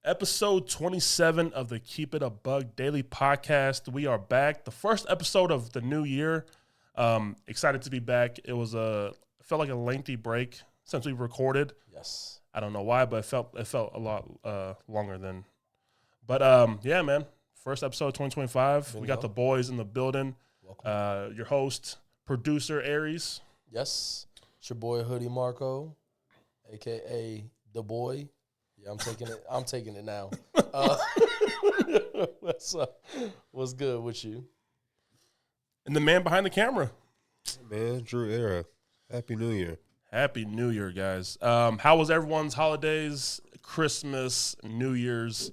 Episode 27 of the Keep It a Bug Daily Podcast. We are back. The first episode of the new year. Excited to be back. It felt like a lengthy break since we recorded. Yes. I don't know why, but it felt a lot longer than. But yeah, man. First episode 2025. Bingo. We got the boys in the building. Welcome. Your host, producer Ares. Yes. It's your boy Hoodie Marko, aka the boy. Yeah, I'm taking it now. What's good with you? And the man behind the camera. Man, Drew Era. Happy New Year. Happy New Year, guys. How was everyone's holidays, Christmas, New Year's?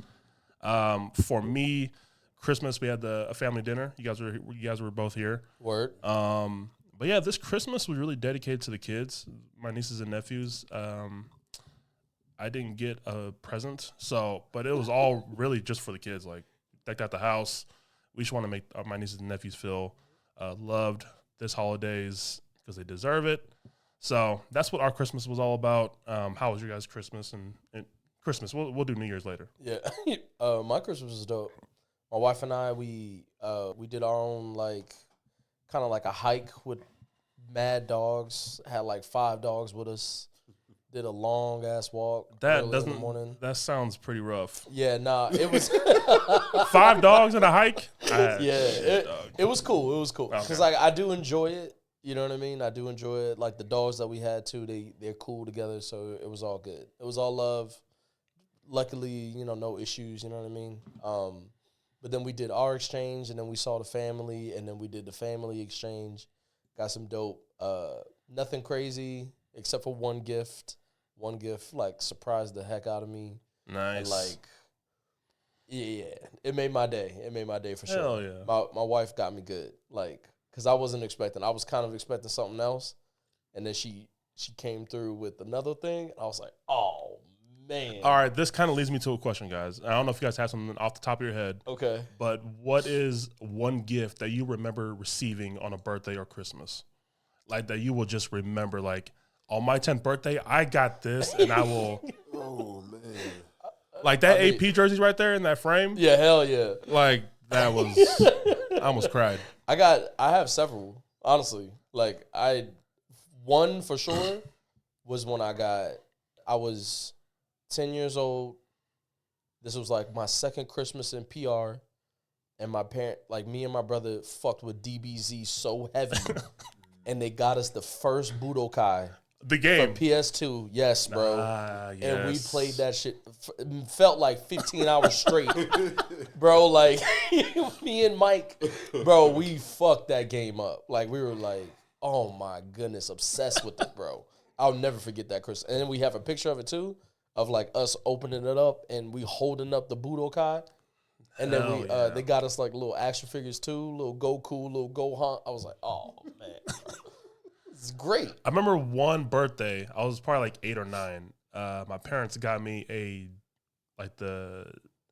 For me, Christmas, we had a family dinner. You guys were both here. Word. But yeah, this Christmas was really dedicated to the kids, my nieces and nephews. I didn't get a present, but it was all really just for the kids. Like, decked out the house. We just want to make my nieces and nephews feel loved this holidays because they deserve it. So that's what our Christmas was all about. How was your guys' Christmas and Christmas? We'll do New Year's later. Yeah. My Christmas was dope. My wife and I, we did our own, kind of like a hike with mad dogs. Had 5 dogs with us. Did a long ass walk. That sounds pretty rough. Yeah, nah, it was 5 dogs in a hike. It was cool. It was cool because Okay. I do enjoy it. You know what I mean? I do enjoy it. Like the dogs that we had too, they're cool together. So it was all good. It was all love. Luckily, no issues. You know what I mean? But then we did our exchange, and then we saw the family, and then we did the family exchange. Got some dope. Nothing crazy except for one gift. One gift surprised the heck out of me. Nice. And yeah, it made my day. It made my day for sure. Hell yeah. My wife got me good, because I wasn't expecting. I was kind of expecting something else, and then she came through with another thing. And I was like, oh man. All right, this kind of leads me to a question, guys. I don't know if you guys have something off the top of your head. Okay. But what is one gift that you remember receiving on a birthday or Christmas? That you will just remember, on my 10th birthday, I got this, and I will. Oh, man. That AP jersey right there in that frame. Yeah, hell yeah. That was. I almost cried. I have several, honestly. One for sure was when I was 10 years old. This was my second Christmas in PR, and my parent, me and my brother fucked with DBZ so heavy, and they got us the first Budokai. The game. For PS2, yes, bro. Yes. And we played that shit. It felt like 15 hours straight. Bro, me and Mike, bro, we fucked that game up. We were oh my goodness, obsessed with it, bro. I'll never forget that Christmas. And then we have a picture of it too, of us opening it up and we holding up the Budokai. And then they got us little action figures too, little Goku, little Gohan. I was like, oh man. It's great. I remember one birthday. I was probably 8 or 9. My parents got me the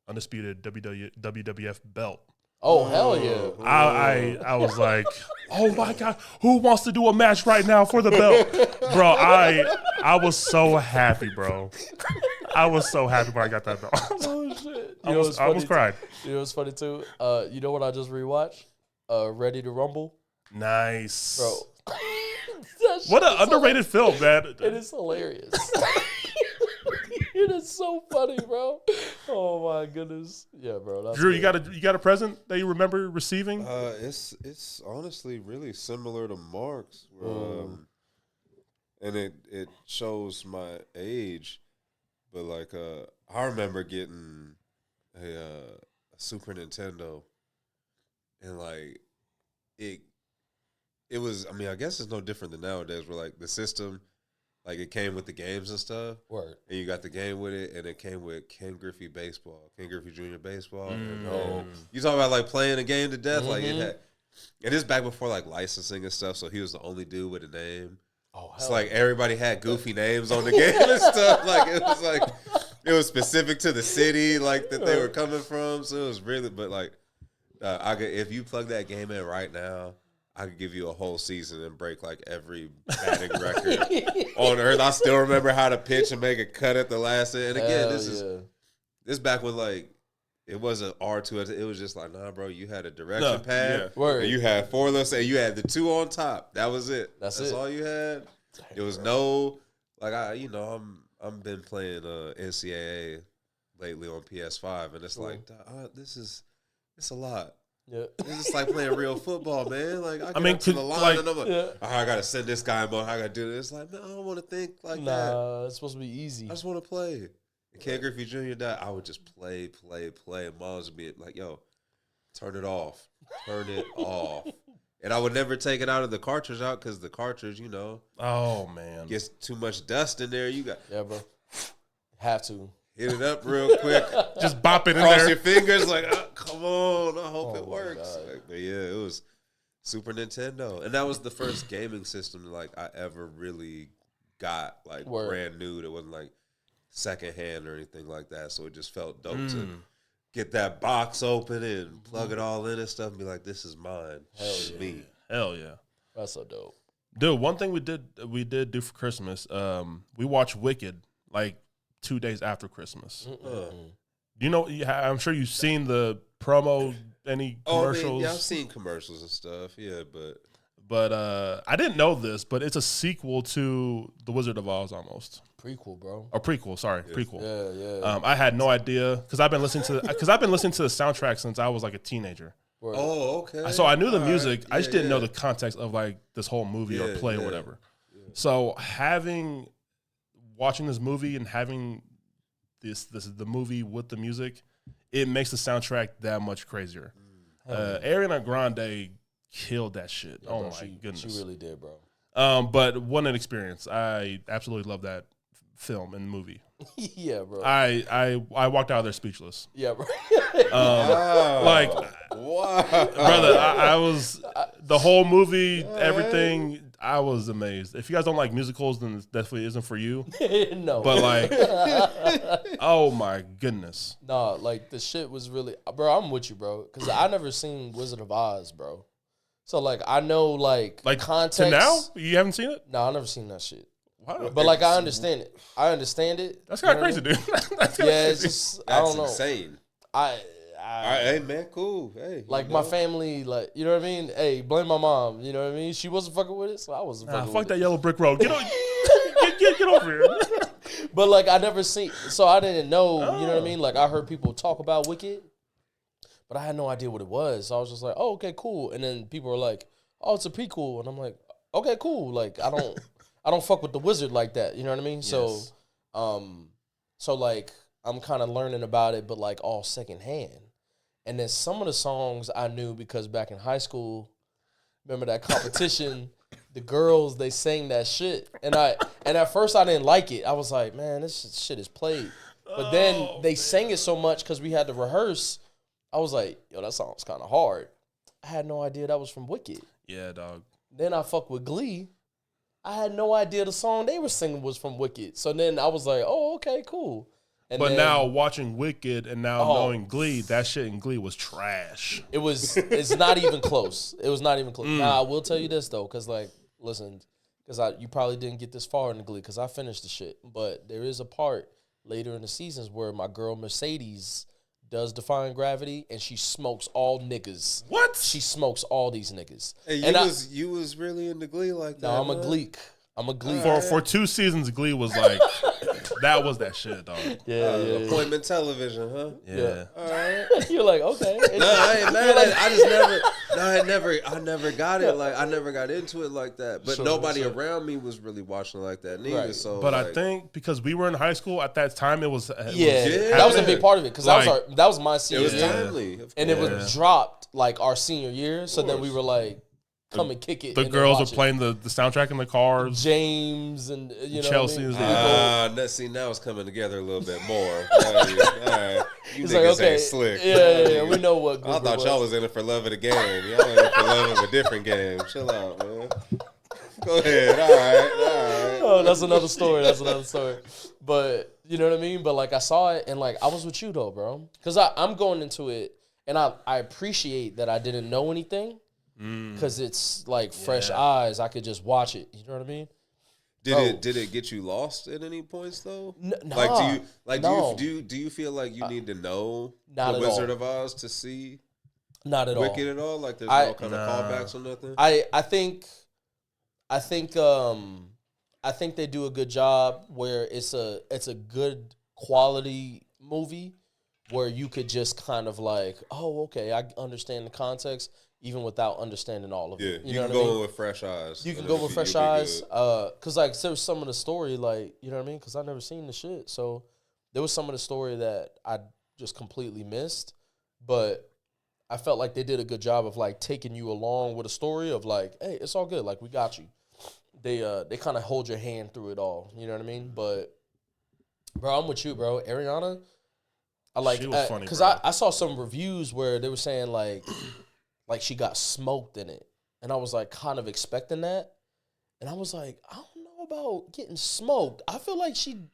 undisputed WWF belt. Oh hell yeah! I was like, oh my god, who wants to do a match right now for the belt, bro? I was so happy, bro. I was so happy when I got that belt. Oh shit! I almost cried. You know what's funny too? You know what I just rewatched? Ready to Rumble, Nice, bro. What an underrated film, man. It is hilarious. It is so funny, bro. Oh my goodness. Yeah, bro. That's Drew, good. you got a present that you remember receiving? It's honestly really similar to Mark's, and it shows my age, but I remember getting a Super Nintendo, and it was. I mean, I guess it's no different than nowadays, where the system. It came with the games and stuff. Word. And you got the game with it, and it came with Ken Griffey Baseball, Ken Griffey Jr. Baseball. You talk about playing a game to death. Mm-hmm. And it's back before licensing and stuff, so he was the only dude with a name. Oh, hell. It's everybody had goofy names on the game and stuff. It was specific to the city that they were coming from. So it was really, but if you plug that game in right now, I could give you a whole season and break every batting record on earth. I still remember how to pitch and make a cut at the last end. And again, this This back when like it wasn't R2. It was just like, nah, bro. You had a direction pad. Yeah. And you had 4 lifts, and you had the 2 on top. That was it. That's it. All you had. There was no like I'm been playing NCAA lately on PS5, and it's like it's a lot. Yeah, it's just like playing real football, man. Like I mean, to the line, and I'm like, yeah. I gotta send this guy more. I gotta do this. Like, man, I don't want to think like that. Nah, it's supposed to be easy. I just want to play. And Ken Griffey Jr. died. I would just play. And Moms would be like, yo, turn it off. And I would never take it out of the cartridge because the cartridge, Oh man, gets too much dust in there. You got bro. Have to hit it up real quick. Just bop it in Cross there. your fingers like, come on. I hope it works. Like, but yeah, it was Super Nintendo, and that was the first gaming system like I ever really got like brand new. That wasn't like secondhand or anything like that. So it just felt dope to get that box open and plug it all in and stuff and be like, this is mine. This is me. Hell yeah. That's so dope. Dude, one thing we did do for Christmas, we watched Wicked like 2 days after Christmas. You know, I'm sure you've seen the promo, any commercials. Yeah, I've seen commercials and stuff. Yeah, but I didn't know this, but it's a sequel to The Wizard of Oz almost. Prequel, bro. Or prequel, sorry, prequel. Yeah. I had no idea because I've been listening to the soundtrack since I was like a teenager. Word. Oh, okay. So I knew the music. Right. I just didn't know the context of like this whole movie or play or whatever. Yeah. So watching this movie and having the movie with the music, it makes the soundtrack that much crazier. Ariana Grande killed that shit. Yeah, oh bro, my goodness, she really did, bro. But what an experience! I absolutely love that film and movie. Yeah, bro. I walked out of there speechless. Yeah, bro. Like, wow, brother, I was the whole movie, everything. I was amazed. If you guys don't like musicals, then it definitely isn't for you. No, but like, oh my goodness. Nah, like the shit was really, bro. I'm with you, bro, because I never seen Wizard of Oz, bro. So like, I know like context. To now, you haven't seen it? No, I never seen that shit. Wow. But like, I understand it. That's kind of crazy, dude. It's just I don't know. Insane. All right, hey man, cool. Hey, like my family, like you know what I mean. Hey, blame my mom. You know what I mean. She wasn't fucking with it, so I wasn't fucking with it. Fuck that yellow brick road. Get over here. But like I never seen, so I didn't know. You know what I mean. Like I heard people talk about Wicked, but I had no idea what it was. So I was just like, oh, okay, cool. And then people were like, oh, it's a prequel, and I'm like, okay, cool. Like I don't fuck with the wizard like that. You know what I mean? Yes. So like I'm kind of learning about it, but like all secondhand. And then some of the songs I knew because back in high school, remember that competition, the girls, they sang that shit. And at first I didn't like it. I was like, man, this shit is played. But then they sang it so much because we had to rehearse. I was like, yo, that song's kind of hard. I had no idea that was from Wicked. Yeah, dog. Then I fucked with Glee. I had no idea the song they were singing was from Wicked. So then I was like, oh, okay, cool. And but now watching Wicked and now knowing Glee, that shit in Glee was trash. It's not even close. It was not even close. Now, I will tell you this, though, because, like, listen, because you probably didn't get this far in the Glee because I finished the shit. But there is a part later in the seasons where my girl Mercedes does Defying Gravity and she smokes all niggas. What? She smokes all these niggas. And you was really into Glee like that? No, I'm a Gleek. For 2 seasons, Glee was like, that was that shit, dog. Yeah. Appointment television, huh? Yeah. All right. You're like, okay. No, I ain't mad at it. I just never. No, I never got it. Like I never got into it like that. But nobody around me was really watching it like that neither. Right. So, but I think because we were in high school at that time, it was that was a big part of it because that was my senior year. It was timely, and it was dropped like our senior year. So then we were like, come and kick it. The girls were playing the soundtrack in the cars. James and Chelsea. See, now it's coming together a little bit more. All right. You it's niggas like, okay, ain't slick. Yeah, we know what group I thought y'all was in it for love of the game. Y'all in it for love of a different game. Chill out, man. Go ahead. All right. Oh, that's another story. But you know what I mean? But like I saw it and like I was with you though, bro. Because I'm going into it and I appreciate that I didn't know anything. Because it's like fresh eyes. I could just watch it. You know what I mean? Did it get you lost at any points though? Nah, do you feel like you need to know not the at Wizard all. of Oz to see Not at Wicked all. at all? Like there's no kind of callbacks or nothing? I think they do a good job where it's a good quality movie where you could just kind of like, oh, okay, I understand the context even without understanding all of it. You know can what I go mean? in with fresh eyes. You can go with fresh eyes, cause like there was some of the story, like you know what I mean, cause I never seen the shit, so there was some of the story that I just completely missed, but I felt like they did a good job of like taking you along with a story of like, hey, it's all good, like we got you. They kind of hold your hand through it all, you know what I mean? But bro, I'm with you, bro. Ariana, I like, she was funny, cause bro. I saw some reviews where they were saying like she got smoked in it. And I was like kind of expecting that. And I was like, I don't know about getting smoked. I feel like she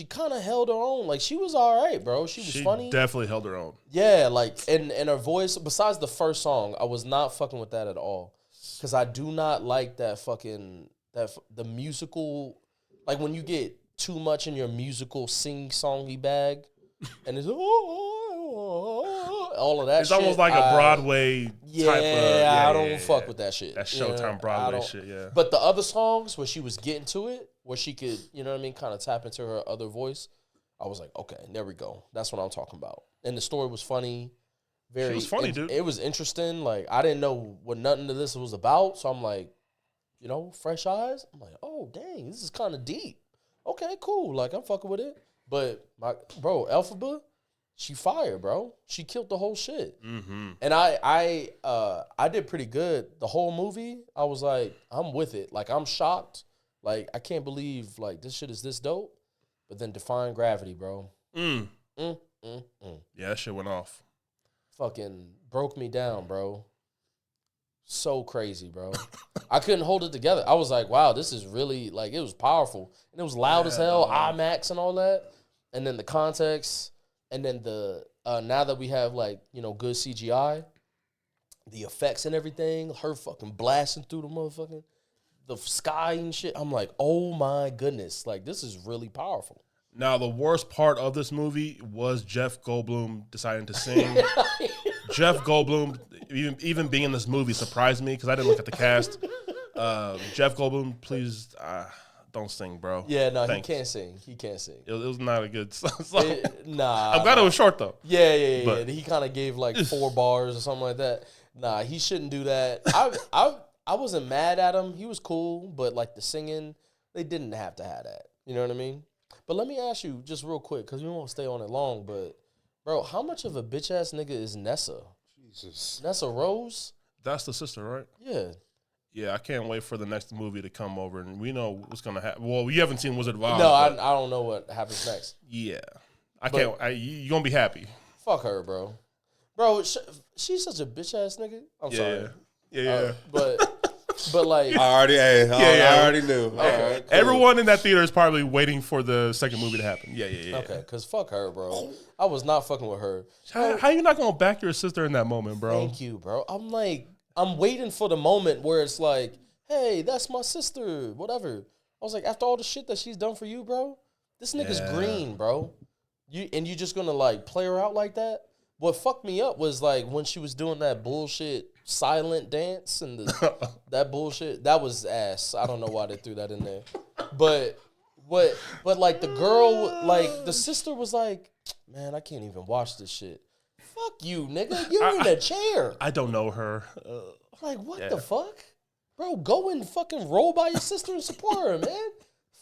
kind of held her own. Like she was all right, bro. She was funny. Definitely held her own. Yeah, like and her voice, besides the first song, I was not fucking with that at all. Cause I do not like that fucking the musical, like when you get too much in your musical sing-songy bag and it's all of that It's shit. almost like a Broadway type of... I don't fuck with that shit. That Showtime Broadway shit, yeah. But the other songs where she was getting to it, where she could, you know what I mean, kind of tap into her other voice, I was like, okay, there we go. That's what I'm talking about. And the story was funny. She was funny, dude. It was interesting. Like, I didn't know what nothing of this was about, so I'm like, you know, fresh eyes. I'm like, oh, dang, this is kind of deep. Okay, cool. Like, I'm fucking with it. But, Elphaba, she fired, bro. She killed the whole shit. Mm-hmm. And I did pretty good. The whole movie, I was like, I'm with it. Like, I'm shocked. Like, I can't believe, like, this shit is this dope. But then Defying Gravity, bro. Yeah, that shit went off. Fucking broke me down, bro. So crazy, bro. I couldn't hold it together. I was like, wow, this is really, like, it was powerful. And it was loud as hell, IMAX and all that. And then the context, and then the, now that we have, like, you know, good CGI, the effects and everything, her fucking blasting through the sky and shit. I'm like, oh my goodness. Like, this is really powerful. Now, the worst part of this movie was Jeff Goldblum deciding to sing. Jeff Goldblum, even being in this movie, surprised me because I didn't look at the cast. Jeff Goldblum, please don't sing, bro. Yeah, no, he can't sing. He can't sing. It was not a good song. Nah. I'm glad it was short, though. Yeah. But he kind of gave like 4 bars or something like that. Nah, he shouldn't do that. I wasn't mad at him. He was cool, but like the singing, they didn't have to have that. You know what I mean? But let me ask you just real quick, because we won't stay on it long, but, bro, how much of a bitch-ass nigga is Nessa? Jesus. Nessa Rose? That's the sister, right? Yeah. Yeah, I can't wait for the next movie to come over, and we know what's going to happen. Well, you haven't seen Wizard of Oz. No, I don't know what happens next. Yeah. You're going to be happy. Fuck her, bro. Bro, she's such a bitch-ass nigga. I'm sorry. Yeah. But like, I already knew. Okay, Cool. Everyone in that theater is probably waiting for the second movie to happen. Yeah. Okay, because fuck her, bro. I was not fucking with her. How you not going to back your sister in that moment, bro? Thank you, bro. I'm like, I'm waiting for the moment where it's like, hey, that's my sister, whatever. I was like, after all the shit that she's done for you, bro, this nigga's green, bro. You just gonna like play her out like that? What fucked me up was like when she was doing that bullshit silent dance and that bullshit. That was ass. I don't know why they threw that in there. But like the girl, like the sister was like, man, I can't even watch this shit. Fuck you, nigga. You're in a chair. I don't know her. Like, what the fuck? Bro, go and fucking roll by your sister and support her, man.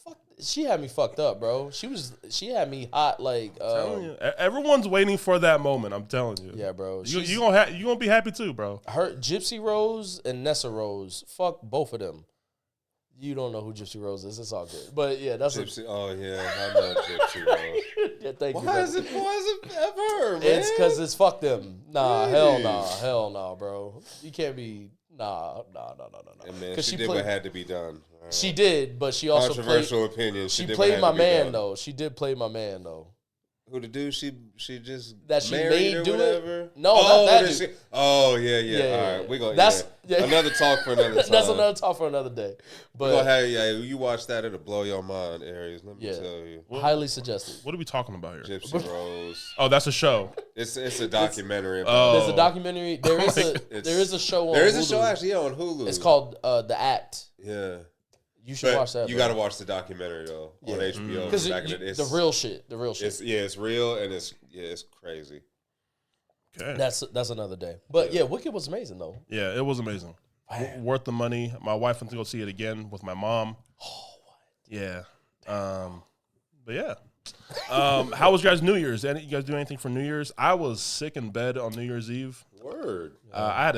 Fuck, she had me fucked up, bro. She had me hot, like. Everyone's waiting for that moment. I'm telling you. Yeah, bro. You gonna be happy too, bro. Her Gypsy Rose and Nessa Rose. Fuck both of them. You don't know who Gypsy Rose is. It's all good. But yeah, that's Gypsy. Oh yeah, I know Gypsy Rose. Yeah, thank you. Why is it ever, man? It's because it's fuck them. Nah, really? hell nah, bro. You can't be. Nah. And man, she did what had to be done. She did, but she also controversial opinions. She played my man though. She did play my man though. Who the dude she just That she married made or do whatever? it? No, not that dude. Yeah. All right, we gonna. That's another talk for another time. That's another talk for another day. But you watch that, it'll blow your mind, Aries. Let me tell you. Highly suggested. What are we talking about here? Gypsy Rose. Oh, that's a show. It's a documentary. There's a documentary. There is a show on There is Hulu. a show actually on Hulu. It's called The Act. Yeah. You should watch that. You got to watch the documentary though on HBO. Because the real shit. It's real and it's crazy. Okay. That's another day. But yeah, Wicked was amazing though. Yeah, it was amazing. Worth the money. My wife went to go see it again with my mom. Oh, what? Yeah. But yeah. How was you guys' New Year's? You guys do anything for New Year's? I was sick in bed on New Year's Eve. Word. I had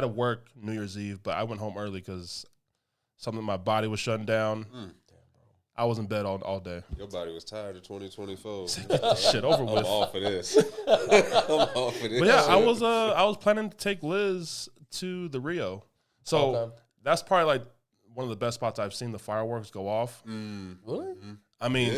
to work New Year's Eve, but I went home early because something my body was shutting down. Damn, bro. I was in bed all day. Your body was tired of 2024. Get this shit over with. I'm off of this. But yeah, I was planning to take Liz to the Rio. So that's probably like one of the best spots I've seen the fireworks go off. Really? I mean,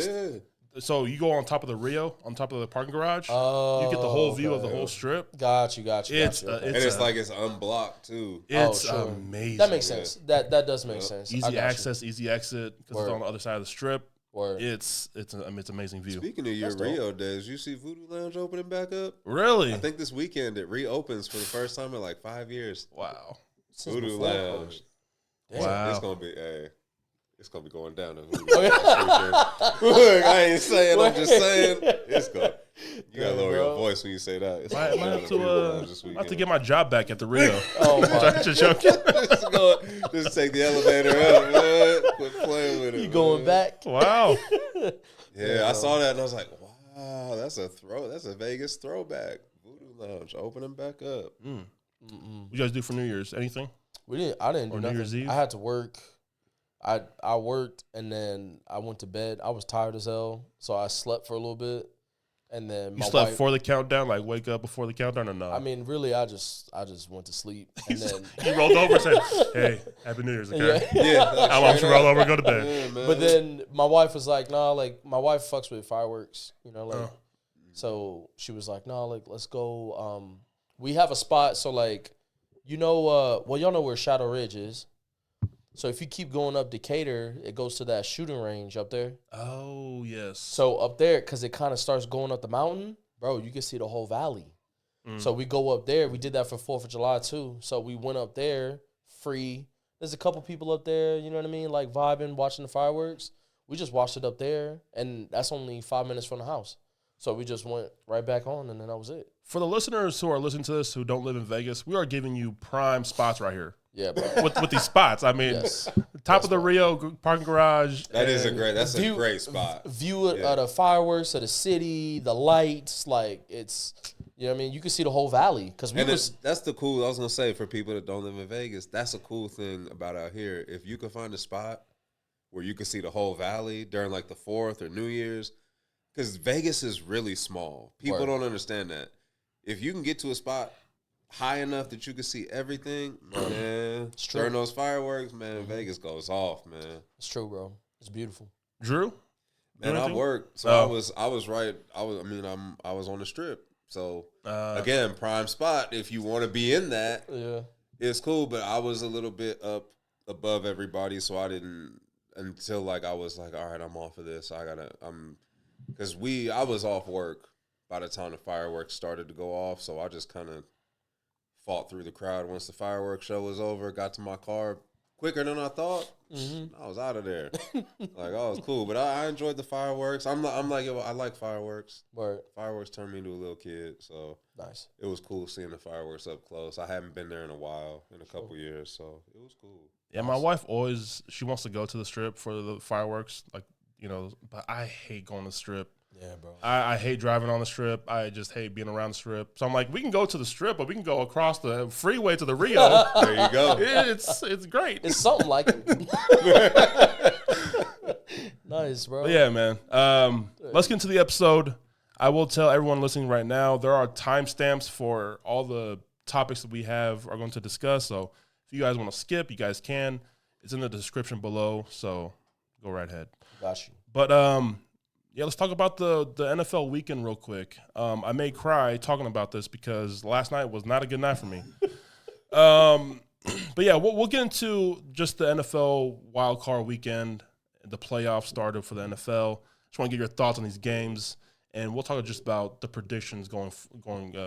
so you go on top of the Rio, on top of the parking garage. You get the whole view of the whole strip. Got you. And it's like it's unblocked too. It's amazing. That makes sense. That does make sense. Easy access, easy exit because it's on the other side of the strip. Word. It's an amazing view. Speaking of your Rio days, you see Voodoo Lounge opening back up? Really? I think this weekend it reopens for the first time in like 5 years. Wow. Voodoo Lounge. Wow. It's gonna be going down. Look, I ain't saying. I'm just saying. It's going. You gotta lower your voice when you say that. I have to get my job back at the Rio. Oh my! Just take the elevator up, man. Quit playing with it. You going back? Wow. Yeah, I saw that and I was like, wow, that's a Vegas throwback. Voodoo Lounge opening back up. What you guys do for New Year's? Anything? I didn't do Or New nothing. Year's Eve? I had to work. I worked and then I went to bed. I was tired as hell, so I slept for a little bit, and then You slept for the countdown, like wake up before the countdown, or no? I mean, really, I just went to sleep, and then you rolled over and said, "Hey, Happy New Year's, okay?" Yeah, I'm to roll over and go to bed. Yeah, but then my wife was like, "Nah, like my wife fucks with fireworks, So she was like, "Nah, like let's go. We have a spot, so like, y'all know where Shadow Ridge is." So if you keep going up Decatur, it goes to that shooting range up there. Oh, yes. So up there, because it kind of starts going up the mountain, bro, you can see the whole valley. So we go up there. We did that for 4th of July, too. So we went up there free. There's a couple people up there, you know what I mean, like vibing, watching the fireworks. We just watched it up there, and that's only 5 minutes from the house. So we just went right back on, and then that was it. For the listeners who are listening to this who don't live in Vegas, we are giving you prime spots right here. Yeah, bro. with these spots. I mean, top of the Rio parking garage. That's a great spot. View of the fireworks of the city, the lights, like it's, you know what I mean? You can see the whole valley. I was going to say, for people that don't live in Vegas, that's a cool thing about out here. If you can find a spot where you can see the whole valley during like the 4th or New Year's, because Vegas is really small. People don't understand that. If you can get to a spot high enough that you can see everything, man, during those fireworks, man, Vegas goes off, man. It's true, bro. It's beautiful. Drew? Man, I worked. So I was on the strip. So again, prime spot. If you want to be in that, it's cool. But I was a little bit up above everybody, so I didn't until like I was like, all right, I'm off of this. Because I was off work by the time the fireworks started to go off, so I just kind of fought through the crowd once the fireworks show was over, got to my car quicker than I thought. I was out of there. Like, oh, it was cool. But I enjoyed the fireworks. I'm like, yo, I like fireworks. Word. Fireworks turned me into a little kid, so nice. It was cool seeing the fireworks up close. I haven't been there in a while, in a couple years, so it was cool. Yeah, my wife she wants to go to the strip for the fireworks, like, but I hate going to the strip. Yeah, bro. I hate driving on the strip. I just hate being around the strip. So I'm like, we can go to the strip, but we can go across the freeway to the Rio. There you go. It's great. It's something like it. Nice, bro. But yeah, man. Let's get into the episode. I will tell everyone listening right now, there are timestamps for all the topics that we are going to discuss. So if you guys want to skip, you guys can. It's in the description below. So go right ahead. Got you. But Yeah, let's talk about the NFL weekend real quick. I may cry talking about this because last night was not a good night for me. But yeah, we'll get into just the NFL wild card weekend. The playoffs started for the NFL. Just want to get your thoughts on these games, and we'll talk just about the predictions going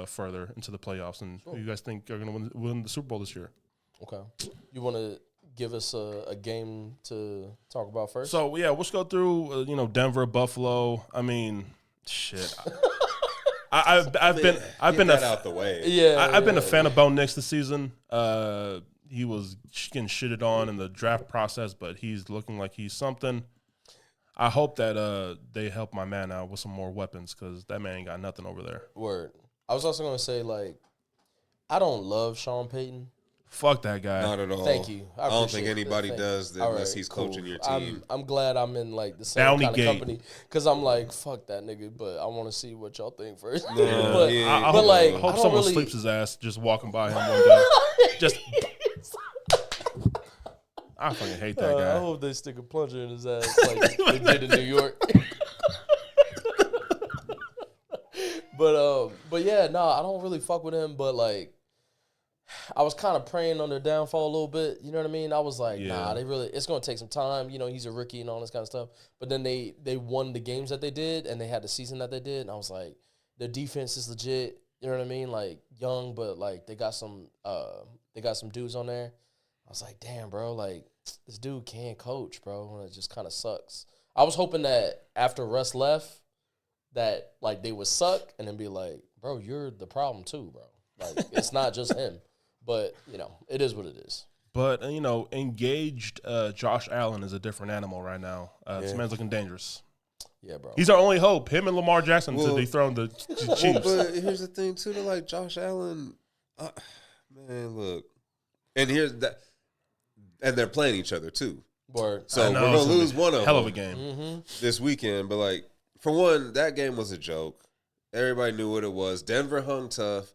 further into the playoffs and who you guys think are going to win the Super Bowl this year. Okay. You want to give us a game to talk about first? So yeah, let's go through. Denver, Buffalo. I mean, shit. I've been out the way. Yeah, I've been a fan of Bo Nix this season. He was getting shitted on in the draft process, but he's looking like he's something. I hope that they help my man out with some more weapons because that man ain't got nothing over there. Word. I was also gonna say I don't love Sean Payton. Fuck that guy. Not at all. Thank you. I don't think anybody does that unless he's coaching your team. I'm glad I'm in the same Bounty kind Gate. of company because I'm fuck that nigga, but I want to see what y'all think first. I hope someone sleeps his ass just walking by him one day. Just. I fucking hate that guy. I hope they stick a plunger in his ass like they did in New York. But yeah, I don't really fuck with him. But I was kind of praying on their downfall a little bit. You know what I mean? I was like, nah, it's gonna take some time. He's a rookie and all this kind of stuff. But then they won the games that they did, and they had the season that they did, and I was like, their defense is legit. You know what I mean? Young, but they got some dudes on there. I was like, damn, bro, this dude can't coach, bro. And it just kind of sucks. I was hoping that after Russ left, that they would suck and then be like, bro, you're the problem too, bro. It's not just him. But, it is what it is. But, engaged Josh Allen is a different animal right now. This man's looking dangerous. Yeah, bro. He's our only hope. Him and Lamar Jackson to dethrone the Chiefs. But here's the thing, too. Josh Allen, man, look. And here's that. And they're playing each other, too. Word. So we're going to lose one of them. Hell of a game. This weekend. But, for one, that game was a joke. Everybody knew what it was. Denver hung tough.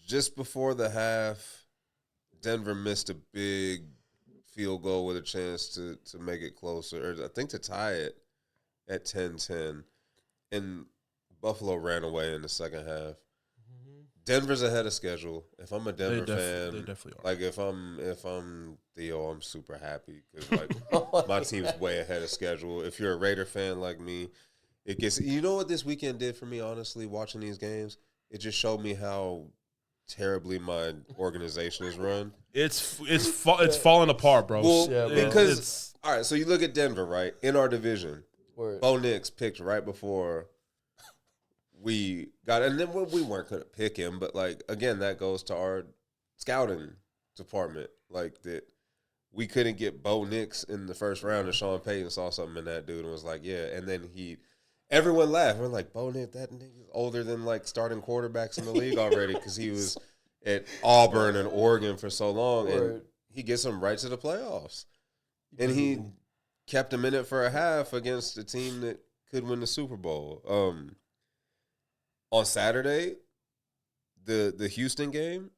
Just before the half, Denver missed a big field goal with a chance to make it closer. Or I think to tie it at 10-10. And Buffalo ran away in the second half. Denver's ahead of schedule. If I'm a Denver fan, they definitely are. If I'm Theo, I'm super happy because my team's way ahead of schedule. If you're a Raider fan like me, it gets. You know what this weekend did for me? Honestly, watching these games, it just showed me how terribly my organization is run. It's falling apart, bro. Well, because all right, so you look at Denver, right, in our division. Word. Bo Nix picked right before we got, and then we weren't going to pick him, but again, that goes to our scouting department. That we couldn't get Bo Nix in the first round, and Sean Payton saw something in that dude and was like, yeah. And then everyone laughed. We're like, Bo Nix, that nigga's older than starting quarterbacks in the league already because he was at Auburn and Oregon for so long, and he gets them right to the playoffs. And he kept him in it for a half against a team that could win the Super Bowl. On Saturday, the Houston game,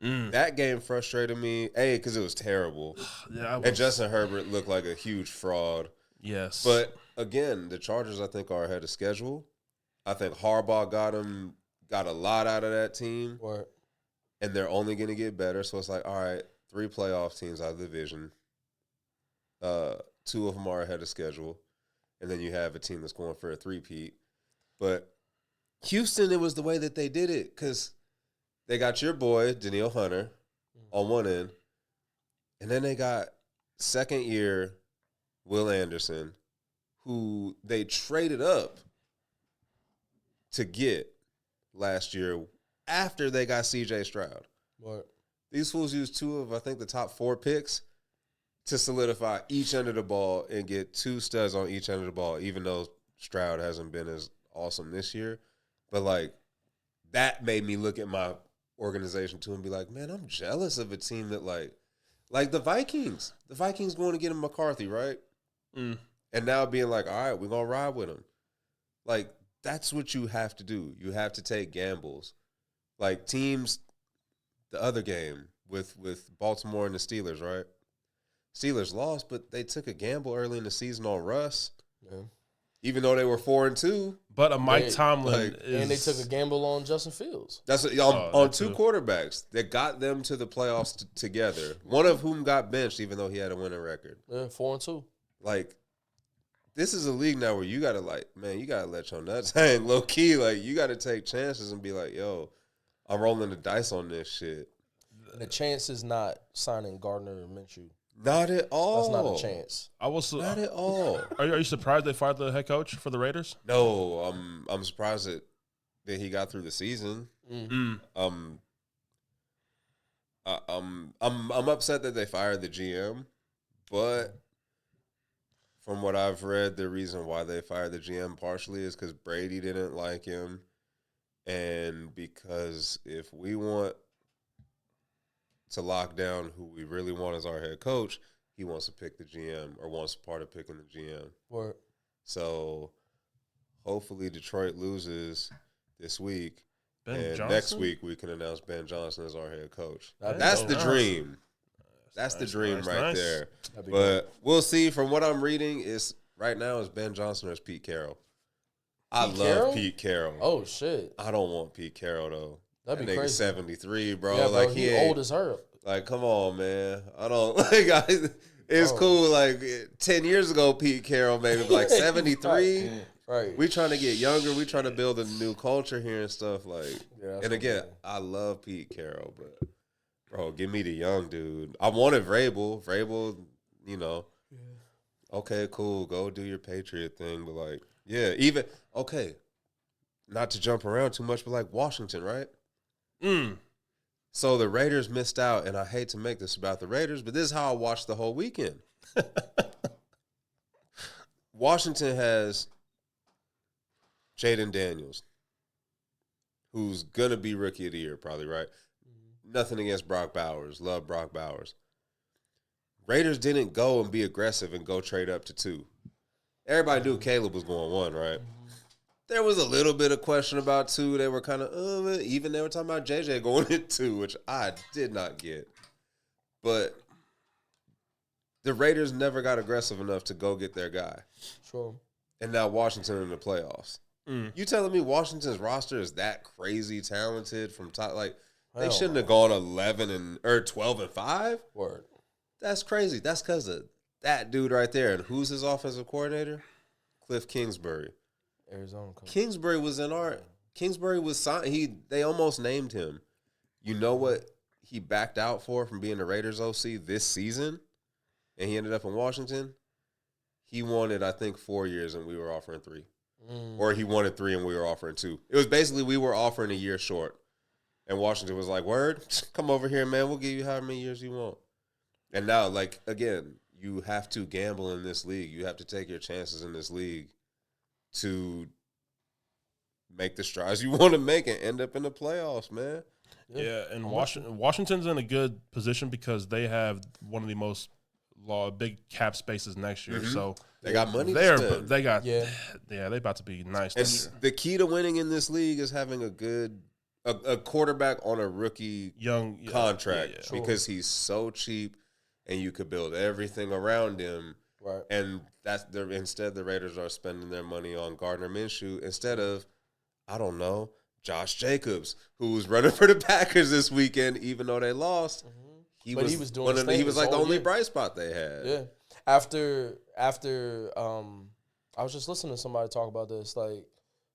that game frustrated me, because it was terrible. And Justin Herbert looked like a huge fraud. Yes. But, again, the Chargers, I think, are ahead of schedule. I think Harbaugh got a lot out of that team. Word. And they're only going to get better. So it's all right, 3 playoff teams out of the division. 2 of them are ahead of schedule. And then you have a team that's going for a three-peat. But Houston, it was the way that they did it because they got your boy, Danielle Hunter, on one end. And then they got second-year Will Anderson, who they traded up to get last year after they got C.J. Stroud. What? These fools used 2 of, I think, the top 4 picks to solidify each end of the ball and get 2 studs on each end of the ball, even though Stroud hasn't been as awesome this year. But, that made me look at my organization, too, and be like, man, I'm jealous of a team that, like the Vikings. The Vikings going to get him McCarthy, right? And now being like, all right, we're going to ride with him. That's what you have to do. You have to take gambles. Teams, the other game with Baltimore and the Steelers, right? Steelers lost, but they took a gamble early in the season on Russ. Yeah. even though they were 4-2. But a Mike Tomlin and they took a gamble on Justin Fields. That's on two quarterbacks that got them to the playoffs together. One of whom got benched, even though he had a winning record. Yeah, 4-2. Like, this is a league now where you gotta you gotta let your nuts hang low key. Like, you gotta take chances and be like, yo, I'm rolling the dice on this shit. And the chance is not signing Gardner and Minshew. Not at all. That's not a chance. Not at all. Are you surprised they fired the head coach for the Raiders? No, I'm surprised that he got through the season. I'm upset that they fired the GM, but from what I've read, the reason why they fired the GM partially is because Brady didn't like him, and because if we want to lock down who we really want as our head coach, he wants to pick the GM or wants part of picking the GM. Word. So hopefully Detroit loses this week. Ben Johnson? Next week we can announce Ben Johnson as our head coach. That'd That's be the nice. dream. That's the dream right there. But we'll see. From what I'm reading, is right now is Ben Johnson or is Pete Carroll. I love Pete Carroll. Oh shit. I don't want Pete Carroll though. That'd be That nigga crazy. 73, bro. Yeah, like bro, he old as her. Like, come on, man. I don't it's cool. Like 10 years ago, Pete Carroll maybe like 73. Right. We trying to get younger. We trying to build a new culture here and stuff. Like, and again, I love Pete Carroll, but bro, give me the young dude. I wanted Vrabel. Vrabel, you know. Yeah. Okay, cool. Go do your Patriot thing, but like, yeah, even okay. Not to jump around too much, but like Washington, right? So the Raiders missed out, and I hate to make this about the Raiders, but this is how I watched the whole weekend. Washington has Jaden Daniels, who's going to be Rookie of the Year probably, right? Nothing against Brock Bowers. Love Brock Bowers. Raiders didn't go and be aggressive and go trade up to 2. Everybody knew Caleb was going 1, right? There was a little bit of question about 2. They were kind of, even they were talking about JJ going at 2, which I did not get. But the Raiders never got aggressive enough to go get their guy. Sure. And now Washington in the playoffs. You telling me Washington's roster is that crazy talented from top? Like, they shouldn't have gone 12-5? Word. That's crazy. That's because of that dude right there. And who's his offensive coordinator? Cliff Kingsbury. Arizona. Kingsbury was signed. They almost named him. You know what he backed out for from being the Raiders OC this season? And he ended up in Washington? He wanted, I think, 4 years and we were offering 3. Or he wanted 3 and we were offering 2. It was basically we were offering a year short. And Washington was like, word, come over here, man. We'll give you however many years you want. And now, like, again, you have to gamble in this league. You have to take your chances in this league to make the strides you want to make and end up in the playoffs, man. Yeah, and Washington's in a good position because they have one of the most big cap spaces next year. So they got money. They about to be nice. And the key to winning in this league is having a quarterback on a rookie young contract because he's so cheap and you could build everything around him. Right. And instead the Raiders are spending their money on Gardner Minshew instead of, I don't know, Josh Jacobs, who was running for the Packers this weekend, even though they lost. He was like the only bright spot they had. Yeah. After I was just listening to somebody talk about this. Like,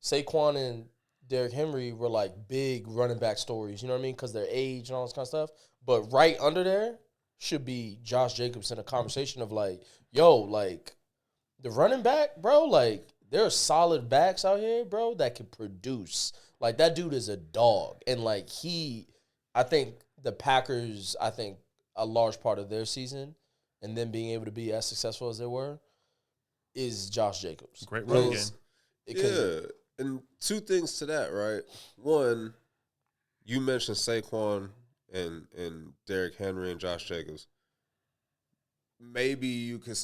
Saquon and Derrick Henry were like big running back stories, you know what I mean? Because their age and all this kind of stuff. But right under there should be Josh Jacobs in a conversation of like, yo, like, the running back, bro, like, there are solid backs out here, bro, that can produce. Like, that dude is a dog. And, like, I think the Packers, a large part of their season and them being able to be as successful as they were is Josh Jacobs. Great run game. Yeah. And 2 things to that, right? One, you mentioned Saquon and Derrick Henry and Josh Jacobs. Maybe you could,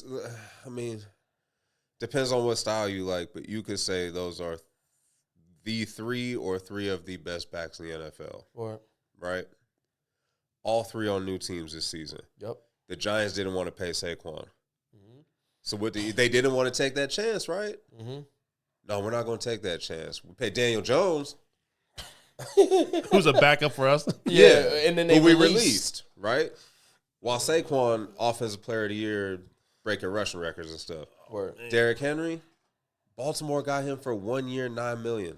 depends on what style you like, but you could say those are the 3 of the best backs in the NFL. Right? All 3 on new teams this season. Yep. The Giants didn't want to pay Saquon. So they didn't want to take that chance, right? No, we're not going to take that chance. We pay Daniel Jones. Who's a backup for us? Yeah, and then we released, right? While Saquon, offensive player of the year, breaking rushing records and stuff. Word. Derrick Henry, Baltimore got him for 1 year, $9 million.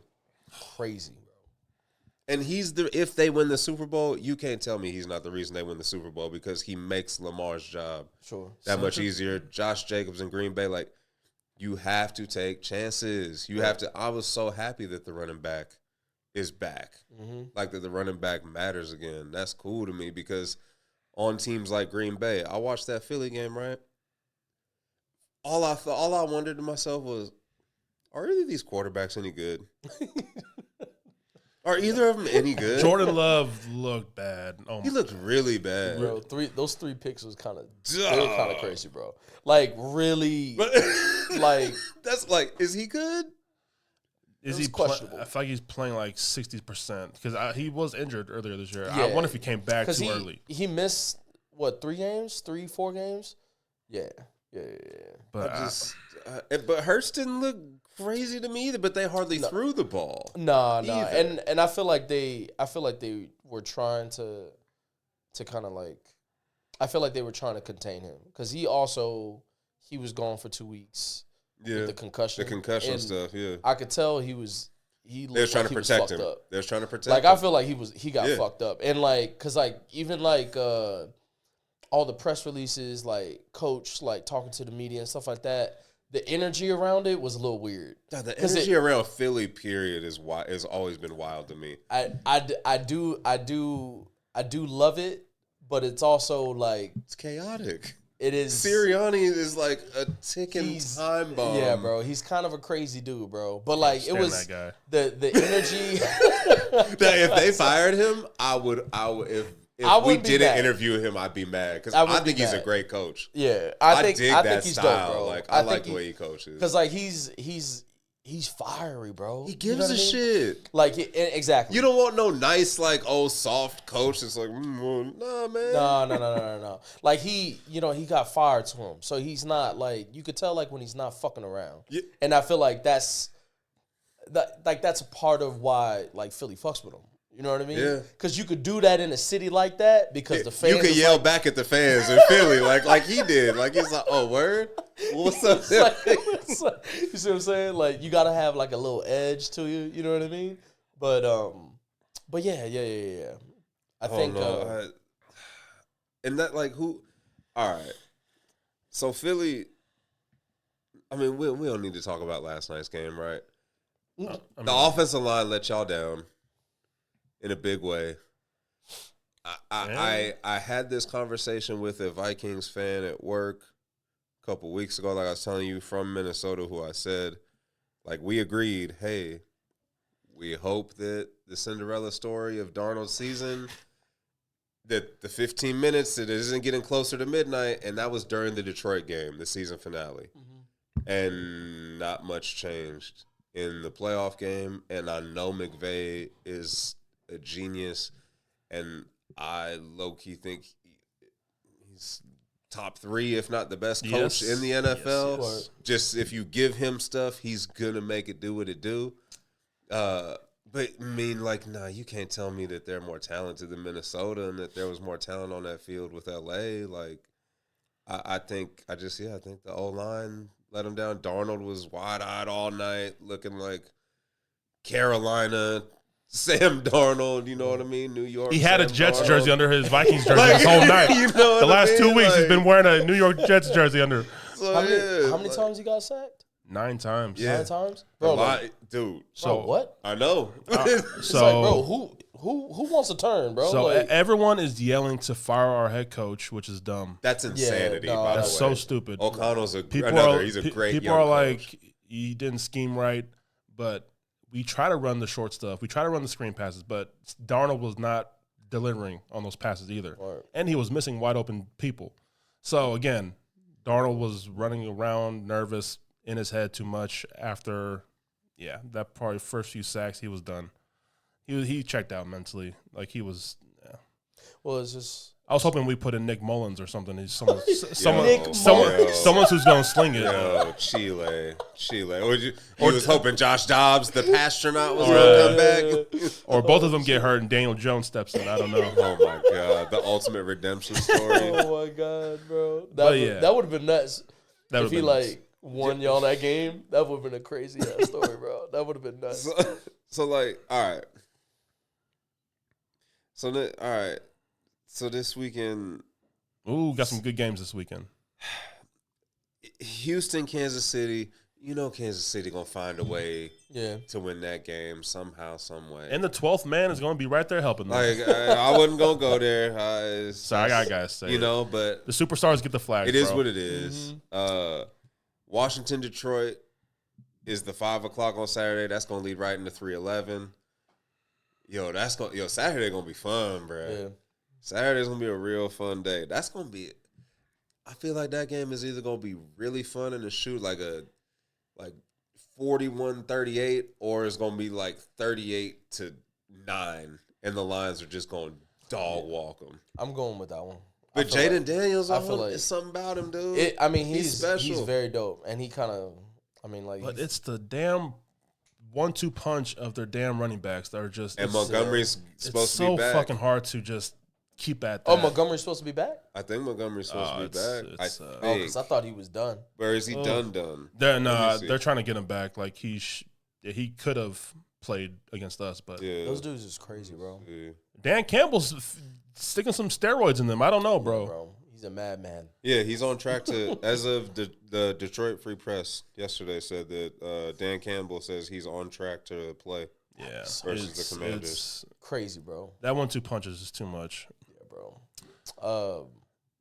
Crazy, bro. And if they win the Super Bowl, you can't tell me he's not the reason they win the Super Bowl because he makes Lamar's job that much easier. Josh Jacobs in Green Bay, like, you have to take chances. You have to. I was so happy that the running back is back. Like that the running back matters again. That's cool to me because on teams like Green Bay, I watched that Philly game, right? All I wondered to myself was, are either of these quarterbacks any good? Are either of them any good? Jordan Love looked bad. Oh, He looked really bad. Bro, those three picks was kind of crazy, bro. Like really, like that's like, is he good? Is he questionable? I feel like he's playing like 60% because he was injured earlier this year. Yeah. I wonder if he came back too early. He missed what 4 games? Yeah. But But Hurts didn't look crazy to me either. But they hardly threw the ball. No, and I feel like they were trying to kind of like, I feel like they were trying to contain him because he was gone for 2 weeks. Yeah, with the concussion stuff. Yeah, I could tell he they was like trying to protect him. Up. They was trying to protect. Like him. I feel like he got fucked up, and like cause like even like all the press releases, like coach like talking to the media and stuff like that. The energy around it was a little weird. Yeah, the energy around Philly, period, is always been wild to me. I do love it, but it's also like it's chaotic. It is. Sirianni is like a ticking time bomb. Yeah, bro. He's kind of a crazy dude, bro. But like it was that guy. the energy. If they fired him, I would. If we didn't interview him, I'd be mad because I think he's a great coach. Yeah, I think he's style. Dope, bro. Like I like the way he coaches. Because like he's fiery, bro. He gives a shit. Like exactly. You don't want no nice like old soft coach that's like, well, nah, man. No. Like he got fired to him, so he's not like, you could tell like when he's not fucking around. Yeah. And I feel like that's a part of why like Philly fucks with him. You know what I mean? Yeah. Because you could do that in a city like that because the fans. You could yell back at the fans in Philly like he did. Like he's like, oh, word? What's up? You see what I'm saying? Like you gotta have like a little edge to you. You know what I mean? But yeah. I think. And that like who? All right. So Philly. I mean, we don't need to talk about last night's game, right? The offensive line let y'all down in a big way. I had this conversation with a Vikings fan at work a couple weeks ago, like I was telling you, from Minnesota, who I said, like, we agreed, hey, we hope that the Cinderella story of Darnold's season, that the 15 minutes, that it isn't getting closer to midnight, and that was during the Detroit game, the season finale. Mm-hmm. And not much changed in the playoff game, and I know McVay is a genius, and I low-key think he's top 3, if not the best coach in the NFL. Yes. Just if you give him stuff, he's gonna make it do what it do. But I mean, like, nah, you can't tell me that they're more talented than Minnesota and that there was more talent on that field with LA. Like, I think the O-line let him down. Darnold was wide-eyed all night, looking like Carolina Sam Darnold, you know what I mean? New York. He had Sam a Jets Darnold. Jersey under his Vikings jersey this whole night. You know the last 2 weeks, like, he's been wearing a New York Jets jersey under. So, how many times he got sacked? 9 times. Yeah. 9 times? Bro, dude. So what? I know. So like, bro, who wants to turn, bro? So like, everyone is yelling to fire our head coach, which is dumb. That's insanity. By That's the way. so stupid. O'Connell's he's a great people young are like, coach. he didn't scheme right, but we try to run the short stuff. We try to run the screen passes, but Darnold was not delivering on those passes either. Right. And he was missing wide open people. So, again, Darnold was running around nervous, in his head too much after, that probably first few sacks, he was done. He checked out mentally. Like, he was, Well, it's I was hoping we put in Nick Mullins or something. He's someone who's gonna sling it. Yo, Chile. Or you was hoping Josh Dobbs, the astronaut, was gonna come back. Or both of them get hurt and Daniel Jones steps in. I don't know. Oh my god, the ultimate redemption story. Oh my god, bro. That would have been nuts. If he won y'all that game, that would have been a crazy ass story, bro. That would have been nuts. So all right. So this weekend, got some good games this weekend. Houston, Kansas City. You know Kansas City gonna find a way to win that game somehow, some way. And the 12th man is gonna be right there helping them. I wasn't gonna go there. So I gotta say, but the superstars get the flag. It is what it is. Washington, Detroit is the 5 o'clock on Saturday. That's gonna lead right into 3:11. Saturday gonna be fun, bro. Yeah. Saturday's gonna be a real fun day. That's gonna be. I feel like that game is either gonna be really fun in the shoot, like 41-38, or it's gonna be like 38-9, and the Lions are just gonna dog walk them. I'm going with that one. But Jaden Daniels, it's something about him, dude. He's special. He's very dope, and he kind of, But it's the damn 1-2 punch of their damn running backs that are just. And Montgomery's supposed to be back. It's so fucking hard to just keep at that. Oh, Montgomery's supposed to be back? I think Montgomery's supposed to be back. Because I thought he was done. Where is he done? They're trying to get him back. Like he could have played against us, but those dudes is crazy, bro. Yeah. Dan Campbell's sticking some steroids in them. I don't know, bro. He's a madman. Yeah, he's on track to. As of the Detroit Free Press yesterday said that Dan Campbell says he's on track to play. Yeah, versus the Commanders. It's crazy, bro. That 1-2 punches is too much. Yeah, bro.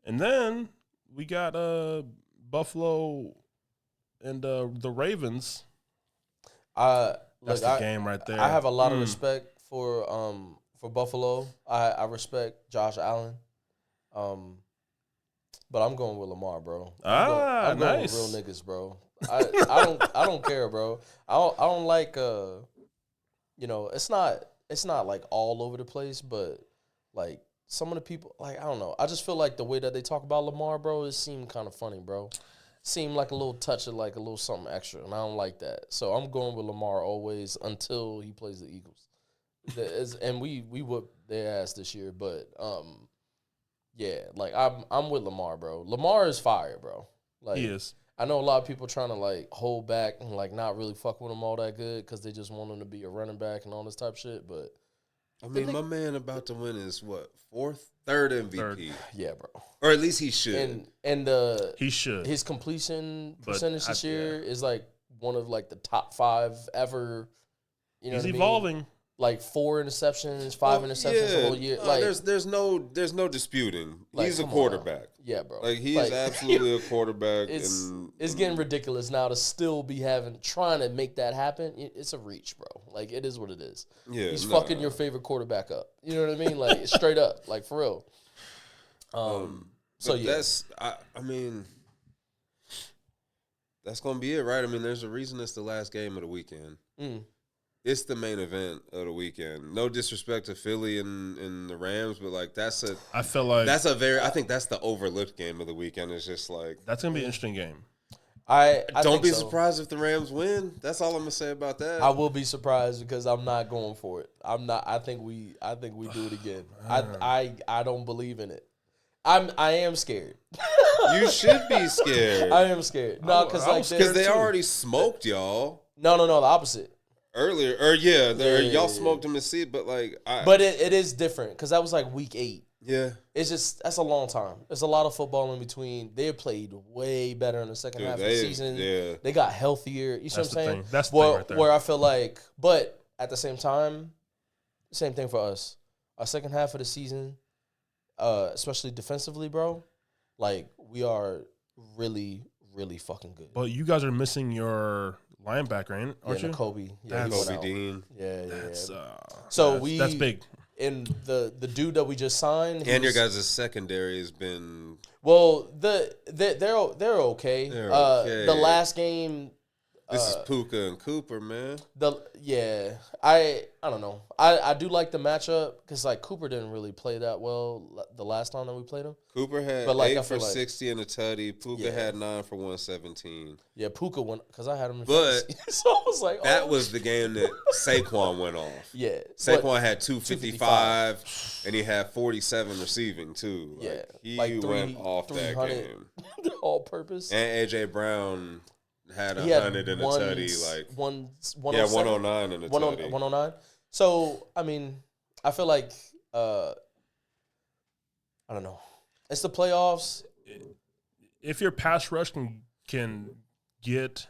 And then we got Buffalo and the Ravens. That's the game right there. I have a lot of respect for Buffalo. I respect Josh Allen. But I'm going with Lamar, bro. I'm going with real niggas, bro. I don't care, bro. I don't like it's not like all over the place, but like some of the people, like I don't know. I just feel like the way that they talk about Lamar, bro, it seemed kind of funny, bro. Seemed like a little touch of like a little something extra, and I don't like that. So I'm going with Lamar always until he plays the Eagles. And we whooped their ass this year, but yeah, like I'm with Lamar, bro. Lamar is fire, bro. Like, he is. I know a lot of people trying to like hold back and like not really fuck with him all that good because they just want him to be a running back and all this type of shit. But I mean, my man about to win is what, third MVP. Yeah, bro. Or at least he should. And he should. His completion percentage this year is like one of like the top 5 ever. You know, he's evolving. Like 4 interceptions, 5 interceptions the whole year. Like there's no disputing. Like, he's a quarterback. Yeah, bro. Like he is absolutely a quarterback. It's getting ridiculous now to still be trying to make that happen. It's a reach, bro. Like it is what it is. Yeah, he's fucking your favorite quarterback up. You know what I mean? Like straight up, like for real. So yeah, I mean, that's gonna be it, right? I mean, there's a reason it's the last game of the weekend. It's the main event of the weekend. No disrespect to Philly and the Rams, but like I think that's the overlooked game of the weekend. It's just like that's gonna be an interesting game. I don't be surprised if the Rams win. That's all I'm gonna say about that. I will be surprised because I'm not going for it. I'm not. I think we do it again. I don't believe in it. I am scared. You should be scared. I am scared. No, because they already smoked y'all. No, the opposite. Earlier, y'all smoked them to see, but like, but it is different because that was like week 8. Yeah, it's just that's a long time. There's a lot of football in between. They played way better in the second half of the season. Yeah, they got healthier. You see what I'm saying? That's the thing right there. Where I feel like, but at the same time, same thing for us. Our second half of the season, especially defensively, bro, like we are really, really fucking good. But you guys are missing your linebacker, aren't you? Kobe. Yeah, Kobe Dean. Yeah. That's big. And the dude that we just signed, and your guys' secondary has been they're okay. The last game, This is Puka and Cooper, man. I don't know. I do like the matchup because like Cooper didn't really play that well the last time that we played him. Cooper had But, like, 8 I for feel like- 60 and a tutty. Puka Yeah. had 9 for 117. Yeah, Puka went because I had him in But fantasy. So I was like, That oh. was the game that Saquon went off. Yeah. Saquon But- had 255, and he had 47 receiving too. Yeah, he like went off that 300 game. all purpose. And AJ Brown had He had 100 and a tutty, like 109 and a tutty. 109. So I mean, I feel like I don't know. It's the playoffs. If your pass rush can get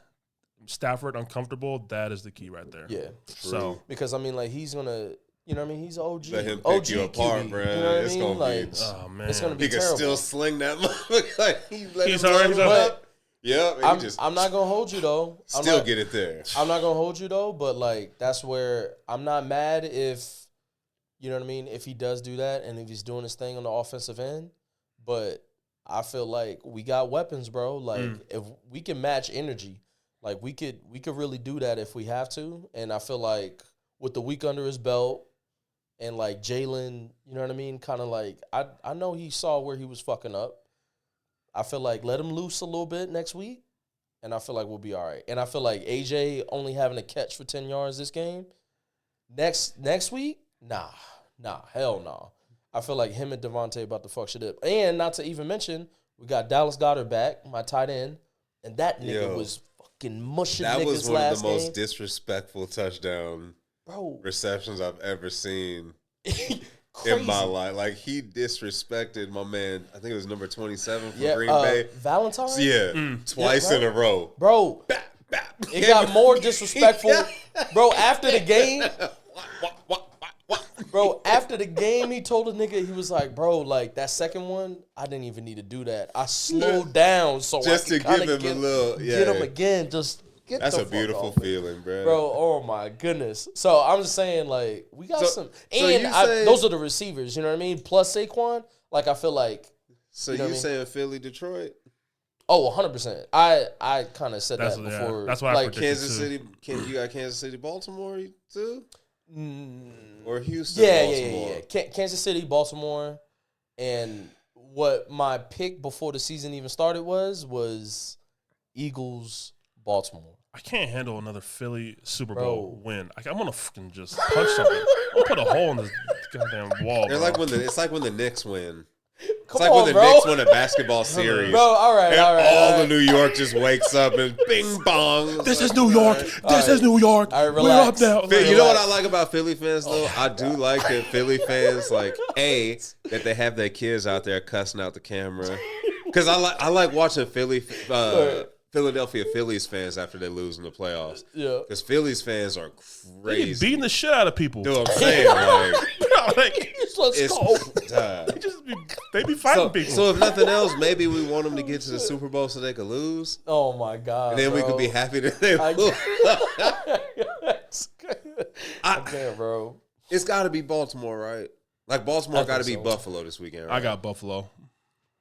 Stafford uncomfortable, that is the key right there. Yeah, So because I mean, like he's gonna, you know what I mean? He's OG. Let him pick OG you apart, QB, bro. You know what It's I mean? gonna Like, be. oh man, it's gonna be He can terrible. still sling that motherfucker. Like He's already But Yep. I'm not gonna hold you though. Still get it there. I'm not gonna hold you though, but like that's where I'm not mad if, you know what I mean, if he does do that and if he's doing his thing on the offensive end. But I feel like we got weapons, bro. Like if we can match energy, like we could really do that if we have to. And I feel like with the week under his belt and like Jalen, you know what I mean, kind of like I know he saw where he was fucking up. I feel like let him loose a little bit next week, and I feel like we'll be all right. And I feel like AJ only having a catch for 10 yards this game. Next week, nah, hell no. I feel like him and Devontae about to fuck shit up. And not to even mention, we got Dallas Goedert back, my tight end, and that nigga was fucking mushing That niggas was one of last the most game. disrespectful touchdown Bro, receptions I've ever seen crazy. in my life. Like he disrespected my man. I think it was number 27 from Green Yeah, Bay. Valentine? Yeah, twice in a row. Bro, Bap, bap. it got more disrespectful. Bro, after the game, bro, after the game, he told a nigga, he was like, bro, like that second one, I didn't even need to do that. I slowed down so Just I to could give him a little, get him yeah. again. Just get That's the a fuck beautiful off me. feeling, bro. Bro, oh my goodness. So I'm just saying, like, we got some. so And you say- those are the receivers, you know what I mean? Plus Saquon, like, I feel like, So you know you what I mean? saying Philly, Detroit, oh, 100%. I kind of said That's- that yeah, before. that's what I like, predicted. Kansas too. City? You got Kansas City, Baltimore too, mm, or Houston, yeah, Baltimore? yeah. Kansas City, Baltimore, and what my pick before the season even started was Eagles, Baltimore. I can't handle another Philly Super Bro. Bowl win. Like, I'm gonna fucking just punch something. I'm gonna put a hole in this goddamn wall. They're bro. like it's like when the Knicks win. It's Come like on, when the bro. Knicks win a basketball series. Bro, all right, And all right. all all the right. New York just wakes up and bing bong. This is New York. This is New York. All right, We're up relax. there. Phil, you know what I Relax. like about Philly fans though? I do like that Philly fans like that they have their kids out there cussing out the camera. Because I like watching Philadelphia Phillies fans after they lose in the playoffs. Yeah. Because Phillies fans are They be crazy. beating the shit out of people. You know what I'm saying? Like, Like, Let's it's go. they be fighting so, people. so if nothing else, maybe we want them to get to the Super Bowl so they could lose. Oh my god. And then we could be happy that they I lose. can't, bro. It's got to be Baltimore, right? Like Baltimore I got to be think so. Buffalo this weekend, right? I got Buffalo.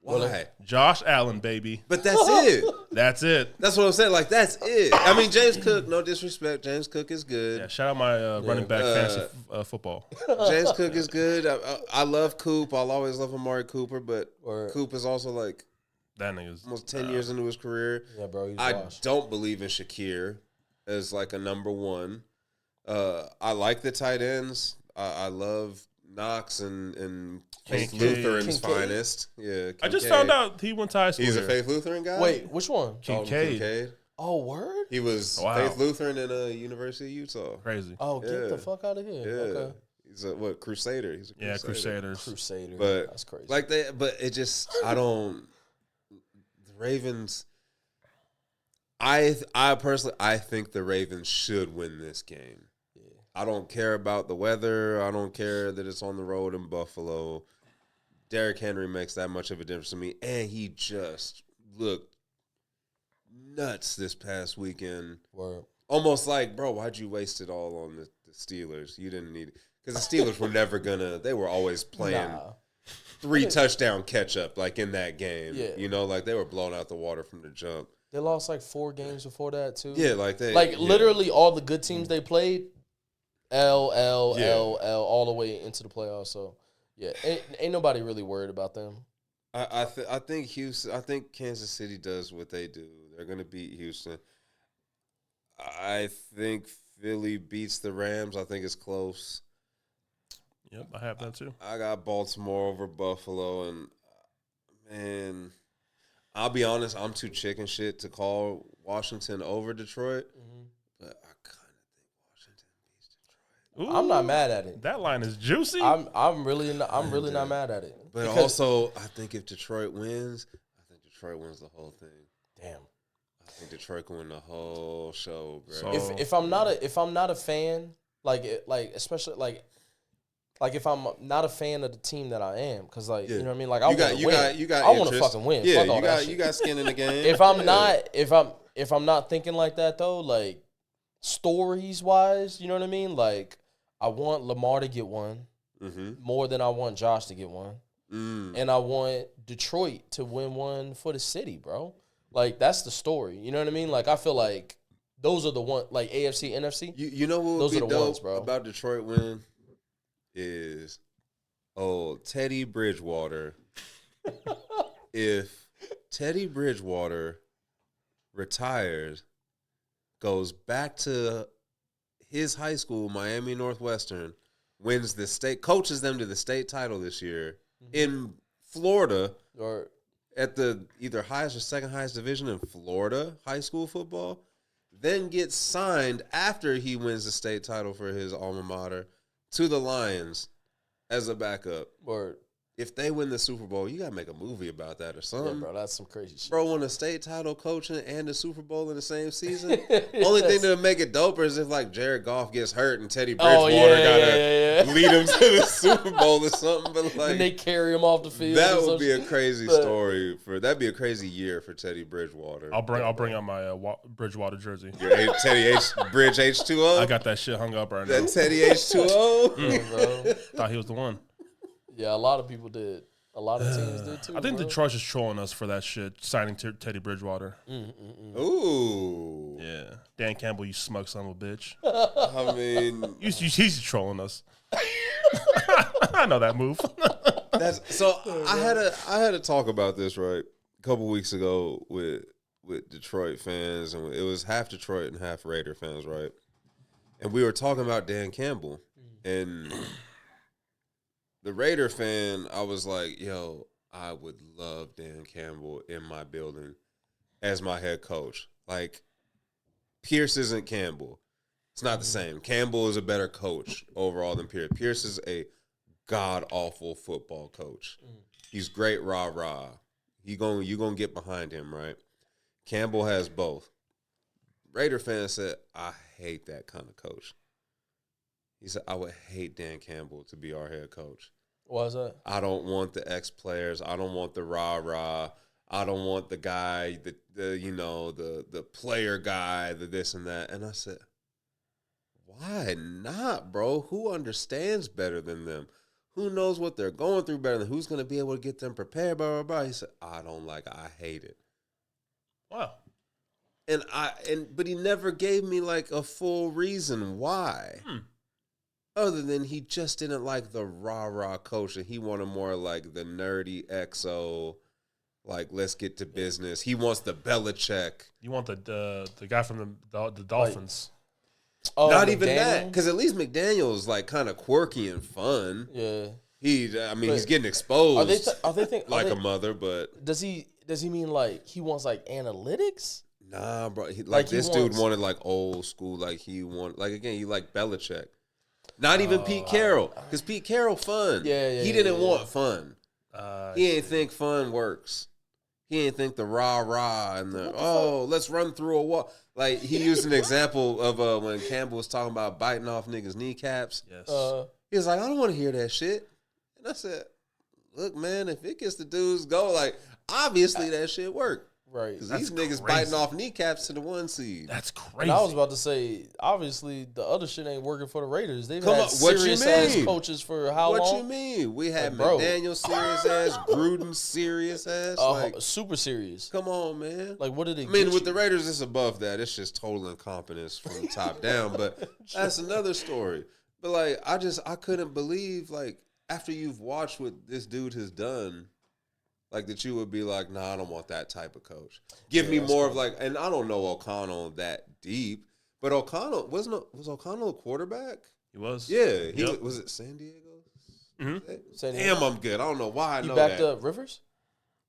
Why? Josh Allen, baby. But that's it. That's it. That's what I'm saying. Like that's it. I mean, James Cook. No disrespect, James Cook is good. Yeah, shout out my running back fantasy football. James Cook is good. I love Coop. I'll always love Amari Cooper, but Word. Coop is also like That nigga's almost 10 years into his career. Yeah, bro. He's I washed. don't believe in Shakir as like a number one. I like the tight ends. I love Knox and Faith Kincaid. Lutheran's Kincaid? finest. Yeah, I just Kincaid. found out he went to high school. He's a here. Faith Lutheran guy. Wait, which one? Dalton Kincaid. Oh, word? He was Wow. Faith Lutheran in University of Utah. Crazy. Oh, get Yeah. the fuck out of here. Yeah, Okay. he's a Crusader. He's a Crusader. Yeah, Crusaders. Crusader. But That's crazy. like but it just I don't. The Ravens. I personally think the Ravens should win this game. I don't care about the weather. I don't care that it's on the road in Buffalo. Derrick Henry makes that much of a difference to me, and he just looked nuts this past weekend. Word. Almost like, bro, why'd you waste it all on the Steelers? You didn't need it. Because the Steelers were never they were always playing Nah. 3 touchdown catch up, like in that game. Yeah. You know, like they were blowing out the water from the jump. They lost like 4 games before that too. Yeah, literally all the good teams they played, L all the way into the playoffs. So yeah, ain't nobody really worried about them. I think Houston. I think Kansas City does what they do. They're gonna beat Houston. I think Philly beats the Rams. I think it's close. Yep, I have that too. I got Baltimore over Buffalo, and man, I'll be honest, I'm too chicken shit to call Washington over Detroit, but I kind of think Washington beats Detroit. Ooh, I'm not mad at it. That line is juicy. I'm really not mad at it. But also, I think if Detroit wins, I think Detroit wins the whole thing. Damn. I think Detroit can win the whole show, bro. So, If I'm not a fan, especially if I'm not a fan of the team that I am, because you know what I mean, like I want to win. I want to fucking win. Yeah, Fuck all that shit. you got skin in the game. if I'm not thinking like that though, like stories wise, you know what I mean. Like I want Lamar to get one more than I want Josh to get one, and I want Detroit to win one for the city, bro. Like that's the story. You know what I mean? Like I feel like those are the one, like AFC, NFC. You know what those would are be the dope ones, bro. About Detroit winning is Teddy Bridgewater. If Teddy Bridgewater retires, goes back to his high school, Miami Northwestern, wins the state, coaches them to the state title this year in Florida, Or at the either highest or second highest division in Florida high school football, then gets signed after he wins the state title for his alma mater to the Lions as a backup. or If they win the Super Bowl, you got to make a movie about that or yeah, something. bro, that's some crazy shit. Bro, won a state title coaching and the Super Bowl in the same season. Only thing that would make it doper is if like Jared Goff gets hurt and Teddy Bridgewater gotta lead him to the Super Bowl or something. But like, and they carry him off the field. that would be a crazy story that'd be a crazy year for Teddy Bridgewater. I'll bring out my Bridgewater jersey. Your Teddy Bridge H2O. I got that shit hung up right now. That Teddy H2O. Bro. Thought he was the one. Yeah, a lot of people did. A lot of teams did too. I think bro. Detroit's just trolling us for that shit, signing Teddy Bridgewater. Ooh. Yeah, Dan Campbell, you smug son of a bitch. I mean, He's trolling us. I know that move. I had to talk about this right a couple weeks ago with Detroit fans, and it was half Detroit and half Raider fans, right? And we were talking about Dan Campbell, and the Raider fan, I was like, yo, I would love Dan Campbell in my building as my head coach. Like, Pierce isn't Campbell. It's not the same. Campbell is a better coach overall than Pierce. Pierce is a god-awful football coach. He's great rah-rah. You gonna get behind him, right? Campbell has both. Raider fans said, I hate that kind of coach. He said, I would hate Dan Campbell to be our head coach. Why is that? I don't want the ex-players. I don't want the rah-rah. I don't want the guy, the player guy, the this and that. And I said, why not, bro? Who understands better than them? Who knows what they're going through better than who's going to be able to get them prepared, blah, blah, blah. He said, I hate it. Wow. But he never gave me like a full reason why. Other than he just didn't like the rah-rah coach, and he wanted more like the nerdy XO, like let's get to business. He wants the Belichick. You want the guy from the Dolphins? Not even that, because at least McDaniel is like kind of quirky and fun. Yeah, he's getting exposed. Are they like a mother? But does he mean like he wants like analytics? Nah, bro. This dude wanted like old school. Like he like Belichick. Not even Pete Carroll, because Pete Carroll fun. He didn't want fun. He ain't think fun works. He ain't think the rah-rah and let's run through a wall. Like, he used an example of when Campbell was talking about biting off niggas' kneecaps. Yes. He was like, I don't want to hear that shit. And I said, look, man, if it gets the dudes go, like, obviously that shit worked. Right. Because That's these niggas crazy. biting off kneecaps to the 1 seed. That's crazy. And I was about to say, obviously, the other shit ain't working for the Raiders. They've Come had on, what you serious-ass mean? coaches for how What long? you mean? We had Like, bro. McDaniel serious ass, Gruden serious ass. Like, Super serious. come on, man. Like, what did it I mean, get with you? the Raiders, it's above that. It's just total incompetence from the top down. But that's another story. But like, I couldn't believe, like, after you've watched what this dude has done, like, that you would be like, nah, I don't want that type of coach. Give me more of like, and I don't know O'Connell that deep, but O'Connell was O'Connell a quarterback? He was. Yeah, Yep. was it San Diego? Mm-hmm. San Damn, Diego. I'm good. I don't know why I He know backed that. up Rivers?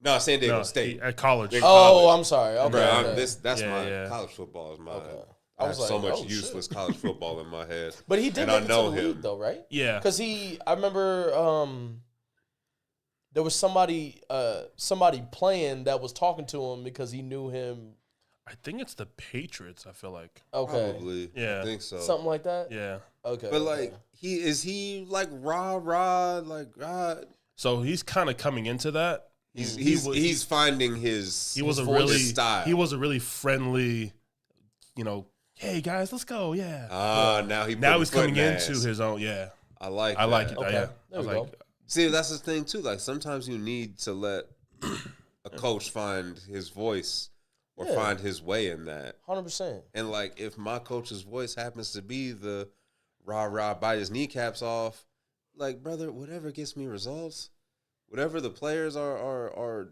No, San Diego No, State. at college. Big Oh, college. I'm sorry. Okay. Bro, okay. that's Yeah, my yeah. college football is my. Okay. I I have was so like, much oh, useless shit. college football in my head. But he did And make I it know to the him. league, though, right? Yeah. Because I remember there was somebody playing that was talking to him because he knew him. I think it's the Patriots, I feel like. Okay. Probably. Yeah. I think so. Something like that? Yeah. Okay. But okay. like he like rah like So he's kind of coming into that. he's finding his He was a voice, really his style. He was a really friendly, hey guys, let's go, yeah. Now He's coming into his own, yeah. I like I like that. it. Okay. Yeah. There I was we go. like, See, that's the thing too. Like sometimes you need to let a coach find his voice or Yeah. find his way in that. 100%. And like if my coach's voice happens to be the rah bite his kneecaps off, like brother, whatever gets me results, whatever the players are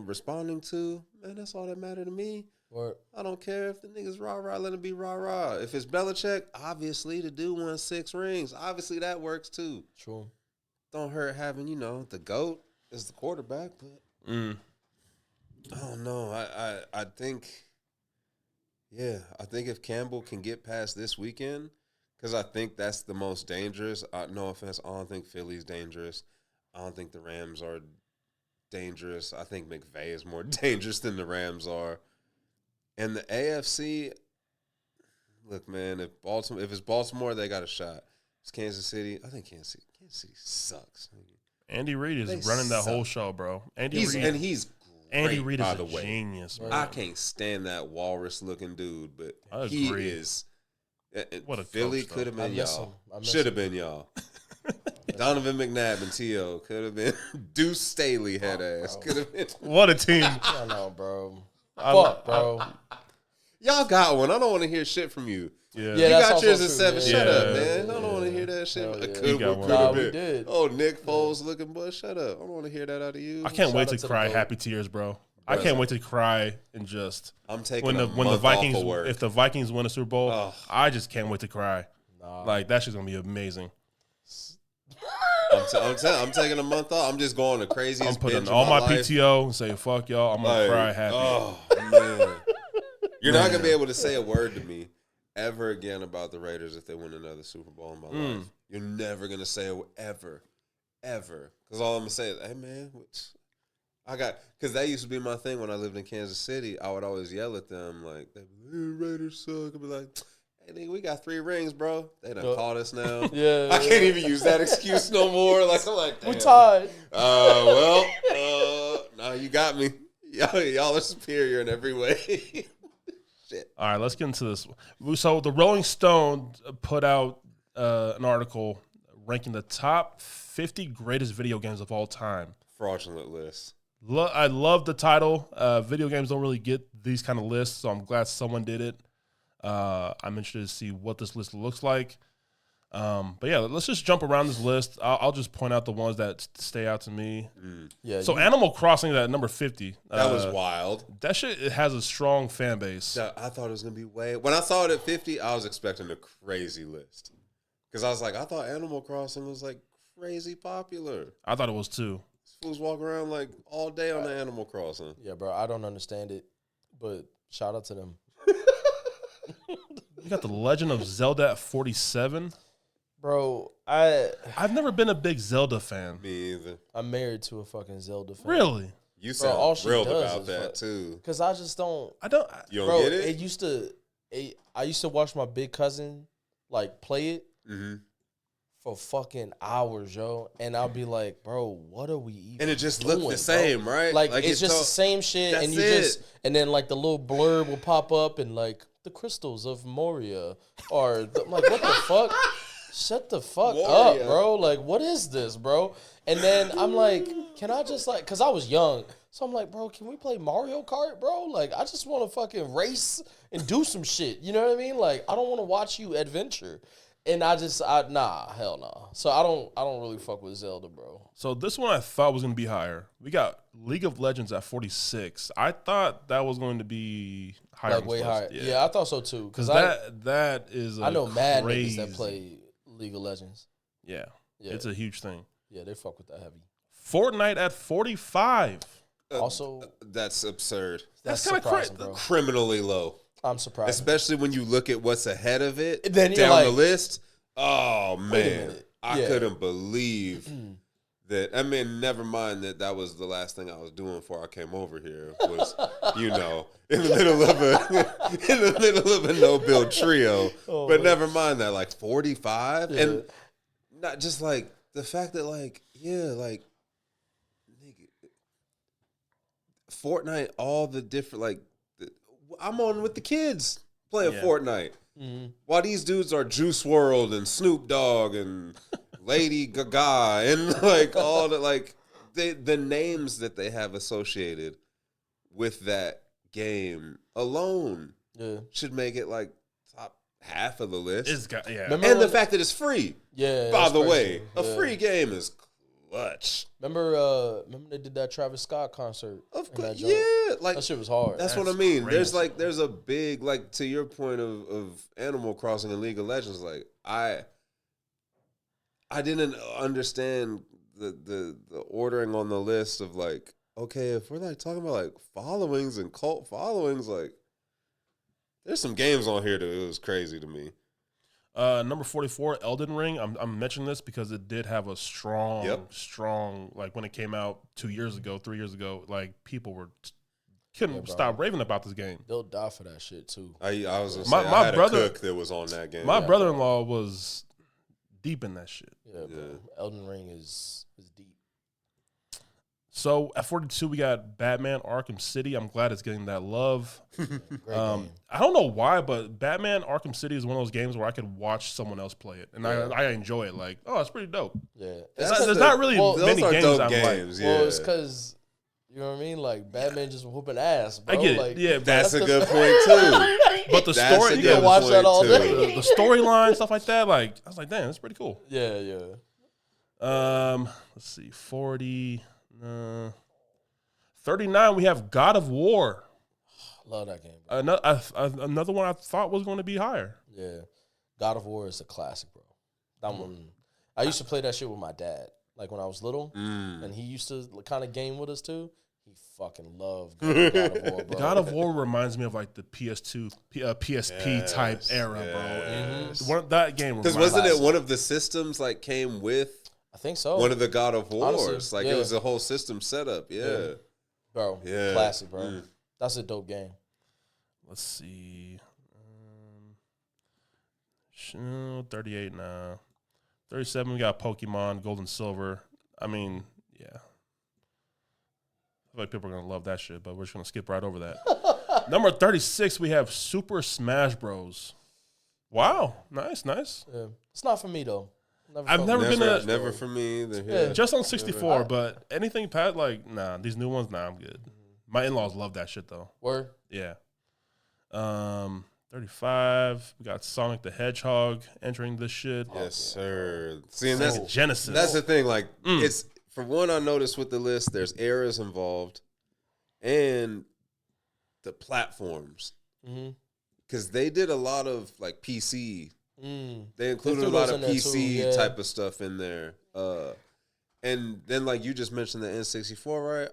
responding to, man, that's all that matter to me. Or I don't care if the niggas rah let him be rah. If it's Belichick, obviously the dude won 6 rings. Obviously that works too. true. Don't hurt having, the GOAT as the quarterback, but I don't know. I think if Campbell can get past this weekend, because I think that's the most dangerous. No offense, I don't think Philly's dangerous. I don't think the Rams are dangerous. I think McVay is more dangerous than the Rams are. And the AFC, look, man, if it's Baltimore, they got a shot. It's Kansas City. I think Kansas City sucks. Andy Reid is They running that suck. whole show, bro. He's great, Andy Reid is by a the way. genius, man. I can't stand that walrus-looking dude, but I he agree. is. What a Philly coach, though. could have I been miss y'all. him. I miss Should have him. been y'all. Donovan McNabb and T.O. could have been. Deuce Staley head ass bro. could have been. What a team. I know, bro. I- Fuck, bro. Y'all got one. I don't want to hear shit from you. Yeah. Yeah, You that's got also yours at true, 7. yeah. Shut up, Yeah. man. I don't want to hear that shit. Hell I yeah. could You got have one. Nah, been. we did. Oh, Nick Foles looking boy. Shut up. I don't want to hear that out of you. I can't Shout wait out to to the cry GOAT. happy tears, bro. I can't wait to cry and just I'm taking when the month Vikings off of work. if the Vikings win a Super Bowl, Ugh. I just can't wait to cry. Nah. Like that shit's gonna be amazing. I'm taking a month off. I'm just going the craziest. I'm putting binge of all my life. PTO and say fuck y'all. I'm gonna Like, cry happy. Oh man, you're not gonna be able to say a word to me ever again about the Raiders if they win another Super Bowl in my life. You're never gonna say it ever, because all I'm gonna say is, "Hey man, because that used to be my thing when I lived in Kansas City. I would always yell at them like, "Hey, Raiders suck." I'd be like, "Hey, nigga, we got 3 rings, bro. They done caught us now." Yeah. I can't even use that excuse no more. Like I'm like, We damn. tied. No, you got me. Y'all are superior in every way. Shit. All right, let's get into this. So the Rolling Stone put out an article ranking the top 50 greatest video games of all time. Fraudulent list. I love the title. Video games don't really get these kind of lists, so I'm glad someone did it. I'm interested to see what this list looks like. But yeah, let's just jump around this list. I'll just point out the ones that stay out to me. Yeah. So Animal Crossing at number 50. That was wild. That shit, it has a strong fan base. I thought it was gonna be way. When I saw it at 50, I was expecting a crazy list. Because I was like, I thought Animal Crossing was like crazy popular. I thought it was too. These fools walk around like all day on the Animal Crossing. Yeah, bro. I don't understand it, but shout out to them. You got The Legend of Zelda at 47. Bro, I've never been a big Zelda fan. Me either. I'm married to a fucking Zelda fan. Really? You Bro, all sound she thrilled does about is that fuck. too. Because I just don't. I don't. You don't Bro, get it? I used to watch my big cousin like play it. Mm-hmm. for fucking hours, yo. And I'll be like, bro, what are we even And it just doing, looked the same, bro? right? Like it's just the same shit. And you just, and then like the little blurb will pop up and like the crystals of Moria. Or, I'm like, what the fuck? Shut the fuck up, bro. Like, what is this, bro? And then I'm like, can I just like, because I was young. So I'm like, bro, can we play Mario Kart, bro? Like, I just want to fucking race and do some shit. You know what I mean? Like, I don't want to watch you adventure. And nah, hell nah. So I don't really fuck with Zelda, bro. So this one I thought was going to be higher. We got League of Legends at 46. I thought that was going to be higher. Like way higher. Yeah, I thought so too. Because that is I know mad crazy. niggas that play League of Legends. Yeah, it's a huge thing. Yeah, they fuck with that heavy. Fortnite at 45. Also, that's absurd. That's kind of bro. Criminally low. I'm surprised. Especially when you look at what's ahead of it then down like, the list. Oh, wait a man. minute. I couldn't believe that. I mean, never mind that was the last thing I was doing before I came over here was, in the middle of a no-build trio. Oh, but man. never mind that, like 45. Yeah. And not just like the fact that nigga, Fortnite, all the different, I'm on with the kids playing Fortnite. Mm-hmm. While these dudes are Juice WRLD and Snoop Dogg and Lady Gaga and like all the names that they have associated with that game alone should make it like top half of the list. And the fact that it's free. Yeah. By the way, a free game is clutch. Remember they did that Travis Scott concert? Of course, like that shit was hard. That's what I mean. Crazy. There's a big to your point of Animal Crossing and League of Legends. Like I didn't understand the ordering on the list of like, okay, if we're like talking about like followings and cult followings, like there's some games on here that it was crazy to me. Number 44, Elden Ring. I'm mentioning this because it did have a strong, like when it came out 3 years ago, like people couldn't stop raving about this game. They'll die for that shit too. I was gonna say, I had a cook that was on that game. My brother-in-law was deep in that shit. Yeah, bro. Elden Ring is deep. So at 42, we got Batman Arkham City. I'm glad it's getting that love. I don't know why, but Batman Arkham City is one of those games where I could watch someone else play it, and I enjoy it. Like, oh, it's pretty dope. Yeah, there's not really many games I'm like. Well, it's because you know what I mean. Like Batman just whooping ass, bro. I get it. Like, yeah, that's a good point too. But the story, you can watch that all day. The storyline, stuff like that. Like, I was like, damn, that's pretty cool. Yeah. Let's see, 40. 39, we have God of War. Love that game, bro. Another one I thought was going to be higher. Yeah. God of War is a classic, bro. That one, I used to play that shit with my dad. Like when I was little, and he used to kind of game with us too. He fucking loved God of War, bro. God of War reminds me of like the PS2, PSP type era, bro. That game because wasn't it one of the systems like came with? I think so. One of the God of Wars. Honestly, it was a whole system setup. Yeah. Bro. Yeah. Classic, bro. That's a dope game. Let's see. 38 now. 37, we got Pokemon, Gold and Silver. I mean, yeah. I feel like people are going to love that shit, but we're just going to skip right over that. Number 36, we have Super Smash Bros. Wow. Nice. Yeah. It's not for me, though. I've never been never for me either. Yeah. Just on 64, but anything past these new ones, I'm good. My in-laws love that shit though. Word? Yeah. 35, we got Sonic the Hedgehog entering this shit. Yes, sir. See, and that's Genesis. That's the thing. Like, it's for one, I noticed with the list, there's eras involved, and the platforms, because they did a lot of like PC. They included a lot of PC type of stuff in there. And then like you just mentioned the N64, right?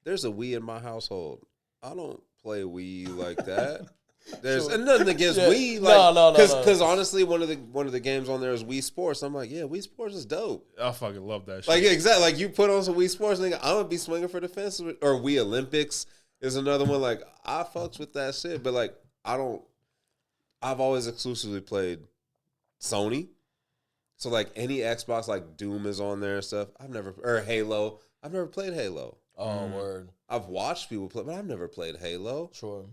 There's a Wii in my household. I don't play Wii like that. There's and nothing against Wii. Like, no. Because honestly, one of the games on there is Wii Sports. I'm like, yeah, Wii Sports is dope. I fucking love that shit. Like, exactly. Like, you put on some Wii Sports, and I'm going to be swinging for the fence. Or Wii Olympics is another one. Like, I fucks with that shit. But, like, I've always exclusively played Sony. So like any Xbox, like Doom is on there and stuff. Or Halo. I've never played Halo. Oh, word. I've watched people play, but I've never played Halo. Sure.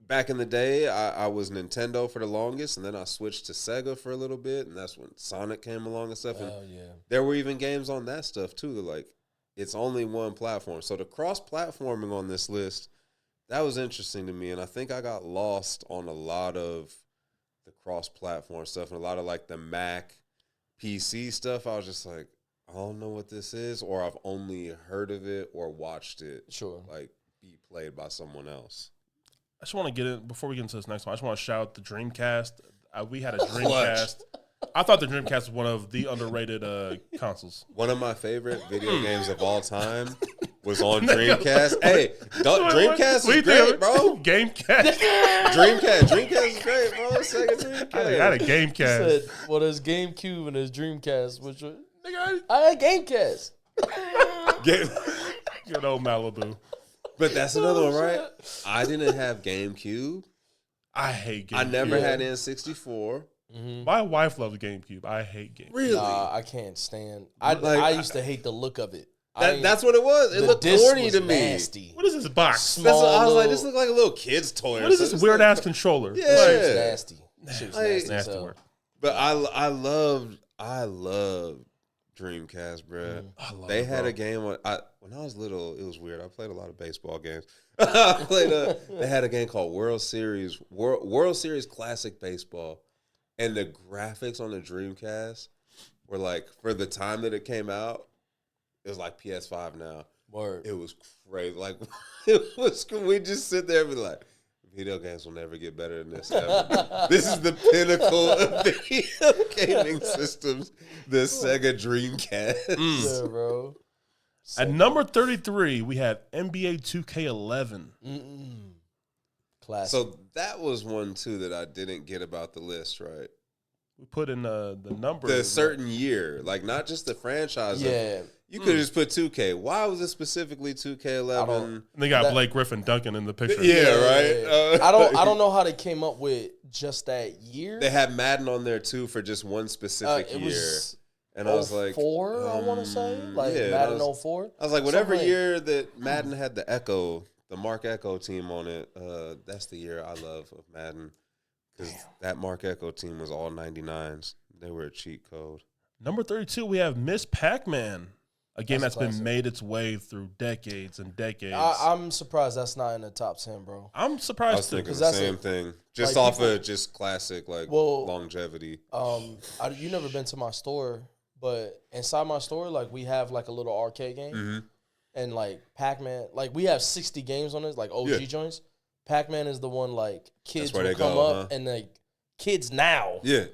Back in the day, I was Nintendo for the longest, and then I switched to Sega for a little bit, and that's when Sonic came along and stuff. And there were even games on that stuff too. Like, it's only one platform. So the cross-platforming on this list, that was interesting to me, and I think I got lost on a lot of the cross-platform stuff and a lot of like the Mac PC stuff. I was just like, I don't know what this is, or I've only heard of it or watched it. Sure. Like, be played by someone else. I just want to get in before we get into this next one. I just want to shout out the Dreamcast. We had a Dreamcast. I thought the Dreamcast was one of the underrated consoles. One of my favorite video games of all time was on Dreamcast. Hey, Dreamcast is great, bro. Gamecast. Dreamcast is great, bro. Sega Dreamcast. I had a Gamecast. Said, well, there's GameCube and there's Dreamcast, which I had Gamecast. Good old Malibu. But that's another one, right? I didn't have GameCube. I hate GameCube. I never had N64. Mm-hmm. My wife loves GameCube. I hate GameCube. Really? Nah, I can't stand. I used to hate the look of it. That's what it was. It looked corny to me. Nasty. What is this box? That's what I was like, this looks like a little kid's toy. What is this weird ass controller? Yeah, Shit was nasty. Shit was Nasty work. But I loved Dreamcast, bro. They had a game when I was little. It was weird. I played a lot of baseball games. They had a game called World Series Classic Baseball, and the graphics on the Dreamcast were like, for the time that it came out, it was like PS5 now. Word. It was crazy. Like, it was. We just sit there and be like, video games will never get better than this ever. This is the pinnacle of video gaming systems. The Sega Dreamcast. Yeah, bro. At number 33, we have NBA 2K11. Classic. So that was one, too, that I didn't get about the list, right? We put in the number. The certain year. Like, not just the franchise. Yeah. You could have just put 2K. Why was it specifically 2K11? And they got Blake Griffin Duncan in the picture. Yeah, right? I don't know how they came up with just that year. They had Madden on there, too, for just one specific year. Was and I was like, 04, I want to say. Like, yeah, Madden 04. I was like, whatever year that Madden had the Echo, the Mark Echo team on it, that's the year I love of Madden. Because that Mark Echo team was all 99s. They were a cheat code. Number 32, we have Miss Pac-Man. A game that's classic. been made its way through decades and decades. I'm surprised that's not in the top 10, bro. I'm surprised I was too. thinking the same thing. Just like, off of just classic, longevity. You never been to my store, but inside my store, like, we have like a little arcade game. Mm-hmm. And like Pac-Man, like, we have 60 games on this, like OG joints. Pac-Man is the one, like, kids will come up and like kids now. Yeah.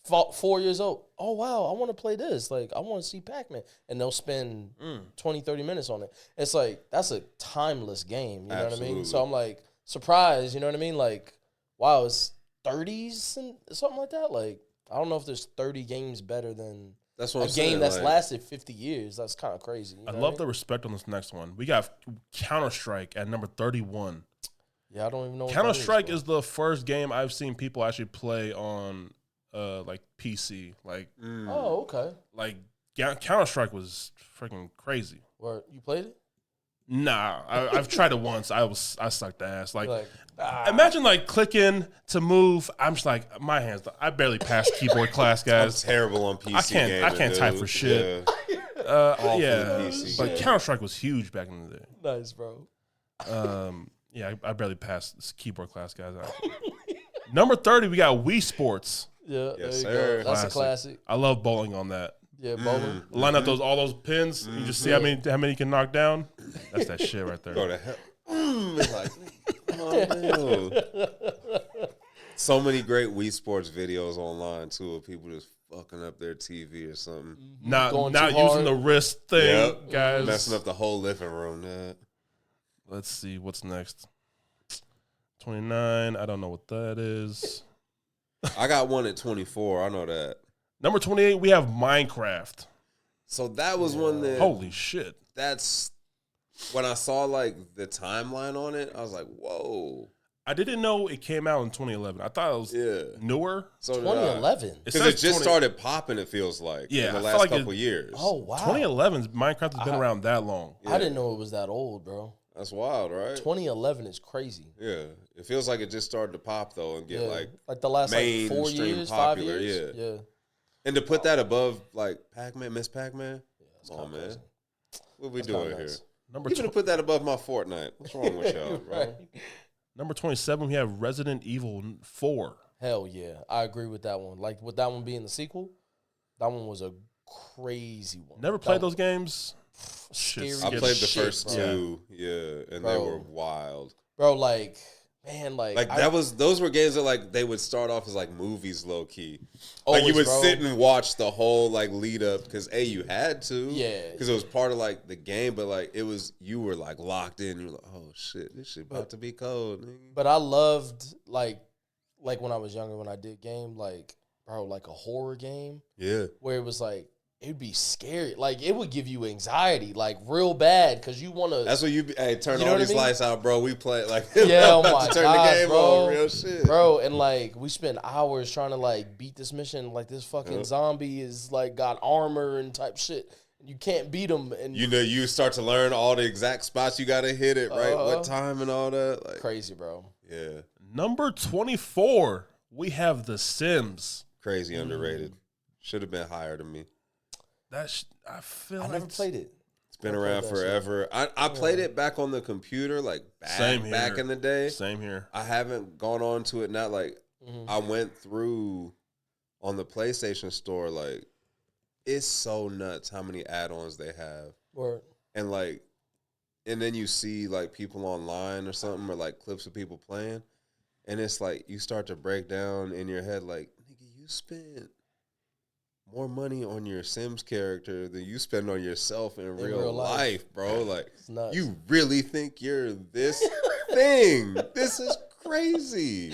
4 years old. Oh, wow, I want to play this. Like, I want to see Pac-Man. And they'll spend 20, 30 minutes on it. It's like, that's a timeless game. You know what I mean? So I'm like, surprised. You know what I mean? Like, wow, it's 30s and something like that. Like, I don't know if there's 30 games better than a game that's lasted 50 years. That's kind of crazy. You know I love the respect on this next one. We got Counter-Strike at number 31. Yeah, I don't even know what Counter-Strike is the first game I've seen people actually play on like PC. Like, oh, okay. Like, Counter-Strike was freaking crazy. Where you played it? Nah, I've tried it once. I sucked ass. Like imagine like clicking to move. I'm just like, my hands. I barely passed keyboard class, guys. I'm terrible on PC. I can't type for shit. Yeah, but Counter-Strike was huge back in the day. Nice, bro. Yeah, I barely passed this keyboard class, guys. Number 30, we got Wii Sports. Yeah, yes, there sir. you go. That's a classic. I love bowling on that. Yeah, bowling. Line up all those pins. You just see how many you can knock down. That's that shit right there. Go to hell. It's like, oh, no. So many great Wii Sports videos online too of people just fucking up their TV or something. Not using the wrist thing, guys. Messing up the whole living room. Let's see what's next. 29. I don't know what that is. I got one at 24. I know that. Number 28, we have Minecraft. So that was one that. Holy shit. That's when I saw like the timeline on it. I was like, whoa. I didn't know it came out in 2011. I thought it was newer. So 2011. Because it just started popping, it feels like, in the last couple years. Oh, wow. 2011, Minecraft has been around that long. Yeah. I didn't know it was that old, bro. That's wild, right? 2011 is crazy. Yeah. It feels like it just started to pop, though, and get, like the last 4 years, popular, 5 years. Yeah. And to put that above, like, Pac-Man, Miss Pac-Man? Come on, man. Crazy. What we doing here? Even to put that above my Fortnite. What's wrong with y'all, bro? Right. Number 27, we have Resident Evil 4. Hell yeah. I agree with that one. Like, with that one being the sequel, that one was a crazy one. Never played those games. Scary. I played the first two, and they were wild. Bro, like, man, like those were games that like they would start off as like movies, low key. Always, like you would bro. sit and watch the whole like lead up because you had to, yeah, because it was part of like the game, but like you were like locked in. You were like, oh shit, this shit about to be cold. Nigga. But I loved like when I was younger when I did game, like bro, like a horror game, where it was like. It'd be scary. Like, it would give you anxiety, like, real bad, because you want to... That's what turn all these lights out, bro. We play, like... Yeah, oh my turn God, the game bro. on, real shit. Bro, and, like, we spent hours trying to, like, beat this mission. Like, this fucking zombie is, like, got armor and type shit. You can't beat him. And you know, you start to learn all the exact spots you got to hit it, right? What time and all that. Like, crazy, bro. Yeah. Number 24, we have The Sims. Crazy underrated. Should have been higher to me. I never played it. It's been around forever. I played it back on the computer, like back in the day. Same here. I haven't gone on to it now. Like I went through on the PlayStation Store. Like it's so nuts how many add-ons they have. And like, and then you see like people online or something, or like clips of people playing, and it's like you start to break down in your head, like nigga, you spent more money on your Sims character than you spend on yourself in real life, bro. Like, you really think you're this thing? This is crazy.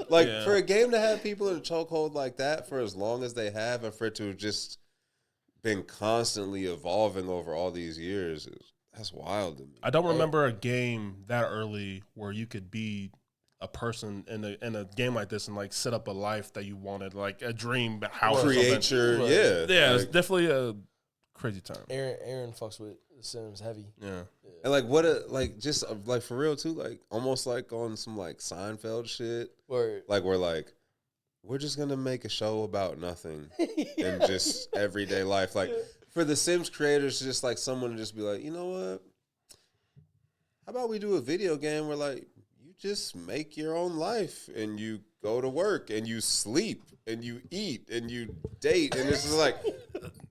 Like, for a game to have people in a chokehold like that for as long as they have, and for it to have just been constantly evolving over all these years, that's wild to me. I don't remember a game that early where you could be a person in a game like this and like set up a life that you wanted, like a dream house. Create your it's definitely a crazy time. Aaron fucks with The Sims heavy. Yeah. And like what a like just like for real too, like almost like on some like Seinfeld shit. Like we're just gonna make a show about nothing and just everyday life. Like for the Sims creators, just like someone to just be like, you know what? How about we do a video game where like just make your own life and you go to work and you sleep and you eat and you date and it's just like,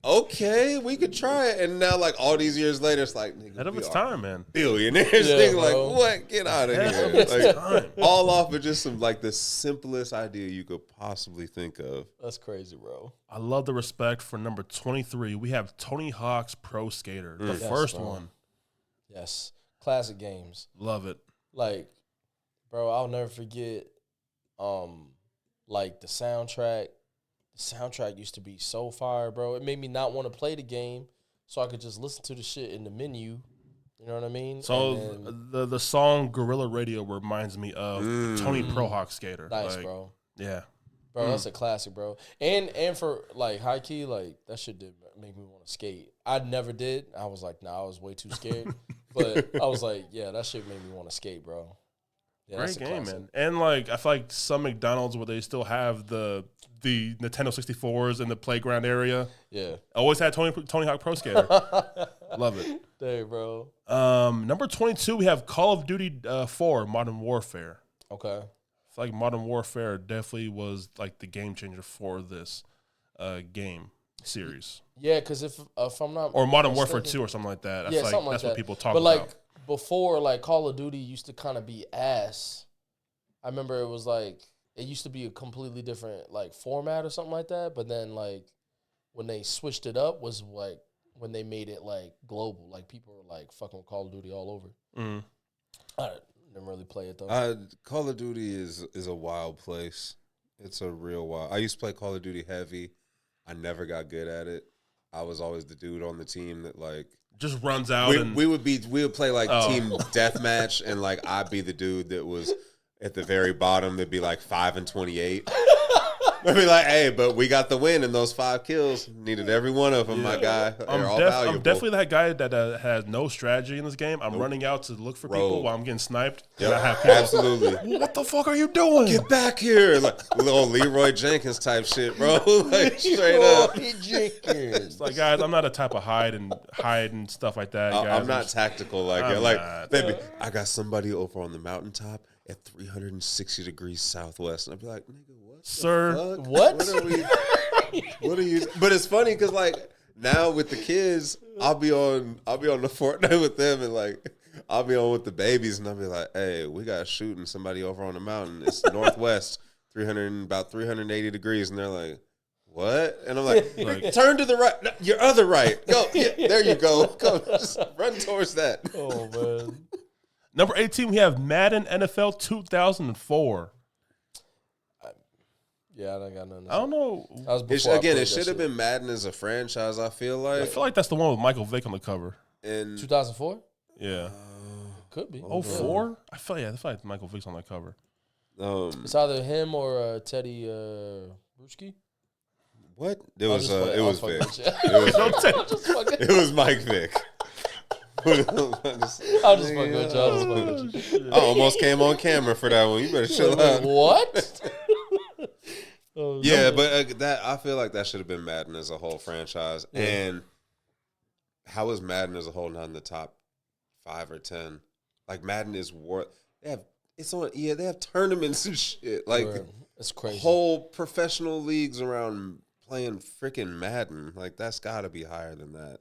okay, we could try it. And now like all these years later, it's like, nigga, head of its time, man. Billionaires. Like, what? Get out of here. Like, all off of just some like the simplest idea you could possibly think of. That's crazy, bro. I love the respect for number 23. We have Tony Hawk's Pro Skater, the first one. Yes. Classic games. Love it. Like, bro, I'll never forget, like, the soundtrack. The soundtrack used to be so fire, bro. It made me not want to play the game so I could just listen to the shit in the menu. You know what I mean? So the song Gorilla Radio reminds me of Tony Pro Hawk Skater. Nice, like, bro. Yeah. Bro, that's a classic, bro. And for, like, high key, like, that shit did make me want to skate. I never did. I was like, nah, I was way too scared. But I was like, yeah, that shit made me want to skate, bro. Yeah, great game, man. And like I feel like some McDonald's where they still have the Nintendo 64s in the playground area. Yeah. Always had Tony Hawk Pro Skater. Love it. There, bro. Number 22, we have Call of Duty 4 Modern Warfare. Okay. I feel like Modern Warfare definitely was like the game changer for this game series. Yeah, because if I'm not or Modern Warfare 2 or something like that. I feel like that's what people talk about. But like before, like Call of Duty used to kind of be ass. I remember it was like it used to be a completely different like format or something like that. But then like when they switched it up was like when they made it like global. Like people were like fucking with Call of Duty all over. Mm-hmm. I didn't really play it though. Call of Duty is a wild place. It's a real wild. I used to play Call of Duty heavy. I never got good at it. I was always the dude on the team that like just runs out. We would play like team deathmatch, and like I'd be the dude that was at the very bottom, it'd be like 5 and 28. I'd be like, hey, but we got the win in those 5 kills. Needed every one of them, my guy. They're all valuable. I'm definitely that guy that has no strategy in this game. I'm running out to look for people while I'm getting sniped. Yep. I have people. Absolutely. What the fuck are you doing? Get back here. Like little Leroy Jenkins type shit, bro. Like straight up. Jenkins. Like, guys, I'm not a type of hide and stuff like that, guys. I'm not tactical like I'm it. Like, not. I got somebody over on the mountaintop at 360 degrees southwest. And I'd be like, nigga, what? Sir, fuck? What? What are you? But it's funny because like now with the kids, I'll be on the Fortnite with them, and like I'll be on with the babies, and I'll be like, hey, we got shooting somebody over on the mountain. It's northwest, about 380 degrees, and they're like, what? And I'm like, turn to the right, no, your other right. Go, yeah, there you go. Go, just run towards that. Oh man. Number 18, we have Madden NFL 2004. Yeah, I don't got nothing to I don't know. It should have been Madden as a franchise, I feel I like. feel like that's the one with Michael Vick on the cover. And 2004? Yeah. Could be. 04? I feel like Michael Vick's on that cover. It's either him or Teddy Bruschi. What? It was Vick. It was Mike Vick. I'll just fucking with you. I almost came on camera for that one. You better chill out. What? Yeah, but that I feel like that should have been Madden as a whole franchise. Yeah. And how is Madden as a whole not in the top 5 or 10? Like Madden is they have tournaments and shit. Like it's crazy. Whole professional leagues around playing freaking Madden. Like that's got to be higher than that.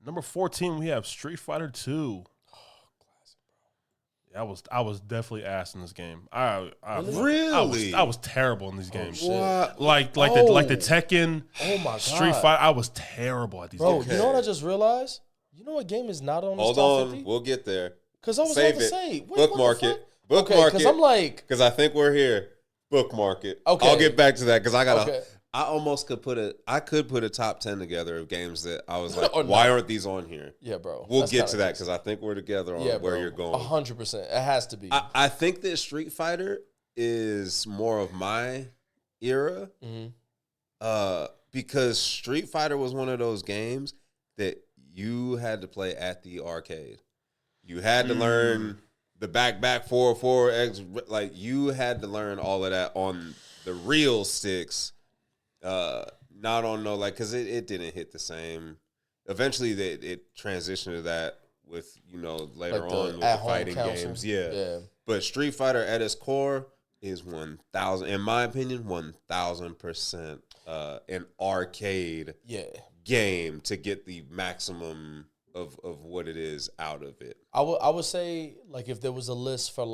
Number 14, we have Street Fighter 2. Oh, classic, bro. Yeah, I was definitely ass in this game. Really? I was terrible in these games. What? Like the Tekken. Oh my god. Street Fighter. I was terrible at these games. Bro, you know what I just realized? You know what game is not on this Hold top on, 50? we'll get there. Because I was about to say, bookmark it. Because I'm like, because I think we're here. Bookmark it. Okay. I'll get back to that because I got to. I almost could put a top 10 together of games that I was like, why aren't these on here? Yeah, bro. We'll get to that because I think we're together on where you're going. 100%. It has to be. I think that Street Fighter is more of my era because Street Fighter was one of those games that you had to play at the arcade. You had to learn the back 4 like you had to learn all of that on the real sticks. Not on because it didn't hit the same. Eventually, it transitioned to that with later on with the fighting games. Yeah, but Street Fighter at its core is 1,000, in my opinion, 1,000% an arcade game to get the maximum of what it is out of it. I would say if there was a list for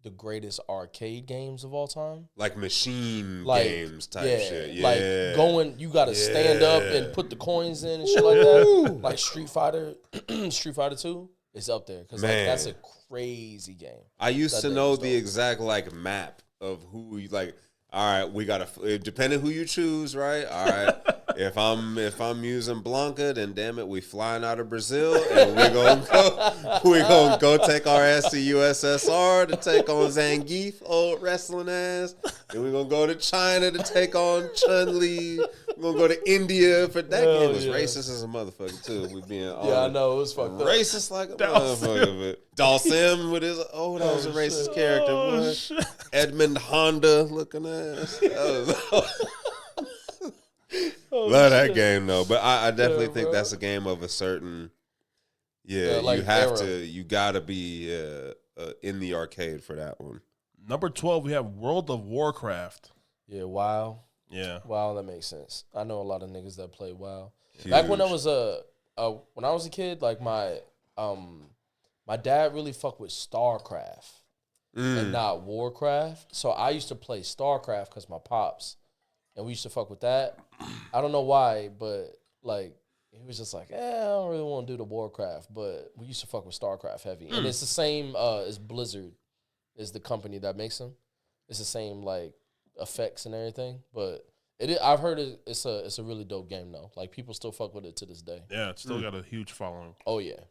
the greatest arcade games of all time, machine games type shit. Yeah, you got to stand up and put the coins in and shit like that. Like Street Fighter 2 is up there because that's a crazy game. I used to know the exact map of who you like. All right, we got to depending who you choose, right? All right. If I'm using Blanca, then damn it, we flying out of Brazil and we gonna go take our ass to USSR to take on Zangief, old wrestling ass. Then we gonna go to China to take on Chun-Li. We're gonna go to India for that game was racist as a motherfucker too. We being I know it was fucked up. Racist like a motherfucker. Dalsim with his that was a racist character. Edmund Honda looking ass. Love that game though, but I definitely think that's a game of a certain. Yeah, you gotta be in the arcade for that one. Number 12, we have World of Warcraft. Yeah, WoW. Yeah, WoW, that makes sense. I know a lot of niggas that play WoW. Huge. Back when I was a kid, my dad really fucked with StarCraft and not Warcraft. So I used to play StarCraft because my pops. And we used to fuck with that. I don't know why, but he was just like, I don't really want to do the Warcraft, but we used to fuck with StarCraft heavy. And it's the same as Blizzard is the company that makes them. It's the same effects and everything, but I've heard it's a really dope game though. People still fuck with it to this day. Yeah, it's still got a huge following. Oh yeah.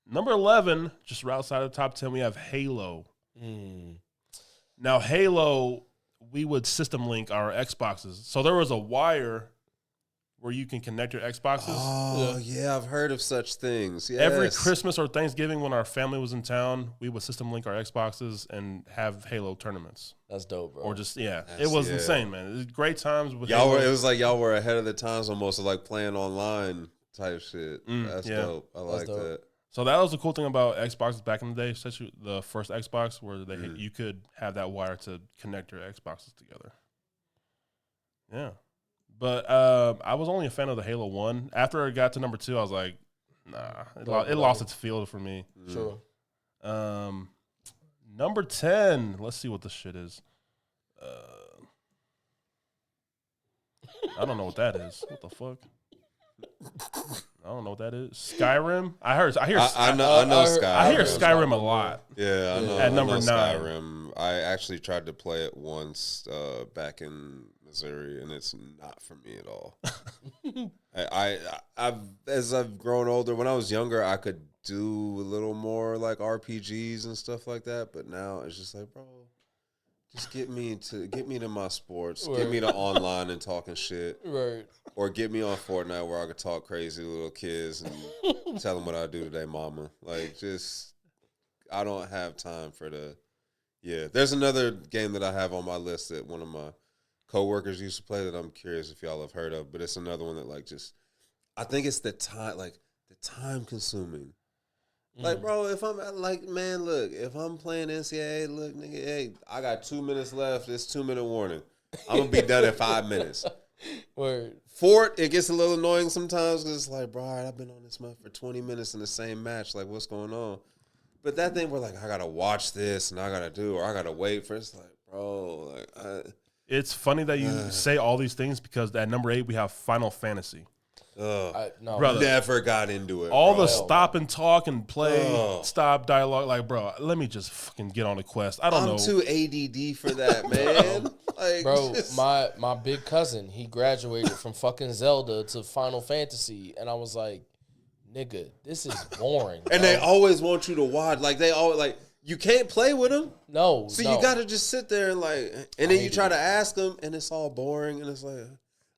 Number 11, just right outside of the top 10, we have Halo. Now, Halo, we would system link our Xboxes. So there was a wire where you can connect your Xboxes. Oh, yeah, I've heard of such things. Yes. Every Christmas or Thanksgiving when our family was in town, we would system link our Xboxes and have Halo tournaments. That's dope, bro. Or just, it was insane, man. It was great times with y'all Halo. It was like y'all were ahead of the times almost, like playing online type shit. That's dope. I like that. So that was the cool thing about Xboxes back in the day, especially the first Xbox, where you could have that wire to connect your Xboxes together. Yeah. But I was only a fan of the Halo 1. After it got to number 2, I was like, nah. It lost its feel for me. Sure. Number 10. Let's see what this shit is. I don't know what that is. What the fuck? I don't know what that is. Skyrim. I know Skyrim. I hear Skyrim a lot. Yeah, I know. At number 9. Skyrim. I actually tried to play it once back in Missouri, and it's not for me at all. As I've grown older, when I was younger, I could do a little more like RPGs and stuff like that, but now it's just like, bro, just get me to my sports, get me to online and talking shit, right? Or get me on Fortnite where I could talk crazy to little kids and tell them what I do today, mama. Like, just I don't have time for the. Yeah, there's another game that I have on my list that one of my coworkers used to play that I'm curious if y'all have heard of, but it's another one that like just I think it's the time consuming. Like, bro, if I'm like, man, look, if I'm playing NCAA, look, nigga, hey, I got 2 minutes left. It's 2-minute warning. I'm gonna be done in 5 minutes. Word. Fort, it gets a little annoying sometimes because it's like, bro, all right, I've been on this month for 20 minutes in the same match. Like, what's going on? But that thing where like I gotta watch this and I gotta do or I gotta wait for it's like, bro, like it's funny that you say all these things because at number 8 we have Final Fantasy. Brother, never got into it. All the stop and talk and play, stop dialogue. Like, bro, let me just fucking get on a quest. I don't know. I'm too ADD for that, man. Like, bro, my big cousin, he graduated from fucking Zelda to Final Fantasy, and I was like, nigga, this is boring. And they always want you to watch. Like, they always like. You can't play with them. No. So you got to just sit there and like, and then you try to ask them, and it's all boring, and it's like,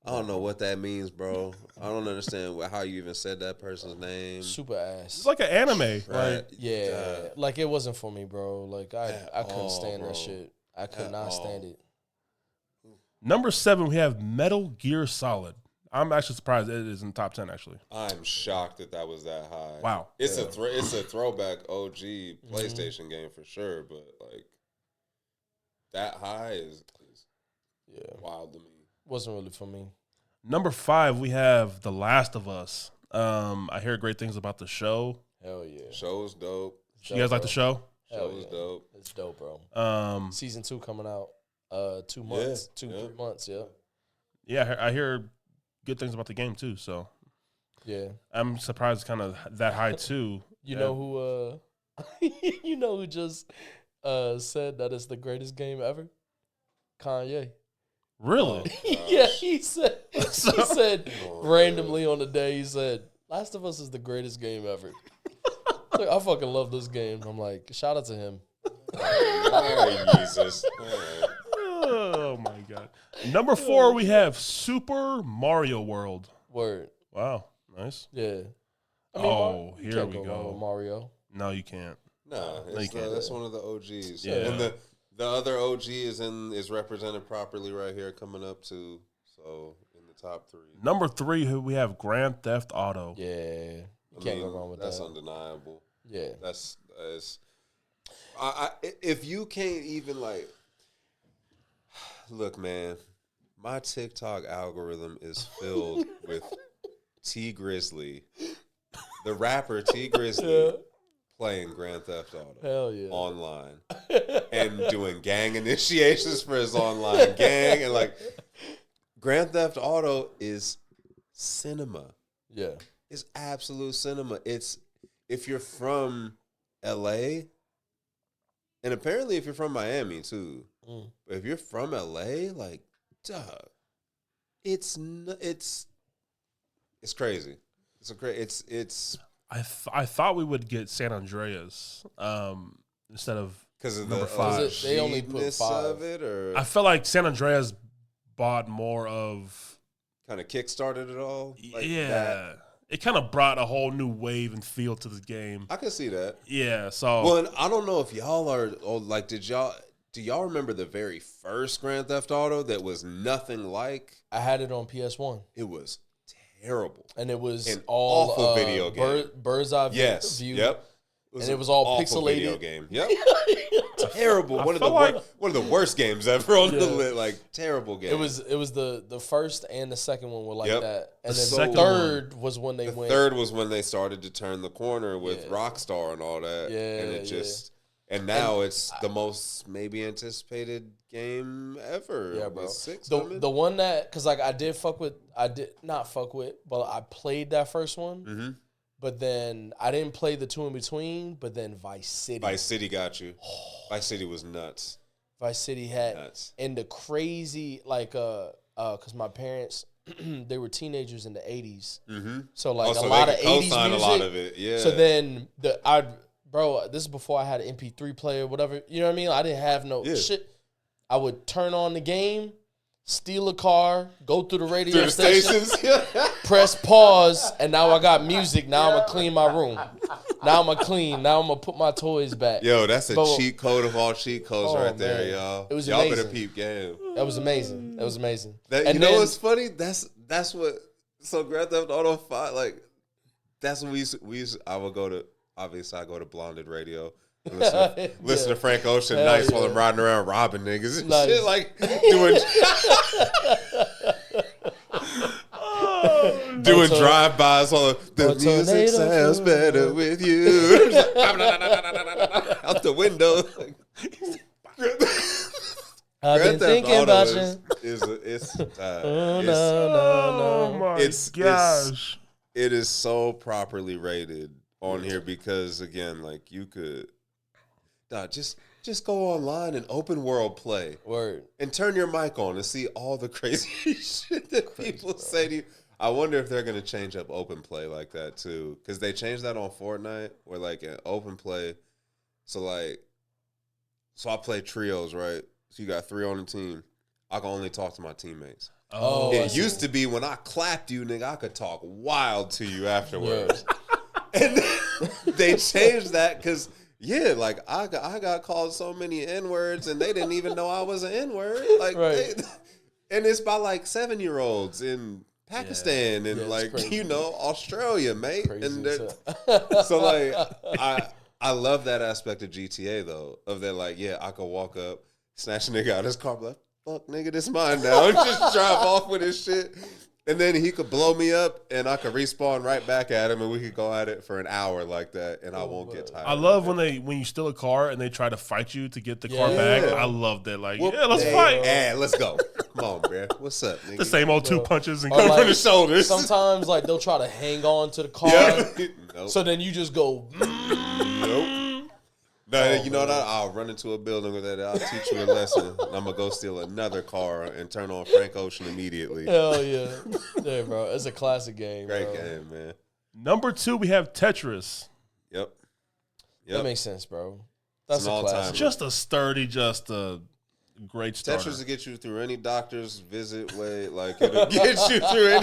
I don't know what that means, bro. I don't understand how you even said that person's name. Super ass. It's like an anime. Right. Like, yeah. Like, it wasn't for me, bro. Like, I couldn't stand that shit. I could not stand it. Number 7, we have Metal Gear Solid. I'm actually surprised it is in the top 10, actually. I'm shocked that was that high. Wow. It's a throwback OG PlayStation game for sure, but like that high is wild to me. Wasn't really for me. Number 5, we have The Last of Us. I hear great things about the show. Hell yeah. Show is dope. You guys like the show? Show is dope. It's dope, bro. Season 2 coming out 2 months. 3 months, Yeah, I hear good things about the game too, so yeah, I'm surprised it's kind of that high too. You know who you know who just said that it's the greatest game ever? Kanye. Really? Yeah, he said randomly on the day, he said Last of Us is the greatest game ever. Like, I fucking love this game. I'm like, shout out to him. Jesus. Oh my god. Number 4, we have Super Mario World. Word. Wow, nice. Yeah. I mean, here we go. With Mario. No, you can't. No, that's one of the OGs. Yeah. And the other OG is represented properly right here, coming up to in the top 3. Number 3, we have Grand Theft Auto. Yeah, can't go wrong with that. That's undeniable. Yeah, that's if you can't even like. Look, man, my TikTok algorithm is filled with T Grizzly, the rapper T Grizzly, playing Grand Theft Auto. Hell yeah. Online and doing gang initiations for his online gang. And like, Grand Theft Auto is cinema. Yeah. It's absolute cinema. It's, if you're from LA, and apparently if you're from Miami too, but if you're from LA, like, duh, it's crazy. I thought we would get San Andreas instead of Because of Number the 5. They only put cheapness 5. of it, or I felt like San Andreas bought more of. kind of kickstarted it all. Like Yeah. that. It kind of brought a whole new wave and feel to the game. I can see that. Yeah, so. Well, and I don't know if y'all are like, do y'all remember the very first Grand Theft Auto that was nothing like? I had it on PS1. It was terrible. And it was An all awful video game. bird's eye Yes. view. Yep. And it was all awful pixelated. video game. Yep. Terrible. One of the worst games ever on the list. Like terrible game. It was the first and the second one were like Yep. that. And The then the second third was when they the went. third was when they started to turn the corner with Yeah. Rockstar and all that. Yeah, And it just and now it's the most maybe anticipated game ever. Yeah, bro. With 6 The one that, because like I did not fuck with, but I played that first one. Mm-hmm. But then I didn't play the two in between. But then Vice City. Vice City got you. Vice City was nuts. Vice City had Nuts. and the crazy because my parents they were teenagers in the 80s. Mm-hmm. So like Also, a lot of they 80s could co-sign music. a lot of it. Yeah. So then this is before I had an MP3 player or whatever. You know what I mean? I didn't have no shit. I would turn on the game, steal a car, go through the radio through the station, stations. press pause, and now I got music. Now I'm gonna clean my room. Now I'm gonna clean. Now I'm gonna put my toys back. Yo, that's a But- cheat code of all cheat codes Oh, right there, man. y'all. It was y'all better amazing. peep game. That was amazing. That was amazing. That, and you know then, what's funny? That's what. So Grand Theft Auto 5, like that's what we used. I would go to. Obviously, I go to Blonded Radio. And listen to Frank Ocean Hell nights while yeah. I'm riding around robbing niggas and Nice. shit, like doing doing Auto- drive-bys. All the music tornado sounds for- better with you. Out the window. I've been Grand Theft thinking Auto about you. it's Oh my It's- gosh. it is so properly rated on here because again, like you could just go online and open world play Word. and turn your mic on and see all the crazy shit that people say to you. I wonder if they're gonna change up open play like that too, because they changed that on Fortnite where like an open play. So I play trios, right? So you got 3 on the team. I can only talk to my teammates. Oh, I It see. used to be when I clapped you, nigga, I could talk wild to you afterwards. And they changed that because, like I got called so many N-words and they didn't even know I was an N-word. Like, Right. and it's by like 7-year-olds in Pakistan and Yeah, it's like, crazy. Australia, mate. Crazy And as so like, I love that aspect of GTA though, of that like, I could walk up, snatch a nigga out of his car, be like, fuck nigga, this mine now. And just drive off with his shit. And then he could blow me up and I could respawn right back at him and we could go at it for an hour like that and I won't get tired. I love when you steal a car and they try to fight you to get the car Yeah. back. I love that. Like, Whoop, let's hey, fight. hey, let's go. Come on, bro. What's up, nigga? The same old 2 punches and Or come like- from the shoulders. Sometimes like they'll try to hang on to the car. Yeah. Nope. So then you just go. Nope. No, you know what? I'll run into a building with that. I'll teach you a lesson. I'm gonna go steal another car and turn on Frank Ocean immediately. Hell yeah, yeah, bro. It's a classic game. Great bro. game, man. Number 2, we have Tetris. Yep. That makes sense, bro. That's It's an a all-time. classic. Just a great starter. Tetris will get you through any doctor's visit way. Like it'll get you through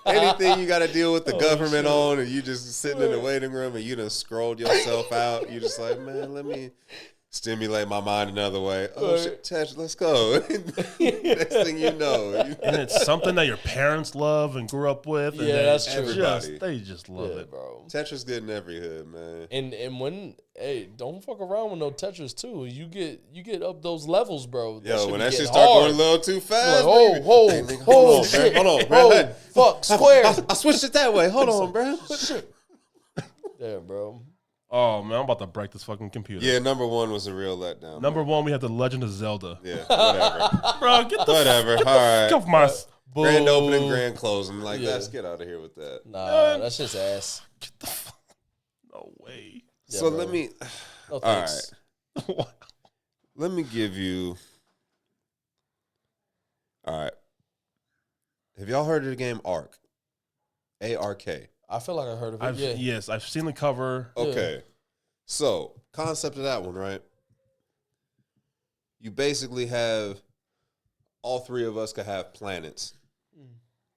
anything you got to deal with the government on, and you just sitting in the waiting room and you done scrolled yourself out. You just like, man, let me stimulate my mind another way. Oh shit, Tetris, let's go. Next thing you know, And it's something that your parents love and grew up with. And Yeah, they that's true. Everybody. They just love Yeah, it. bro. Tetris good in every hood, man. And when don't fuck around with no Tetris too. You get up those levels, bro. Yo, when that shit shit get start hard. going a little too You're fast, like, baby. oh, Hey, nigga, oh, hold on, shit. bro. Hold on, bro. Oh, fuck, squares. I switched it that way. Hold on, bro. Shit. Yeah, bro. Oh, man, I'm about to break this fucking computer. Yeah, number 1 was a real letdown. Number 1, we have The Legend of Zelda. Yeah, whatever. Bro, get the Whatever. fuck All right. off my... Grand Boo. opening, grand closing. Like, Yeah. let's get out of here with that. Nah, that's just ass. Get the fuck... No way. Yeah, So bro. let me, No all thanks. right. Let me give you, all right. Have y'all heard of the game Ark? A-R-K. I feel like I heard of it. Yes, I've seen the cover. Okay. So, concept of that one, right? You basically have all three of us could have planets.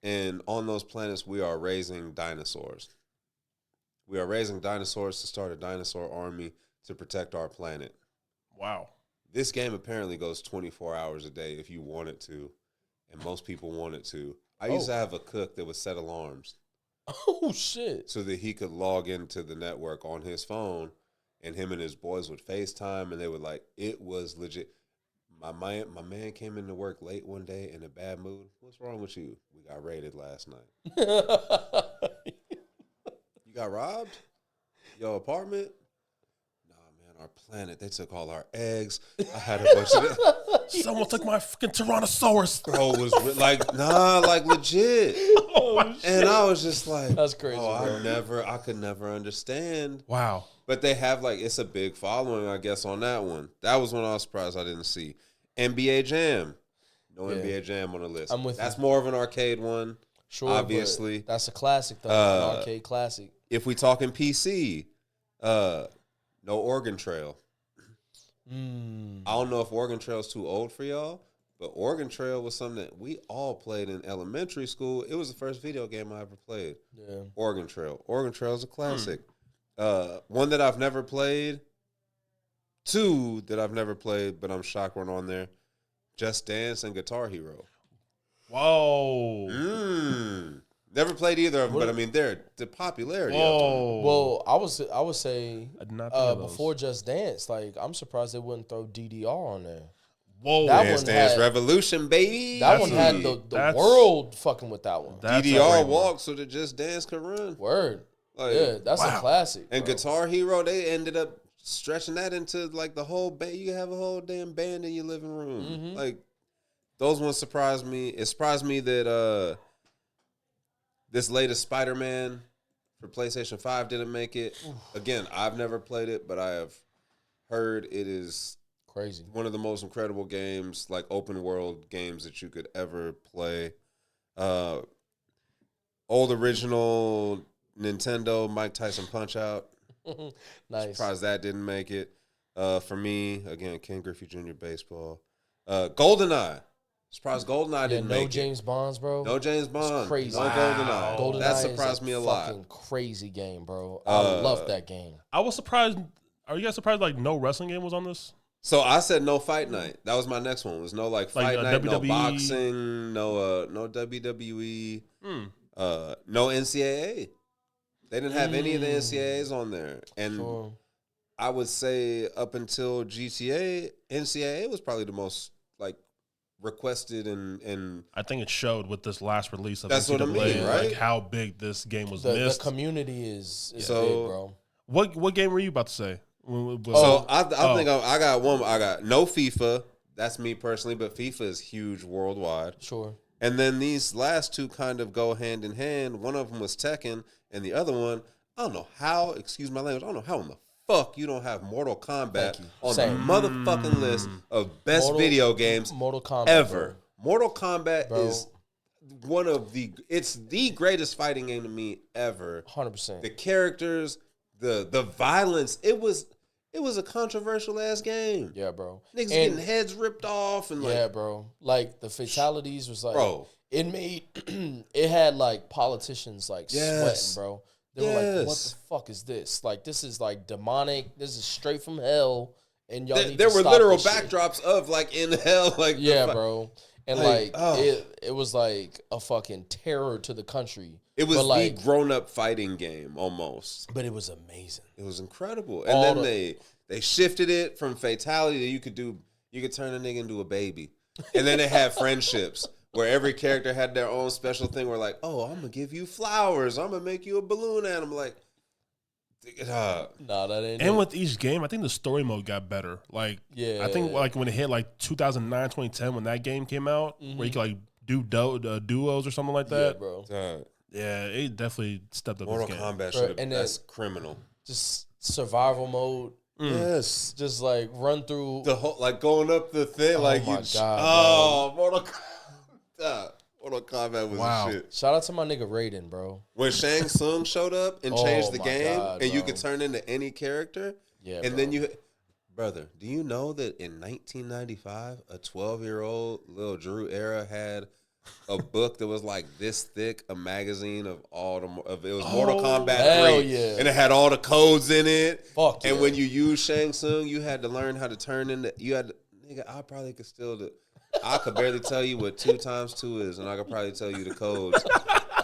And on those planets, we are raising dinosaurs. We are raising dinosaurs to start a dinosaur army to protect our planet. Wow. This game apparently goes 24 hours a day if you want it to, and most people want it to. I used to have a cook that would set alarms. Oh, shit. So that he could log into the network on his phone, and him and his boys would FaceTime, and they would like, it was legit. My man came into work late one day in a bad mood. What's wrong with you? We got raided last night. You got robbed? Your apartment? Nah, man, our planet. They took all our eggs. I had a bunch of it. Someone took my fucking Tyrannosaurus. Bro was like, nah, like legit. And I was just like, that's crazy. I could never understand. Wow. But they have like, it's a big following, I guess, on that one. That was one I was surprised I didn't see. NBA Jam. No NBA Jam on the list. I'm with That's you. more of an arcade one. Sure, obviously. that's a classic though. An arcade classic. If we talking PC, no Oregon Trail. I don't know if Oregon Trail is too old for y'all, but Oregon Trail was something that we all played in elementary school. It was the first video game I ever played. Yeah. Oregon Trail. Oregon Trail is a classic. One that I've never played. Two that I've never played, but I'm shocked weren't on there. Just Dance and Guitar Hero. Whoa. Never played either of them, but I mean, they're the popularity of them. Well, I would say I did not think of those. before Just Dance, like I'm surprised they wouldn't throw DDR on there. Whoa. That Dance one Dance had- Revolution, baby. That one had the That's- world fucking with that one. That's a DDR great one. walked so that Just Dance could run. Word. Like, Yeah, that's a classic. And bro. Guitar Hero, they ended up stretching that into like the whole band. You have a whole damn band in your living room. Like those ones surprised me. It surprised me that this latest Spider-Man for PlayStation 5 didn't make it. Again, I've never played it, but I have heard it is Crazy. one of the most incredible games, like open world games that you could ever play. Old original Nintendo Mike Tyson Punch-Out. Nice. Surprised that didn't make it. For me, again, Ken Griffey Jr. baseball. GoldenEye. Surprised GoldenEye didn't make it. No James Bonds, bro. No James Bond. It's crazy. No GoldenEye. GoldenEye That is surprised me a lot. Fucking crazy game, bro. I love that game. I was surprised. Are you guys surprised like no wrestling game was on this? So I said no fight night. That was my next one. Was no fight night, no WWE? boxing, no WWE, no NCAA. They didn't have any of the NCAAs on there. And Sure. I would say up until GTA, NCAA was probably the most like requested and I think it showed with this last release of That's what I NCAA, mean, right? like how big this game was The missed. community is So- big, bro. What game were you about to say? So I think I got one. I got no FIFA. That's me personally, but FIFA is huge worldwide. Sure. And then these last two kind of go hand in hand. One of them was Tekken, and the other one, I don't know how. Excuse my language. I don't know how in the fuck you don't have Mortal Kombat Thank you. on Same. the motherfucking list of best video games Mortal Kombat ever. bro. Mortal Kombat Bro. is one of it's the greatest fighting game to me ever. 100%. The characters, the violence, it was a controversial ass game. Yeah, bro. Niggas getting heads ripped off and like, Yeah, bro. Like the fatalities was like, bro. It made it had like politicians like Yes. sweating, bro. They were like, "What the fuck is this? Like, this is like demonic. This is straight from hell." And y'all need There to were stop literal this shit. backdrops of like in hell, like Yeah, bro. And Like, it was like a fucking terror to the country. It was But, like, the grown up fighting game almost. but it was amazing. It was incredible. And All then they shifted it from fatality that you could turn a nigga into a baby. And then they had friendships where every character had their own special thing where like, oh, I'm gonna give you flowers, I'm gonna make you a balloon animal. Like Nah, that ain't And it. with each game, I think the story mode got better. Like, Yeah. I think like when it hit like 2009, 2010, when that game came out, where you could like do duos or something like yeah, that. bro. Yeah, it definitely stepped up Mortal this game. Kombat Bro, should have and that's criminal. Just survival mode. Yes. Just like run through. The whole like going up the thing, like my you God, Mortal Kombat. Mortal Kombat was Wow. the shit. Shout out to my nigga Raiden, bro. When Shang Tsung showed up and changed the my game, God, and you bro. could turn into any character, Yeah, And bro. then brother, do you know that in 1995, a 12-year-old little Drew Era had a book that was like this thick, a magazine of it was Mortal Kombat 3. Hell yeah. And it had all the codes in it. Fuck And yeah. when you use Shang Tsung, you had to learn how to turn into, nigga, I probably could I could barely tell you what 2 times 2 is, and I could probably tell you the codes.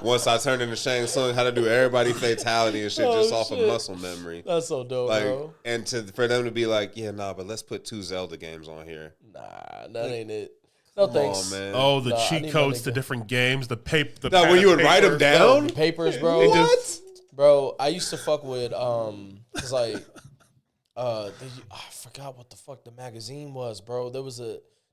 Once I turned into Shang Tsung, how to do everybody fatality and shit just off of muscle memory. That's so dope, bro. And for them to be like, yeah, nah, but let's put 2 Zelda games on here. Nah, that ain't it. No thanks. Man. Oh, the cheat codes to different games, the paper. No, when you would write them down? The papers, bro. What? Bro, I used to fuck with, cause like, I forgot what the fuck the magazine was, bro. There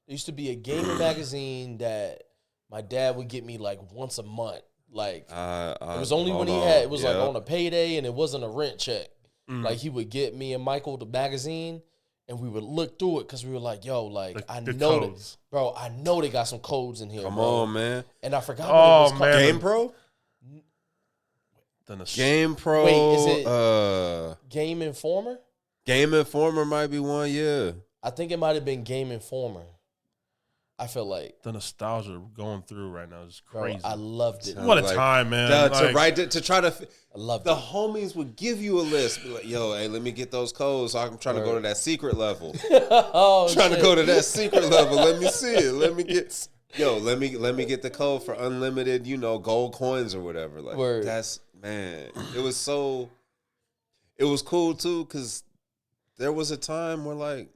used to be a gaming magazine that my dad would get me like once a month. Like, it was only when it was like on a payday and it wasn't a rent check. Like, he would get me and Michael the magazine and we would look through it because we were like, yo, like, I know that, bro, I know they got some codes in here. Come bro. on, man. And I forgot what it was called. Man. Game Pro? Game Pro. Wait, is it Game Informer? Game Informer might be one, yeah. I think it might have been Game Informer. I feel like the nostalgia going through right now is crazy. Bro, I loved it. What a time, man! To try to, I loved the it. homies would give you a list, be like, "Yo, hey, let me get those codes. So I'm trying to go to that secret level. Trying to go to that secret level. Let me see it. Let me get get the code for unlimited, gold coins or whatever. Like that's man. It was cool too because there was a time where like,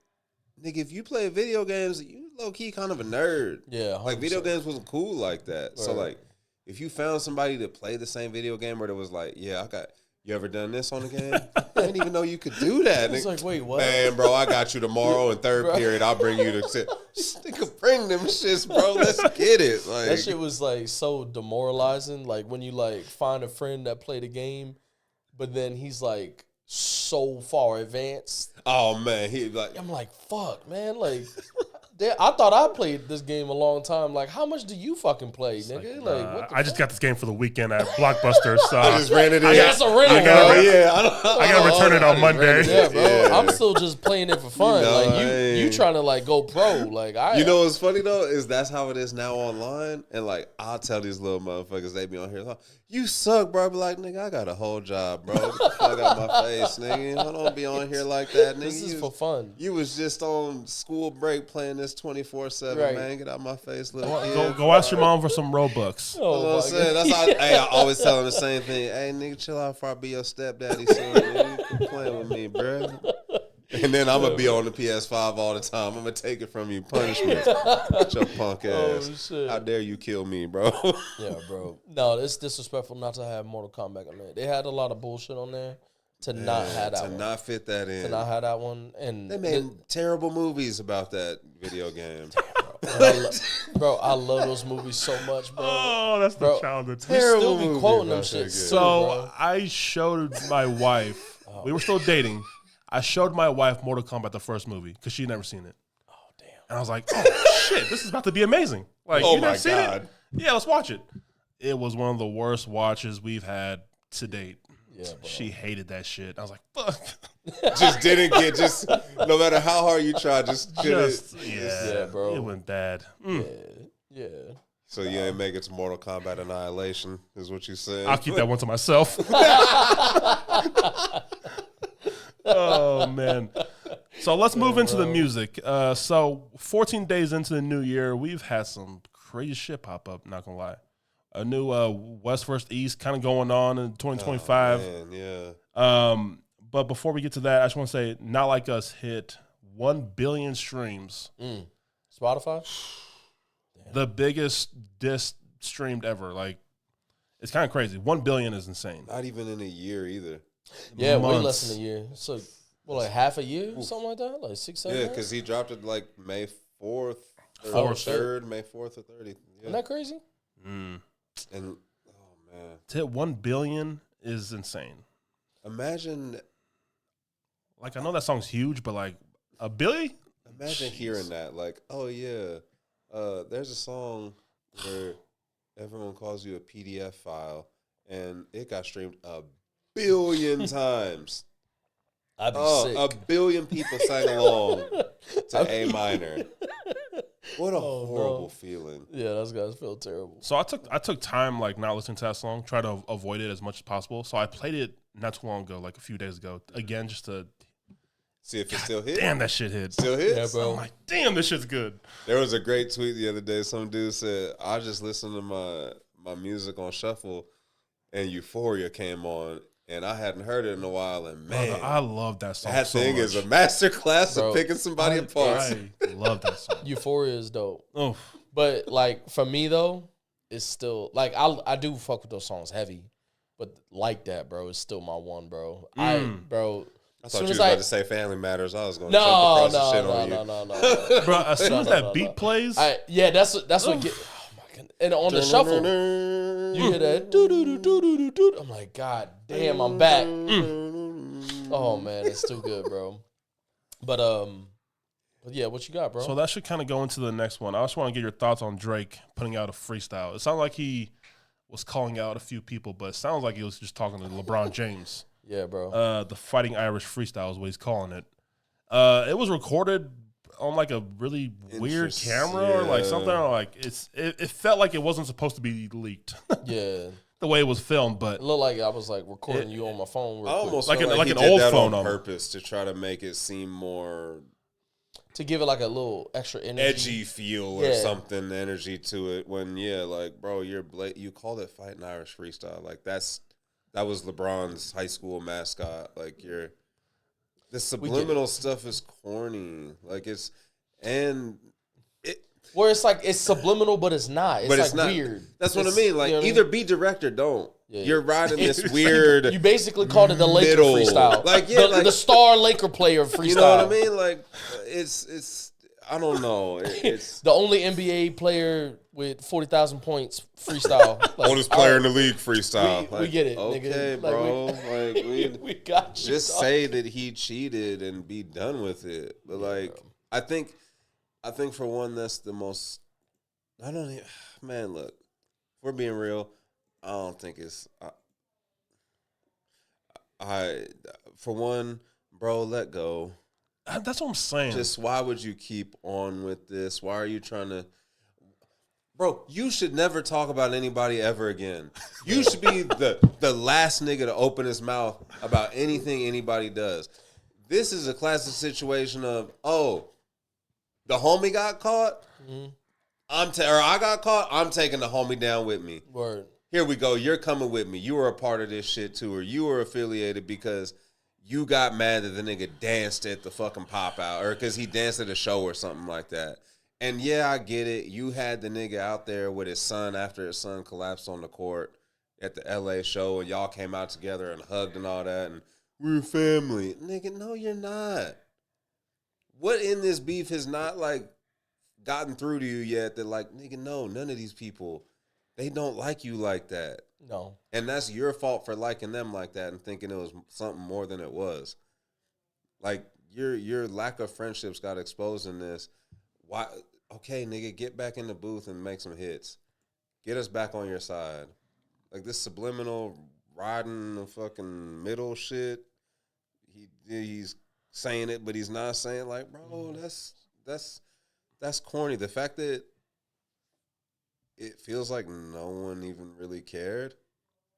nigga, if you play video games, you low key kind of a nerd. Yeah, 100%. Like video games wasn't cool like that. So like, if you found somebody to play the same video game where it was like, yeah, you ever done this on the game? I didn't even know you could do that. It's like, wait, what? Man, bro, I got you tomorrow in third period. I'll bring you to nigga, bring them shits, bro. Let's get it. Like that shit was like so demoralizing. Like when you like find a friend that played a game, but then he's like so far advanced. Oh man, he like I'm like, fuck, man. Like, I thought I played this game a long time. Like, how much do you fucking play, nigga? Like, what the I just got this game for the weekend at Blockbuster, so I just ran it in. That's a rental, I gotta return it on Monday. Yeah, bro. Yeah. I'm still just playing it for fun. You trying to like go pro. Like you know what's funny though is that's how it is now online. And like I'll tell these little motherfuckers they be on here like, you suck, bro. I be like, nigga, I got a whole job, bro. Get the fuck out my face, nigga. I don't be on here like that, nigga. This is for fun. You was just on school break playing this 24/7, man. Get out my face, little kid. Go ask your mom for some Robux. Oh, what I'm saying. That's how I always tell them the same thing. Hey, nigga, chill out before I be your stepdaddy soon. Nigga. You quit playing with me, bro. And then I'm going to be on the PS5 all the time. I'm going to take it from you. Punishment. Get your punk ass. Shit. How dare you kill me, bro? Yeah, bro. No, it's disrespectful not to have Mortal Kombat on there. They had a lot of bullshit on there to not have that one. To not fit that in. To not have that one. And they made terrible movies about that video game. Bro, I love those movies so much, bro. Oh, that's the childhood. We still be quoting them shit. So I showed my wife. We were still dating. I showed my wife Mortal Kombat, the first movie, because she'd never seen it. Oh, damn. And I was like, oh, shit, this is about to be amazing. Like, oh, you never seen God. it? Yeah, let's watch it. It was one of the worst watches we've had to date. Yeah, bro. She hated that shit. I was like, fuck. Just didn't get, no matter how hard you tried, yeah, bro. It went bad. Yeah. So you ain't make it to Mortal Kombat Annihilation, is what you said? I'll keep that one to myself. Oh, man. So let's move into the music. So 14 days into the new year, we've had some crazy shit pop up, not going to lie. A new West vs. East kind of going on in 2025. Oh, man, yeah. But before we get to that, I just want to say Not Like Us hit 1 billion streams. Spotify? The biggest disc streamed ever. Like, it's kind of crazy. 1 billion is insane. Not even in a year either. Yeah, way less than a year. So, like half a year, something like that? Like 6, 7 Yeah, months? because he dropped it like May 4th, or 3rd, May 4th or 30th. Yeah. Isn't that crazy? And, oh, man. To hit 1 billion is insane. Imagine. Like, I know that song's huge, but like, a billion? Imagine hearing that. Like, oh, yeah, there's a song where everyone calls you a PDF file, and it got streamed 1 billion times. I'd be Oh, sick. a billion people sang along to A minor. What a horrible feeling. Yeah, those guys feel terrible. So I took time like not listening to that song, try to avoid it as much as possible. So I played it not too long ago, like a few days ago, again just to See if it still hits. damn that shit hit. Still hits? Yeah, bro. I'm like, damn, this shit's good. There was a great tweet the other day. Some dude said, I just listened to my music on shuffle and Euphoria came on and I hadn't heard it in a while. And man, Brother, I love that song. that so thing much. is a master class Bro, of picking somebody apart. I love that song. Euphoria is dope. Oh, But like for me though, it's still like I do fuck with those songs heavy, but like that, bro, it's still my one, bro. I thought you was about to say Family Matters. I was going to jump across the shit on you. No. bro, as soon as that beat plays, That's what get. Oh my goodness. And on the shuffle, you hear that doo doo doo doo doo doo. I'm like, God damn, I'm back. Oh man, it's too good, bro. But yeah, what you got, bro? so that should kind of go into the next one. I just want to get your thoughts on Drake putting out a freestyle. It sounded like he was calling out a few people, but it sounds like he was just talking to LeBron James. Yeah, bro. The Fighting Irish freestyle is what he's calling it. It was recorded on like a really weird camera or like something. Or like it felt like it wasn't supposed to be leaked. Yeah. The way it was filmed, but It looked like I was like recording you on my phone. I almost Like feel an- like like he an did old that phone on on purpose to try to make it seem more to give it like a little extra energy. edgy feel or something, energy to it. When like, bro, you called it Fighting Irish freestyle. Like that was LeBron's high school mascot. Like the subliminal stuff is corny. Like Where it's like it's subliminal, but it's not. It's like not weird. That's what I mean. Like either be direct or don't. Yeah. You're riding this weird. You basically called it the Laker middle. freestyle. Like, yeah, the star Laker player freestyle. You know what I mean? Like it's. I don't know. It's the only NBA player with 40,000 points freestyle. Like, oldest player in the league freestyle. We get it, okay, nigga. bro. Like we got you. Just say that he cheated and be done with it. But like, bro. I think for one, that's the most. I don't even. Man, look. If we're being real, I don't think it's. For one, bro, let go. that's what I'm saying. Just why would you keep on with this? Why are you trying to? Bro, you should never talk about anybody ever again. You should be the last nigga to open his mouth about anything anybody does. This is a classic situation of, the homie got caught. Mm-hmm. I got caught. I'm taking the homie down with me. Word. Here we go. You're coming with me. You were a part of this shit too, or you were affiliated because you got mad that the nigga danced at the fucking pop out, or because he danced at a show or something like that. And yeah, I get it. You had the nigga out there with his son after his son collapsed on the court at the LA show, and y'all came out together and hugged and all that, and we're family. Nigga, no, you're not. What in this beef has not, like, gotten through to you yet that, like, nigga, no, none of these people, they don't like you like that. No. And that's your fault for liking them like that and thinking it was something more than it was. Like, your lack of friendships got exposed in this. Why? Okay, nigga, get back in the booth and make some hits. Get us back on your side. Like, this subliminal riding the fucking middle shit. He's saying it, but he's not saying, like, bro, that's corny. The fact that it feels like no one even really cared.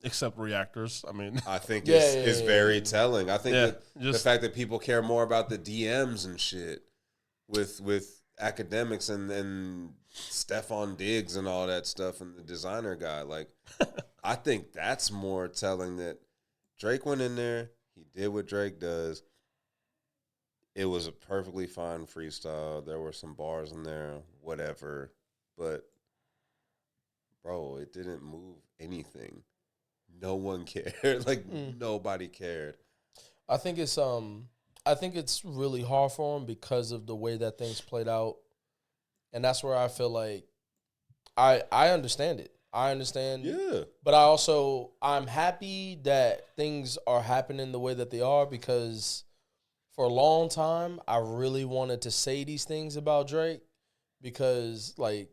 Except reactors. I mean, I think it's very telling. I think that the fact that people care more about the DMs and shit with academics and Stephon Diggs and all that stuff and the designer guy, like, I think that's more telling that Drake went in there, he did what Drake does. It was a perfectly fine freestyle. There were some bars in there, whatever. But, bro, it didn't move anything. No one cared. Like, nobody cared. I think it's really hard for him because of the way that things played out. And that's where I feel like I understand it. I understand. Yeah. But I'm happy that things are happening the way that they are, because for a long time, I really wanted to say these things about Drake because, like,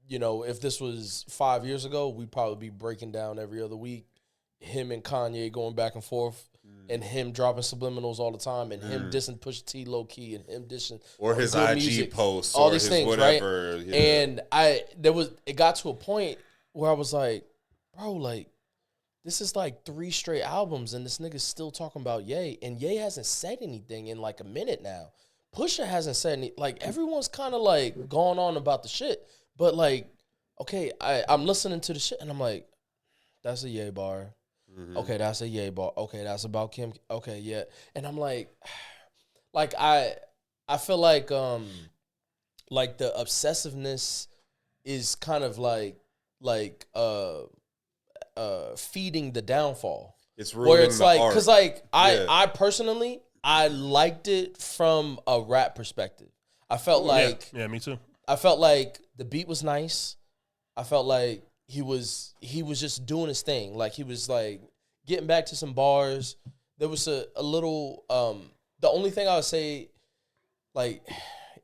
you know, if this was 5 years ago, we'd probably be breaking down every other week, him and Kanye going back and forth. and him dropping subliminals all the time, and him dissing Pusha T low key, and him dissing or his good IG music, posts, all or these his things, whatever. right? Yeah. And it got to a point where I was like, bro, like this is like 3 straight albums, and this nigga's still talking about Ye, and Ye hasn't said anything in like a minute now. Pusha hasn't said any, like everyone's kind of like going on about the shit, but like, okay, I'm listening to the shit, and I'm like, that's a Ye bar. Okay, that's a Ye bar. Okay, that's about Kim. Okay, yeah. And I'm like I feel like the obsessiveness is kind of like feeding the downfall. It's where ruining it's the like, art. cause like I personally I liked it from a rap perspective. I felt like yeah, me too. I felt like the beat was nice. I felt like he was just doing his thing. Like he was like getting back to some bars. There was a little the only thing I would say, like,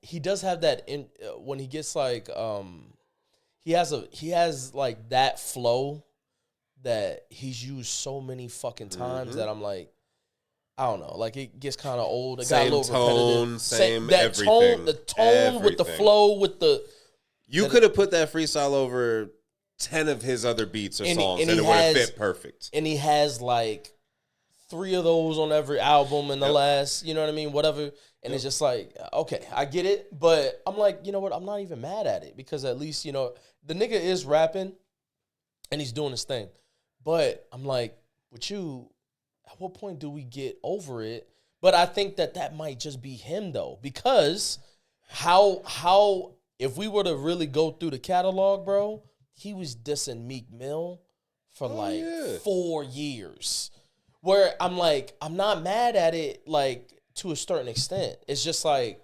he does have that in when he gets like he has like that flow that he's used so many fucking times that I'm like, I don't know, like it gets kind of old. It got a little repetitive. Same that everything. tone, the tone with the flow, with the. You could have put that freestyle over 10 of his other beats or songs, and it would have fit perfect. And he has like 3 of those on every album in the last, you know what I mean, whatever. And it's just like, okay, I get it, but I'm like, you know what? I'm not even mad at it because at least, you know, the nigga is rapping and he's doing his thing. But I'm like, with you, at what point do we get over it? But I think that might just be him though, because how if we were to really go through the catalog, bro, he was dissing Meek Mill for 4 years. Where I'm like, I'm not mad at it, like, to a certain extent. It's just like,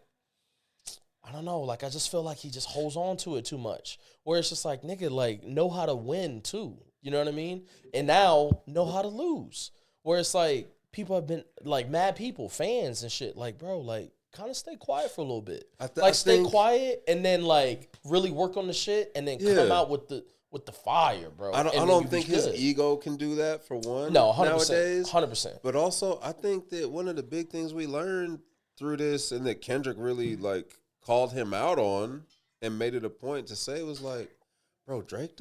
I don't know, like, I just feel like he just holds on to it too much. Where it's just like, nigga, like, know how to win too. You know what I mean? And now, know how to lose. Where it's like, people have been, like, mad people, fans and shit. Like, bro, like, kind of stay quiet for a little bit. Stay quiet and then, like, really work on the shit and then come out with the fire, bro. I don't think his ego can do that, for one. No, 100%. Nowadays. 100%. But also, I think that one of the big things we learned through this, and that Kendrick really, like, called him out on and made it a point to say, was like, bro, Drake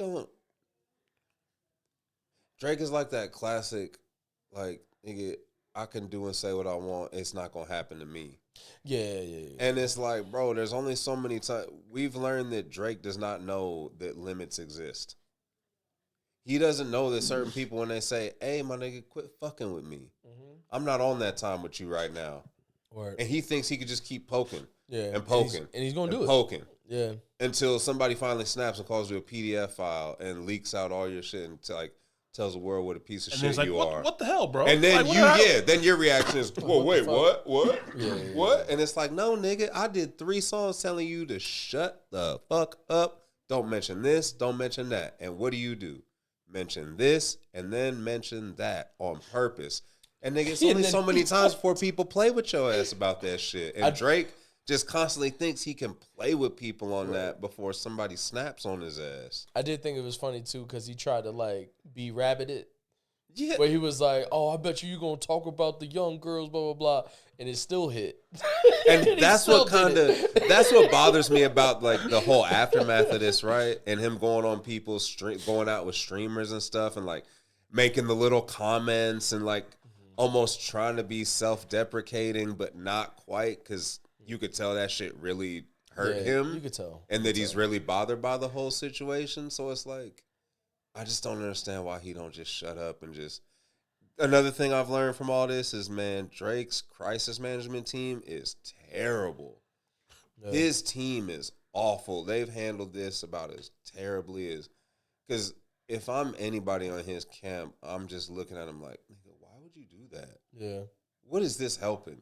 is like that classic, like, nigga, I can do and say what I want. It's not going to happen to me. Yeah. And it's like, bro, there's only so many times. We've learned that Drake does not know that limits exist. He doesn't know that certain people, when they say, hey, my nigga, quit fucking with me. I'm not on that time with you right now. Word. And he thinks he could just keep poking. Yeah. And poking. And he's going to do it. Poking. Yeah. Until somebody finally snaps and calls you a PDF file and leaks out all your shit and tells the world what a piece of shit like, you are. What the hell, bro? And then like, then your reaction is, whoa, wait, what? Yeah. What? And it's like, no, nigga, I did 3 songs telling you to shut the fuck up. Don't mention this, don't mention that. And what do? Mention this and then mention that on purpose. And nigga, it's only so many times before people play with your ass about that shit. And Drake just constantly thinks he can play with people on that before somebody snaps on his ass. I did think it was funny too because he tried to like be rabbited. Yeah. Where he was like, oh, I bet you're going to talk about the young girls, blah, blah, blah. And it still hit. And that's what bothers me about like the whole aftermath of this, right? And him going on people's going out with streamers and stuff and like making the little comments and like almost trying to be self-deprecating, but not quite, because you could tell that shit really hurt him. You could tell. And that he's really bothered by the whole situation. So it's like, I just don't understand why he don't just shut up and just... Another thing I've learned from all this is, man, Drake's crisis management team is terrible. Yeah. His team is awful. They've handled this about as terribly as... Because if I'm anybody on his camp, I'm just looking at him like, nigga, why would you do that? Yeah. What is this helping?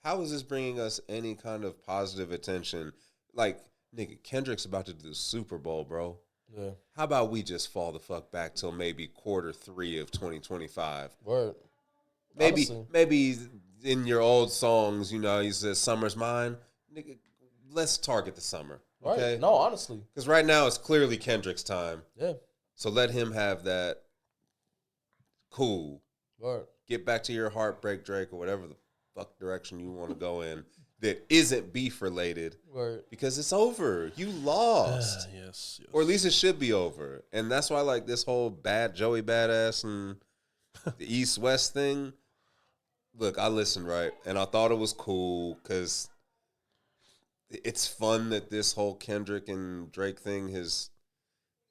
How is this bringing us any kind of positive attention? Like, nigga, Kendrick's about to do the Super Bowl, bro. Yeah. How about we just fall the fuck back till maybe Q3 of 2025? Word. Maybe in your old songs, you know, you said summer's mine. Nigga, let's target the summer. Okay? Right. No, honestly. Because right now it's clearly Kendrick's time. Yeah. So let him have that. Cool. Word. get back to your heartbreak, Drake, or whatever the fuck direction you want to go in that isn't beef related. Right. Because it's over. You lost. Yes. Or at least it should be over. And that's why, like, this whole Joey Badass and the East-West thing, look, I listened, right? And I thought it was cool because it's fun that this whole Kendrick and Drake thing has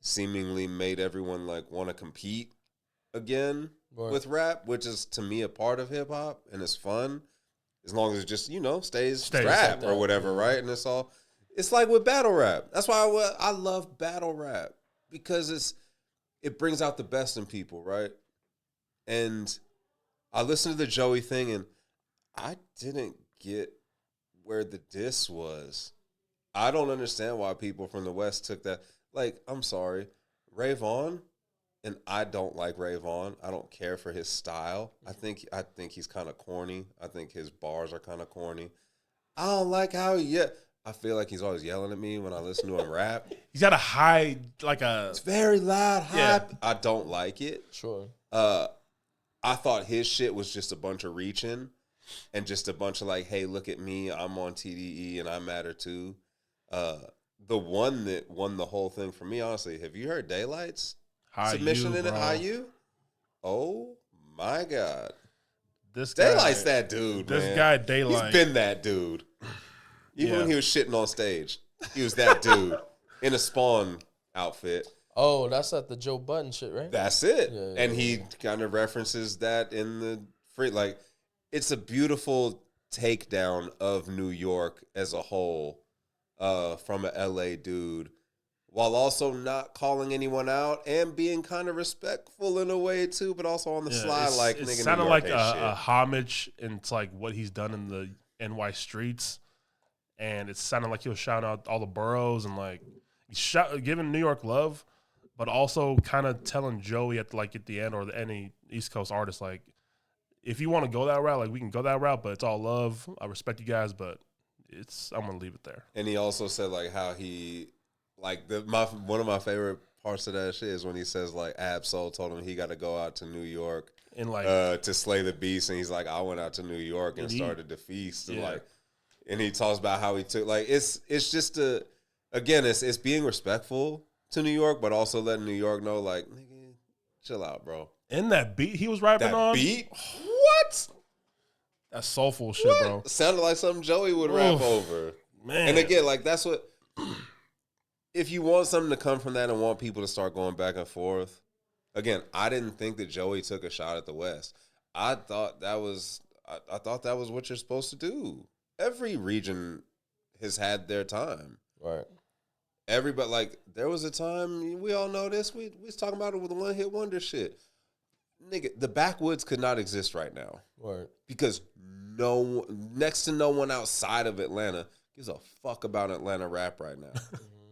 seemingly made everyone, like, want to compete again with rap, which is, to me, a part of hip-hop, and it's fun. As long as it just, stays rap or whatever, right? And it's like with battle rap. That's why I love battle rap, because it brings out the best in people, right? And I listened to the Joey thing, and I didn't get where the diss was. I don't understand why people from the West took that. Like, I'm sorry, Ray Vaughn, and I don't like Ray Vaughn. I don't care for his style. I think he's kind of corny. I think his bars are kind of corny. I don't like how I feel like he's always yelling at me when I listen to him rap. He's got a high, it's very loud, high. Yeah. I don't like it. Sure. I thought his shit was just a bunch of reaching and just a bunch of like, hey, look at me. I'm on TDE and I matter too. The one that won the whole thing for me, honestly, have you heard Daylight's submission in it? How you? Oh my God. This Daylight's that dude, This man. guy, Daylight. He's been that dude. Even when he was shitting on stage, he was that dude in a Spawn outfit. Oh, that's at the Joe Budden shit, right? That's it. Yeah, and he kind of references that in the free. Like, it's a beautiful takedown of New York as a whole from an LA dude, while also not calling anyone out and being kind of respectful in a way too, but also on the slide, like, it nigga, sounded New York like ain't shit. a homage into like what he's done in the NY streets, and it sounded like he was shouting out all the boroughs and like giving New York love, but also kind of telling Joey at the end, or any East Coast artist, like, if you want to go that route, like, we can go that route, but it's all love. I respect you guys, but I'm gonna leave it there. And he also said like how he like one of my favorite parts of that shit is when he says like Ab-Soul told him he got to go out to New York and like to slay the beast, and he's like, I went out to New York and started the feast, and like, and he talks about how he took like it's just it's being respectful to New York, but also letting New York know like, nigga, chill out, bro. And that beat he was rapping on, beat, what? That's soulful shit, What? bro. Sounded like something Joey would rap over. Man. And again, like, that's what, if you want something to come from that and want people to start going back and forth, again, I didn't think that Joey took a shot at the West. I thought that was what you're supposed to do. Every region has had their time. Right. Everybody, like, there was a time, we all know this, we was talking about it with the one-hit wonder shit. Nigga, the backwoods could not exist right now. Right. Because next to no one outside of Atlanta gives a fuck about Atlanta rap right now.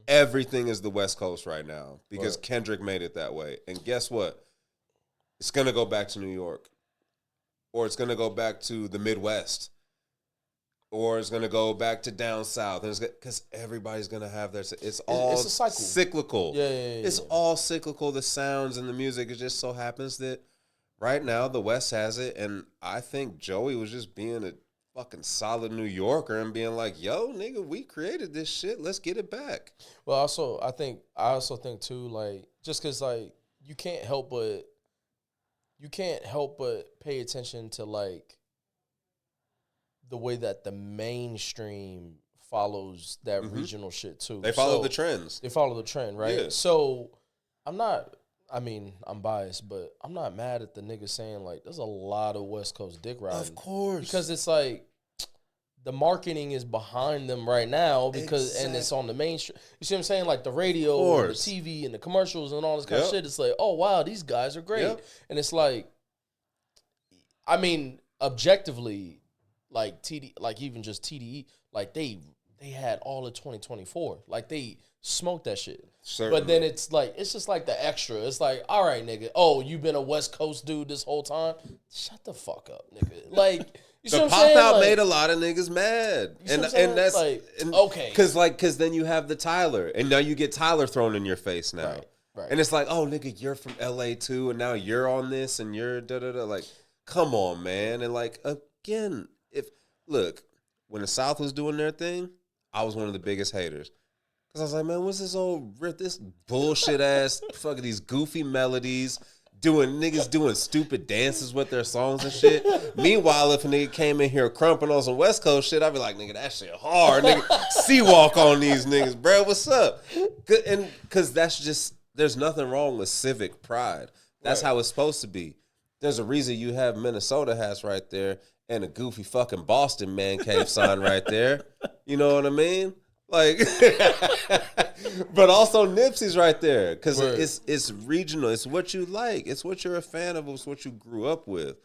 Everything is the West Coast right now because Kendrick made it that way. And guess what? It's going to go back to New York. Or it's going to go back to the Midwest. Or it's going to go back to down south. Because everybody's going to have their... It's all a cycle. cyclical. Yeah. It's all cyclical. The sounds and the music. It just so happens that right now the West has it. And I think Joey was just being a fucking solid New Yorker and being like, yo, nigga, we created this shit. Let's get it back. Well, I also think too, like, just because, like, you can't help but pay attention to, like, the way that the mainstream follows that regional shit too. They follow the trends. They follow the trend, right? Yeah. So I'm biased, but I'm not mad at the nigga saying, like, there's a lot of West Coast dick riding. Of course. Because it's like the marketing is behind them right now and it's on the mainstream. You see what I'm saying? Like the radio and the TV and the commercials and all this kind of shit. It's like, oh wow, these guys are great. Yep. And it's like, I mean, objectively, like even just TDE, like they had all of 2024. Like they smoked that shit. Certainly. But then it's just like the extra. It's like, all right, nigga. Oh, you been a West Coast dude this whole time? Shut the fuck up, nigga. Like, you see what I'm saying? The pop-out made a lot of niggas mad. And that's like, okay. Cause then you have the Tyler. And now you get Tyler thrown in your face now. Right. And it's like, oh, nigga, you're from LA too, and now you're on this and you're da-da-da. Like, come on, man. And like again, when the South was doing their thing, I was one of the biggest haters. Cause I was like, man, what's this bullshit ass fucking these goofy melodies, niggas doing stupid dances with their songs and shit. Meanwhile, if a nigga came in here crumping on some West Coast shit, I'd be like, nigga, that shit hard. Nigga, C-walk on these niggas, bro. What's up? And cause that's just, there's nothing wrong with civic pride. That's how it's supposed to be. There's a reason you have Minnesota hats right there and a goofy fucking Boston man cave sign right there. You know what I mean? Like, but also Nipsey's right there because it's regional. It's what you like. It's what you're a fan of. It's what you grew up with.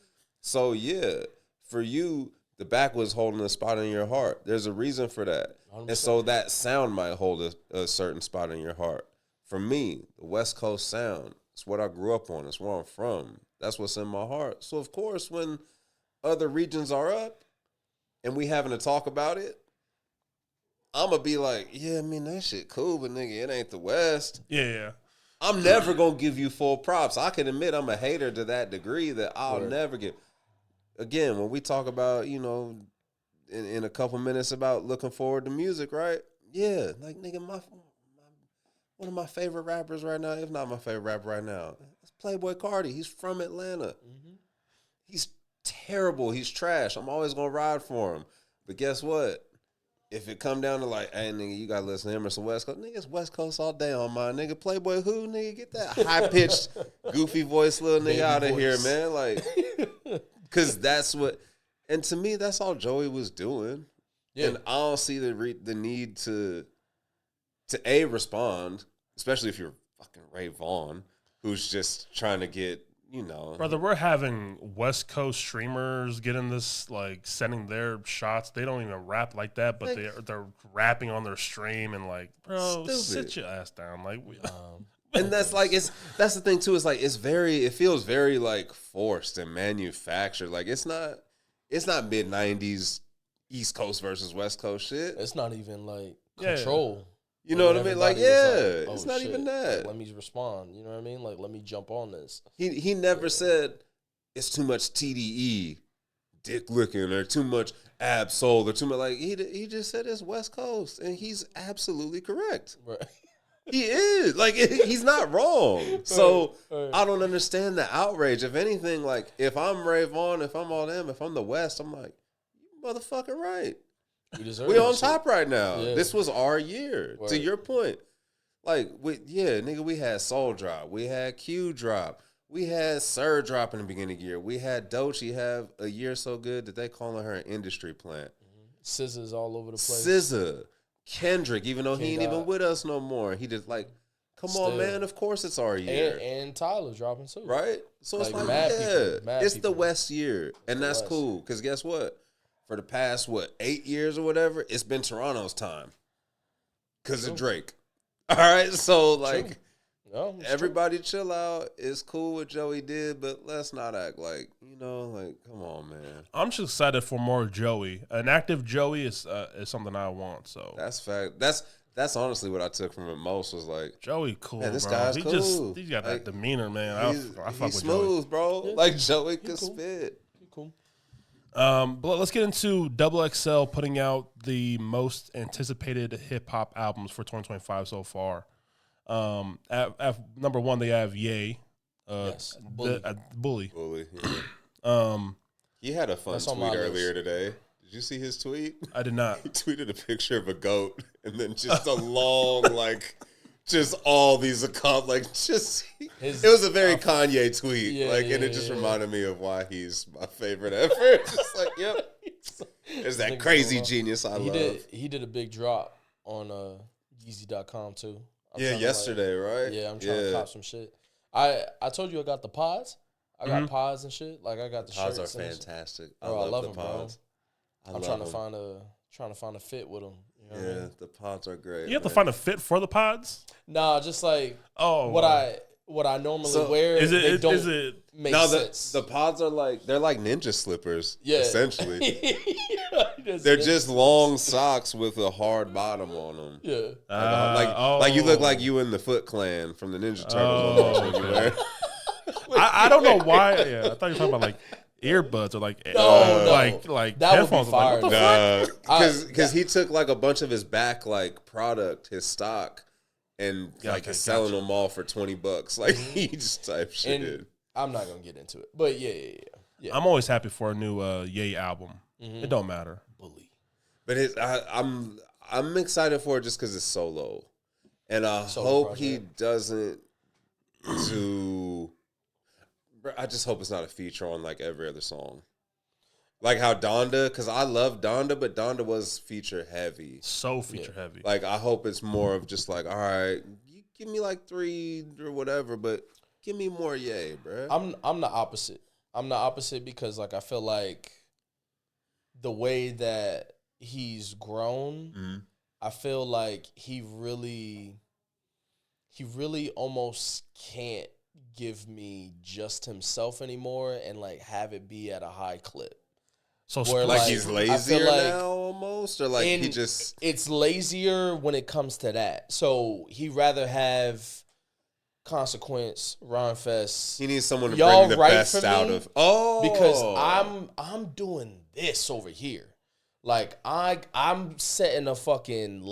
So yeah, for you, the backwoods holding a spot in your heart. There's a reason for that, 100%. And so that sound might hold a certain spot in your heart. For me, the West Coast sound. It's what I grew up on. It's where I'm from. That's what's in my heart. So of course, when other regions are up and we having to talk about it, I'm going to be like, yeah, I mean, that shit cool, but nigga, it ain't the West. Yeah. I'm never going to give you full props. I can admit I'm a hater to that degree that I'll never give. Again, when we talk about, you know, in a couple minutes about looking forward to music, right? Yeah, like, nigga, one of my favorite rappers right now, if not my favorite rapper right now, it's Playboi Carti. He's from Atlanta. Mm-hmm. He's terrible. He's trash. I'm always going to ride for him. But guess what? If it come down to like, hey, nigga, you got to listen to him or some West Coast. Nigga, it's West Coast all day on mine. Nigga, Playboy who? Nigga, get that high-pitched, goofy voice little nigga out of here, man. Like, because that's what, and to me, that's all Joey was doing. Yeah. And I don't see the need to respond, especially if you're fucking Ray Vaughn, who's just trying to get, you know. Brother, we're having West Coast streamers getting this, like, sending their shots. They don't even rap like that, but they're rapping on their stream and, like, bro, sit your ass down. Like, and that's like, that's the thing too. It's like, it feels very like forced and manufactured. Like it's not mid-90s East Coast versus West Coast shit. It's not even like control. You know what I mean? Like, it's not even that. Like, let me respond. You know what I mean? Like, let me jump on this. He never said it's too much TDE, dick licking, or too much Ab-Soul, or too much. Like, he just said it's West Coast, and he's absolutely correct. Right. He is. Like, he's not wrong. So, I don't understand the outrage. If anything, like, if I'm Ray Vaughn, if I'm all them, if I'm the West, I'm like, you motherfucking right. We on top right now. Yeah. This was our year. Word. To your point, like, nigga, we had Soul drop, we had Q drop, we had Sir drop in the beginning of the year, we had Doechii have a year so good that they calling her an industry plant. SZA's all over the place. SZA, Kendrick, even though he ain't even with us no more, he just like, come on, man. Of course it's our year. And Tyler's dropping too, right? So it's like it's the West year, and that's cool. Because guess what? For the past, 8 years or whatever, it's been Toronto's time because of Drake. All right, so, like, everybody chill out. It's cool what Joey did, but let's not act like, you know, like, come on, man. I'm just excited for more Joey. An active Joey is something I want, so. That's fact. That's honestly what I took from it most was, like, Joey cool, man, this bro. guy's cool. He's got that demeanor, man. I fuck with smooth, Joey. Bro. Yeah. Like, Joey could spit. Cool. But let's get into XXL putting out the most anticipated hip hop albums for 2025 so far. At number one, they have Ye. Bully. Bully. Yeah. He had a fun tweet earlier today. Did you see his tweet? I did not. He tweeted a picture of a goat and then just a long, like, just all these it was a very Kanye tweet, and it just reminded me of why he's my favorite ever. Just like, yep, there's that crazy genius I love. He did a big drop on Yeezy.com too. Yesterday, right? Yeah, I'm trying to cop some shit. I told you I got the pods. I got pods and shit. Like I got the pods shirts. Pods are fantastic. I love the pods. I'm trying to find a fit with them. You know what I mean? The pods are great. You have to find a fit for the pods? Nah, just like what I normally wear. Is it make sense. The pods are like they're like ninja slippers. Yeah. Essentially. They're just long socks with a hard bottom on them. Yeah. Like you look like you in the Foot Clan from the Ninja Turtles. I don't know why. Yeah, I thought you were talking about like earbuds or like No. like That would be headphones. I'm fire, like, what the though. fuck? Because he took like a bunch of his back like product, his stock, and like is selling them all for $20. Like he just type shit. And I'm not gonna get into it, but yeah. I'm always happy for a new Ye album. It don't matter. Bully. But I'm excited for it just because it's solo, and I hope he doesn't do. I just hope it's not a feature on like every other song, like how Donda. Because I love Donda, but Donda was feature heavy, so feature heavy. Like I hope it's more of just like, all right, you give me like 3 or whatever, but give me more Ye, bro. I'm the opposite. I'm the opposite because like I feel like the way that he's grown, I feel like he really almost can't give me just himself anymore and like have it be at a high clip. So where like he's lazier now almost, or like he just it's lazier when it comes to that. So he rather have Consequence, Ron Fest. He needs someone to bring the best out of. Because I'm doing this over here. Like I'm setting a fucking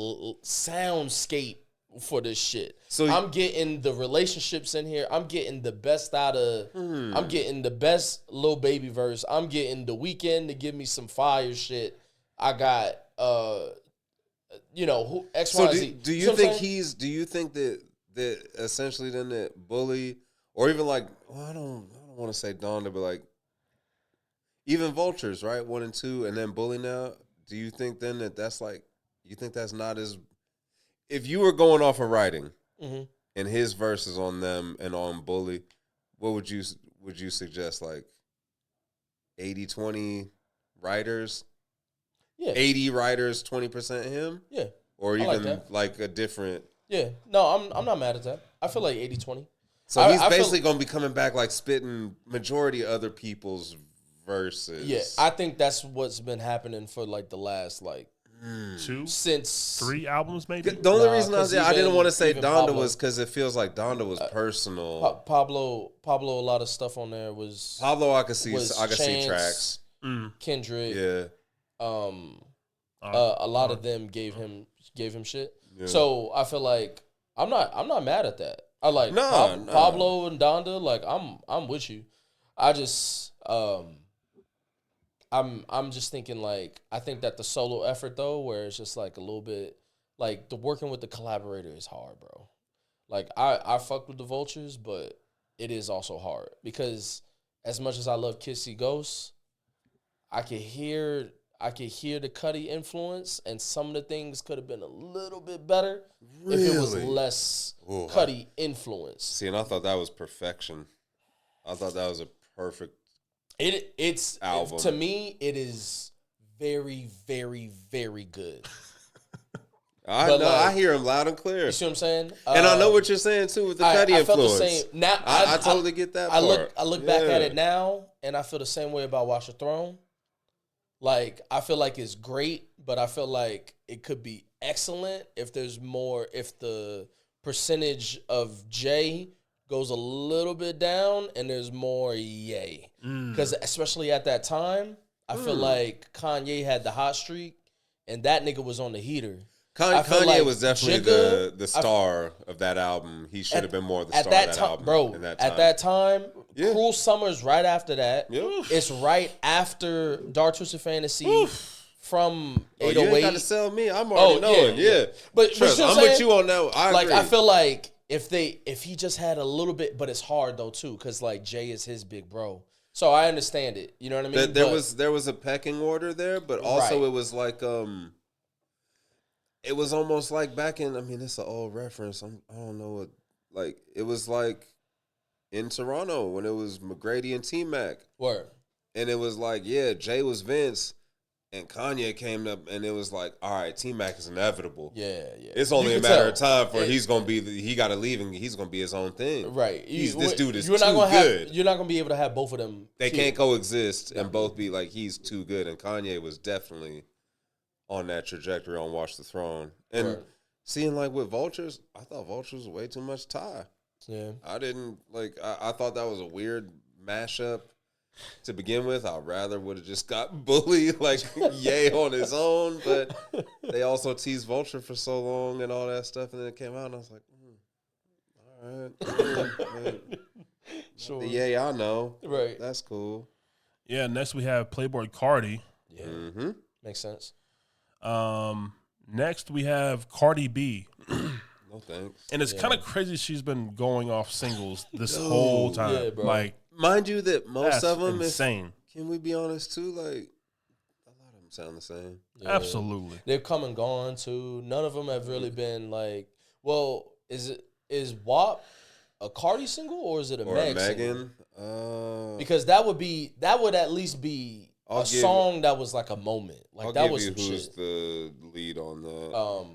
soundscape for this shit. So I'm getting the relationships in here. I'm getting the best out of. I'm getting the best Lil Baby verse. I'm getting The Weeknd to give me some fire shit. I got X, Y, Z. Do you think Do you think that essentially then that Bully or even like I don't want to say Donda, but like even Vultures, right? 1 and 2, and then Bully now. Do you think then that's like you think that's not as if you were going off of writing and his verses on them and on Bully, what would you suggest, like 80-20 writers? Yeah. 80 writers, 20% him? Yeah. Or even like a different. Yeah. No, I'm not mad at that. I feel like 80-20. So he's basically going to be coming back like spitting majority other people's verses. Yeah. I think that's what's been happening for like the last like 3 albums maybe. The only reason I didn't want to say Donda was because it feels like Donda was personal. Pablo, a lot of stuff on there was Pablo. I could see tracks. Kendrick, yeah. A lot of them gave him shit. Yeah. So I feel like I'm not mad at that. I like Pablo and Donda. Like I'm with you. I just I'm just thinking like I think that the solo effort though, where it's just like a little bit like the working with the collaborator is hard, bro. Like I fuck with the Vultures, but it is also hard because as much as I love Kissy Ghost, I could hear the Cudi influence, and some of the things could have been a little bit better if it was less Cudi influence. See, and I thought that was perfection. I thought that was a perfect. It's album. To me, it is very, very, very good. I hear him loud and clear. You see what I'm saying? And I know what you're saying too with the Cudi influence. I felt the same. Now I totally get that part. I look back at it now, and I feel the same way about Watch the Throne. Like I feel like it's great, but I feel like it could be excellent if there's more. If the percentage of J goes a little bit down and there's more Ye. Because especially at that time, I feel like Kanye had the hot streak and that nigga was on the heater. Kanye like was definitely the star of that album. He should have been more the star of that album. Bro, at that time, Cruel Summer's right after that. It's right after Dark Twisted Fantasy from 808. You ain't got to sell me. I'm already knowing. Yeah. But I'm with you on that. I agree. I feel like if he just had a little bit, but it's hard though too, because like Jay is his big bro. So I understand it. You know what I mean? There was a pecking order there, but also it was like it was almost like back in. I mean, it's an old reference. I don't know what. Like it was like in Toronto when it was McGrady and T-Mac. Word. And it was like, Jay was Vince. And Kanye came up, and it was like, all right, T-Mac is inevitable. Yeah. It's only a matter of time for he's going to be, he got to leave, and he's going to be his own thing. Right. This dude is too good. You're not going to be able to have both of them. They can't coexist and both be like, he's too good. And Kanye was definitely on that trajectory on Watch the Throne. And seeing like with Vultures, I thought Vultures was way too much Ty. Yeah. I didn't, I thought that was a weird mashup. to begin with. I rather would have just got Bully like Ye on his own, but they also teased Vulture for so long and all that stuff, and then it came out, and I was like, all right, Sure. the Ye I know, Right. That's cool. Yeah, next we have Playboy Cardi. Yeah. Makes sense. Next we have Cardi B. No thanks. And it's kind of crazy she's been going off singles this whole time. Yeah, bro. Like, Mind you that most that's of them, insane. can we be honest too? Like, a lot of them sound the same. Yeah. Absolutely. They've come and gone too. None of them have really been like. Well, is WAP a Cardi single or is it a Or Meg Megan. single? Because that would at least be a song that was like a moment. Like I'll that give was you some who's shit. the lead on that.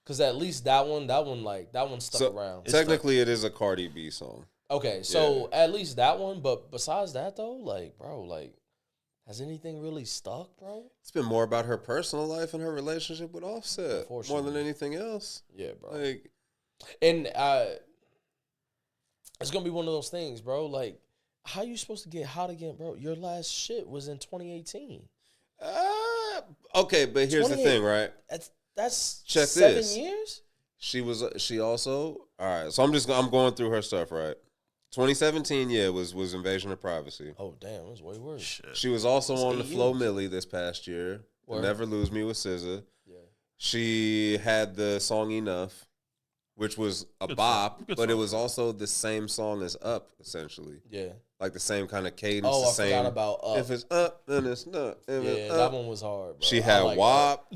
Because at least that one stuck around. Technically, it is a Cardi B song. Okay, so at least that one. But besides that though, like, bro, like, has anything really stuck, bro? It's been more about her personal life and her relationship with Offset more than Unfortunately. anything else. Yeah, bro. Like, And it's gonna be one of those things, bro. Like, how you supposed to get hot again, bro? Your last shit was in 2018. okay, but here's the 28. thing, right? That's Check 7 this. years. She also all right. So I'm going through her stuff, right? 2017, was Invasion of Privacy. Oh damn, that's way worse. Shit. She was also on the 8 Flo years. Milli this past year. Word. Never Lose Me with SZA. Yeah. She had the song Enough, which was a Good bop, song. Good but it song. was also the same song as Up, essentially. Yeah. Like the same kind of cadence. Oh, the I same, forgot about Up. If it's up, then it's not. If Yeah, it's that up. one was hard, bro. She I had like WAP. Up.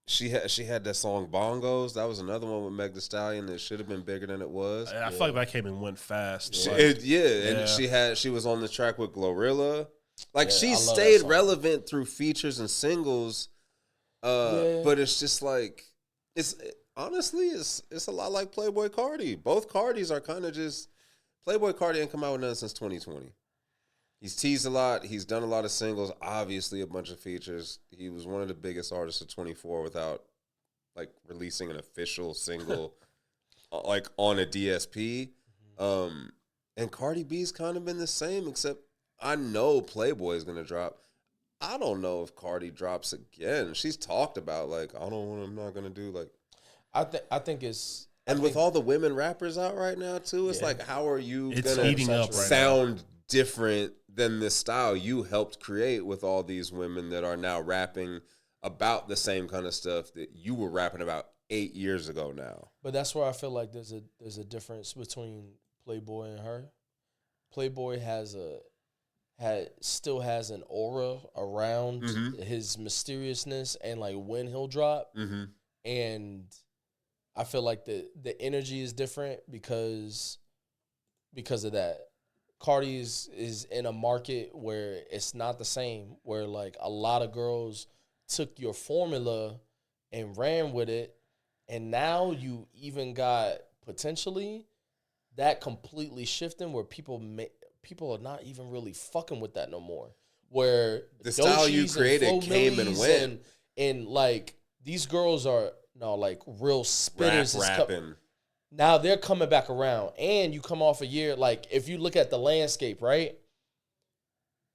She had she had that song Bongos. That was another one with Meg Thee Stallion that should have been bigger than it was. I feel like that came and went fast. She, Like, and she was on the track with Glorilla. Like Yeah, she I love that stayed song. relevant through features and singles. But it's just like honestly it's a lot like Playboy Cardi. Both Cardis are kind of just Playboy Cardi ain't come out with nothing since 2020. He's teased a lot. He's done a lot of singles. Obviously, a bunch of features. He was one of the biggest artists of 24 without like releasing an official single like on a DSP. And Cardi B's kind of been the same, except I know Playboy is gonna drop. I don't know if Cardi drops again. She's talked about like I'm not gonna do like. I think it's. And with all the women rappers out right now too, it's like how are you it's gonna heating up right sound different than the style you helped create with all these women that are now rapping about the same kind of stuff that you were rapping about 8 years ago now. But that's where I feel like there's a difference between Playboy and her. Playboy still has an aura around his mysteriousness and like when he'll drop. And I feel like the energy is different because of that. Cardi is in a market where it's not the same, where like a lot of girls took your formula and ran with it, and now you even got potentially that completely shifting where people are not even really fucking with that no more. Where the style you Doechis created and Flo came and Millis went. and like these girls are like real spitters. Rapping. Now they're coming back around, and you come off a year like if you look at the landscape, right?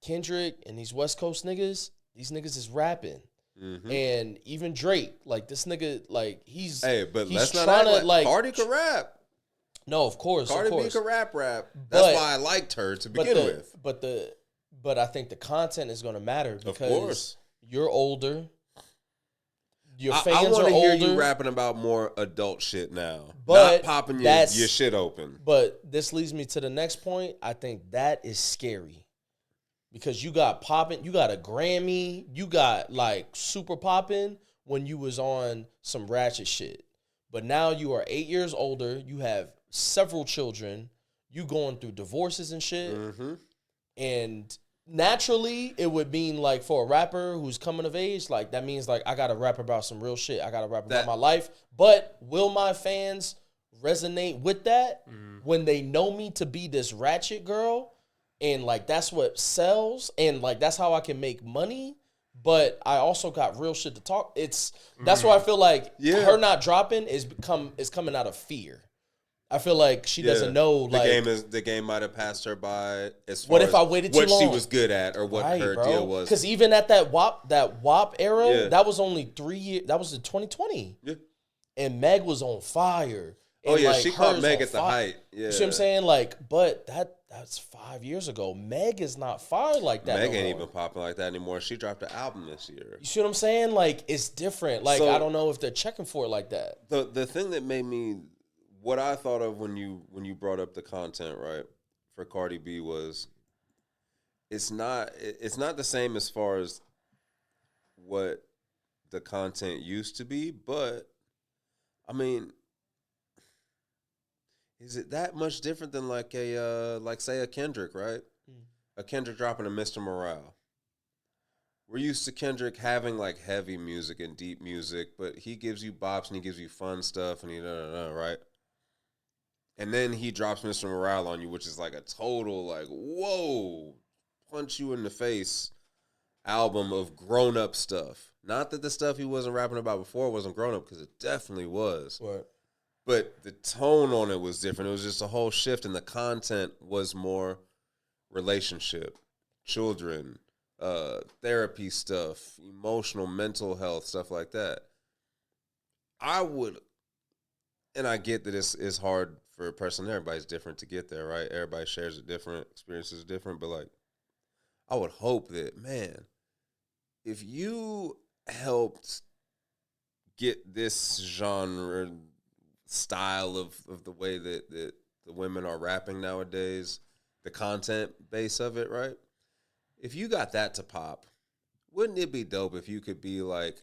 Kendrick and these West Coast niggas, these niggas is rapping, and even Drake, like this nigga, like he's but he's let's not trying act to like like Cardi could rap. No, of course, Cardi of B course. could rap. That's But- why I liked her to begin with. But I think the content is going to matter Of because course. you're older. Your I fans want are to hear older. you rapping about more adult shit now, But not popping your that's- shit open. But this leads me to the next point. I think that is scary because you got popping, you got a Grammy, you got like super popping when you was on some ratchet shit. But now you are 8 years older. You have several children. You going through divorces and shit. And naturally, it would mean like for a rapper who's coming of age, like that means like I gotta rap about some real shit. I gotta rap about my life. But will my fans resonate with that when they know me to be this ratchet girl? And like that's what sells, and like that's how I can make money. But I also got real shit to talk. That's why I feel like her not dropping is coming out of fear. I feel like she doesn't know. The game might have passed her by. As far What if as I waited too long? What she was good at, or what her deal was. Because even at that WAP era, that was only 3 years. That was in 2020. Yeah. And Meg was on fire. Oh, and yeah, she caught Meg at the height. Yeah. You see what I'm saying? Like, but that's 5 years ago. Meg is not fire like that. Meg ain't even popping like that anymore. She dropped an album this year. You see what I'm saying? Like, it's different. Like, So, I don't know if they're checking for it like that. The thing that made me, what I thought of when you brought up the content, right, for Cardi B was, it's not the same as far as what the content used to be, but I mean, is it that much different than like say a Kendrick, right? A Kendrick dropping a Mr. Morale. We're used to Kendrick having like heavy music and deep music, but he gives you bops and he gives you fun stuff and right? And then he drops Mr. Morale on you, which is like a total like, whoa, punch you in the face album of grown up stuff. Not that the stuff he wasn't rapping about before wasn't grown up, because it definitely was. Right. But the tone on it was different. It was just a whole shift, and the content was more relationship, children, therapy stuff, emotional, mental health, stuff like that. I would, and I get that it's hard for a person. Everybody's different to get there, right? Everybody shares a different, experiences different, but like, I would hope that, man, if you helped get this genre style of the way that the women are rapping nowadays, the content base of it, right? If you got that to pop, wouldn't it be dope if you could be like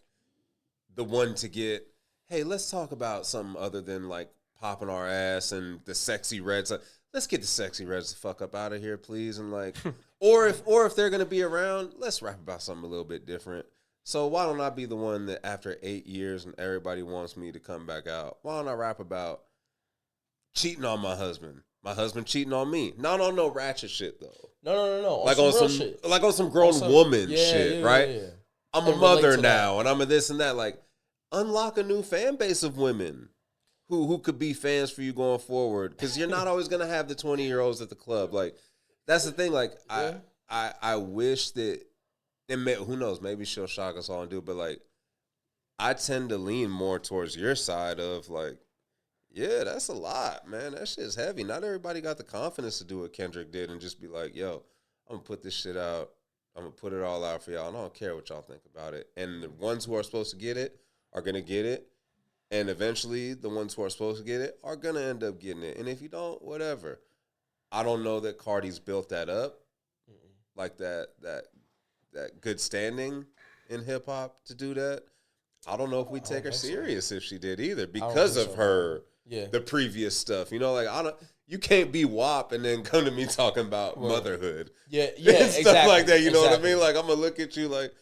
the one to get, hey, let's talk about something other than like popping our ass and the sexy reds. Let's get the sexy reds the fuck up out of here, please. And like, or if they're gonna be around, let's rap about something a little bit different. So why don't I be the one that after 8 years and everybody wants me to come back out, why don't I rap about cheating on my husband cheating on me? Not on no ratchet shit though. No. Like on some shit. Like on some grown woman shit, right? Yeah. I'm a mother now, and I'm a this and that. Like, unlock a new fan base of women who could be fans for you going forward, because you're not always gonna have the 20-year-olds at the club. Like, that's the thing. Like, I wish that. And who knows? Maybe she'll shock us all and do it. But like, I tend to lean more towards your side of like, yeah, that's a lot, man. That shit's heavy. Not everybody got the confidence to do what Kendrick did and just be like, yo, I'm gonna put this shit out. I'm gonna put it all out for y'all, and I don't care what y'all think about it. And the ones who are supposed to get it are gonna get it, and eventually the ones who are supposed to get it are gonna end up getting it. And if you don't, whatever. I don't know that Cardi's built that up, like that good standing in hip hop to do that. I don't know if we take her serious if she did either, because of her the previous stuff. You know, like you can't be WAP and then come to me talking about motherhood. Yeah, stuff exactly, like that. You know what I mean? Like, I'm gonna look at you like,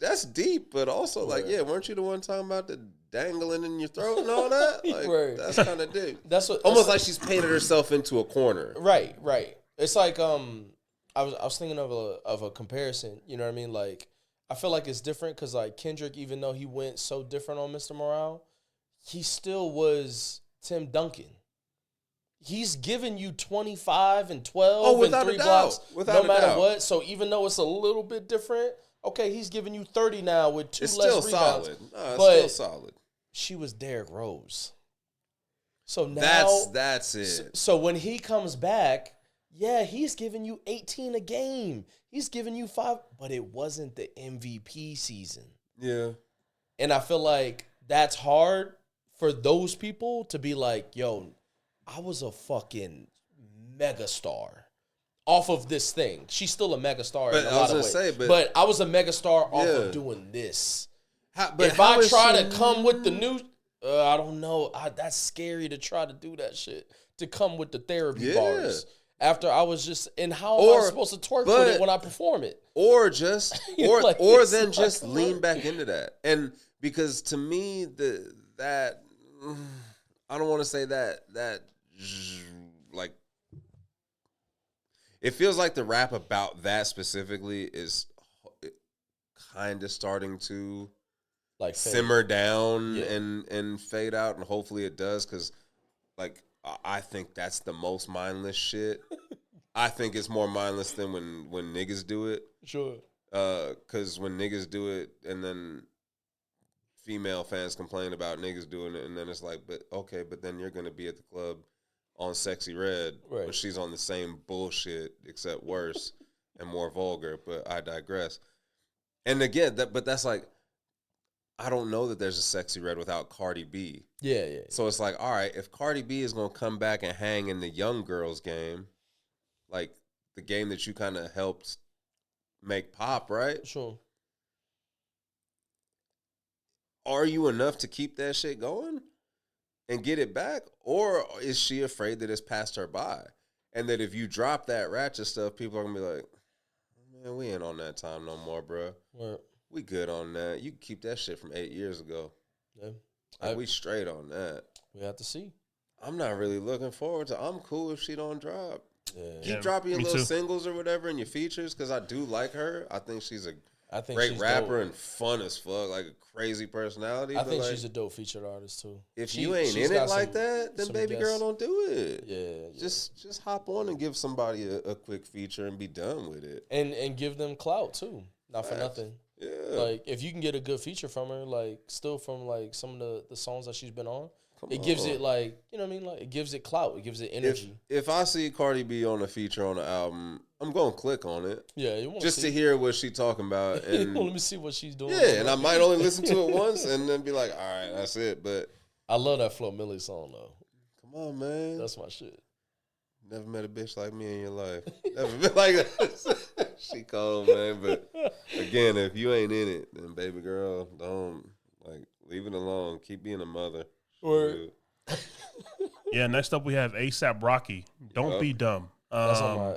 that's deep, but also like, yeah, weren't you the one talking about the dangling in your throat and all that? Like, that's kind of deep. That's almost like she's painted herself into a corner. Right. It's like I was thinking of a comparison. You know what I mean? Like, I feel like it's different because like Kendrick, even though he went so different on Mr. Morale, he still was Tim Duncan. He's giving you 25 and 12 and 3 blocks no matter what. So even though it's a little bit different, okay, he's giving you 30 now with two less rebounds. Solid. No, it's still solid. She was Derrick Rose. So now that's it. So when he comes back, yeah, he's giving you 18 a game. He's giving you 5, but it wasn't the MVP season. Yeah. And I feel like that's hard for those people to be like, yo, I was a fucking megastar off of this thing. She's still a megastar in a lot of ways. But I was a megastar off of doing this. If I try to come with the new, I don't know. That's scary to try to do that shit, to come with the therapy bars. After I was just, and how am I supposed to twerk with it when I perform it? Or just, or then just lean back into that. And because to me, that I don't want to say that like, it feels like the rap about that specifically is kind of starting to like simmer down and fade out, and hopefully it does, because like I think that's the most mindless shit. I think it's more mindless than when niggas do it. Sure. Because when niggas do it and then female fans complain about niggas doing it, and then it's like, but then you're gonna be at the club on Sexy Red, Right. but she's on the same bullshit except worse and more vulgar. But I digress. And again, that's like, I don't know that there's a Sexy Red without Cardi B. Yeah. So it's like, all right, if Cardi B is gonna come back and hang in the young girls game, like the game that you kind of helped make pop, right? Sure. Are you enough to keep that shit going and get it back? Or is she afraid that it's passed her by? And that if you drop that ratchet stuff, people are going to be like, man, we ain't on that time no more, bro. Right. We good on that. You can keep that shit from 8 years ago. Yeah. Like, we straight on that. We have to see. I'm not really looking forward to I'm cool if she don't drop. Yeah. Keep dropping your me little too. singles or whatever in your features, because I do like her. I think she's a great she's rapper dope. and fun as fuck, like a crazy personality. I but think like, she's a dope featured artist too. if you ain't in it like that, then baby girl, don't do it. Yeah. Just hop on and give somebody a quick feature and be done with it. And give them clout too. Not for Facts. nothing. Yeah, Like if you can get a good feature from her, like still from like some of the songs that she's been on, Come it gives on. it like, you know what I mean? Like it gives it clout. It gives it energy. If I see Cardi B on a feature on the album, I'm gonna click on it Yeah, you want just to hear what she talking about. And let me see what she's doing. yeah, and I might only listen to it once and then be like, all right, that's it. But I love that Flo Milli song though. come on, man. That's my shit. Never met a bitch like me in your life. Never been like that. She cold, man. But again, if you ain't in it, then baby girl, don't leave it alone. Keep being a mother. Or Yeah, next up we have ASAP Rocky. Don't be dumb. that's on my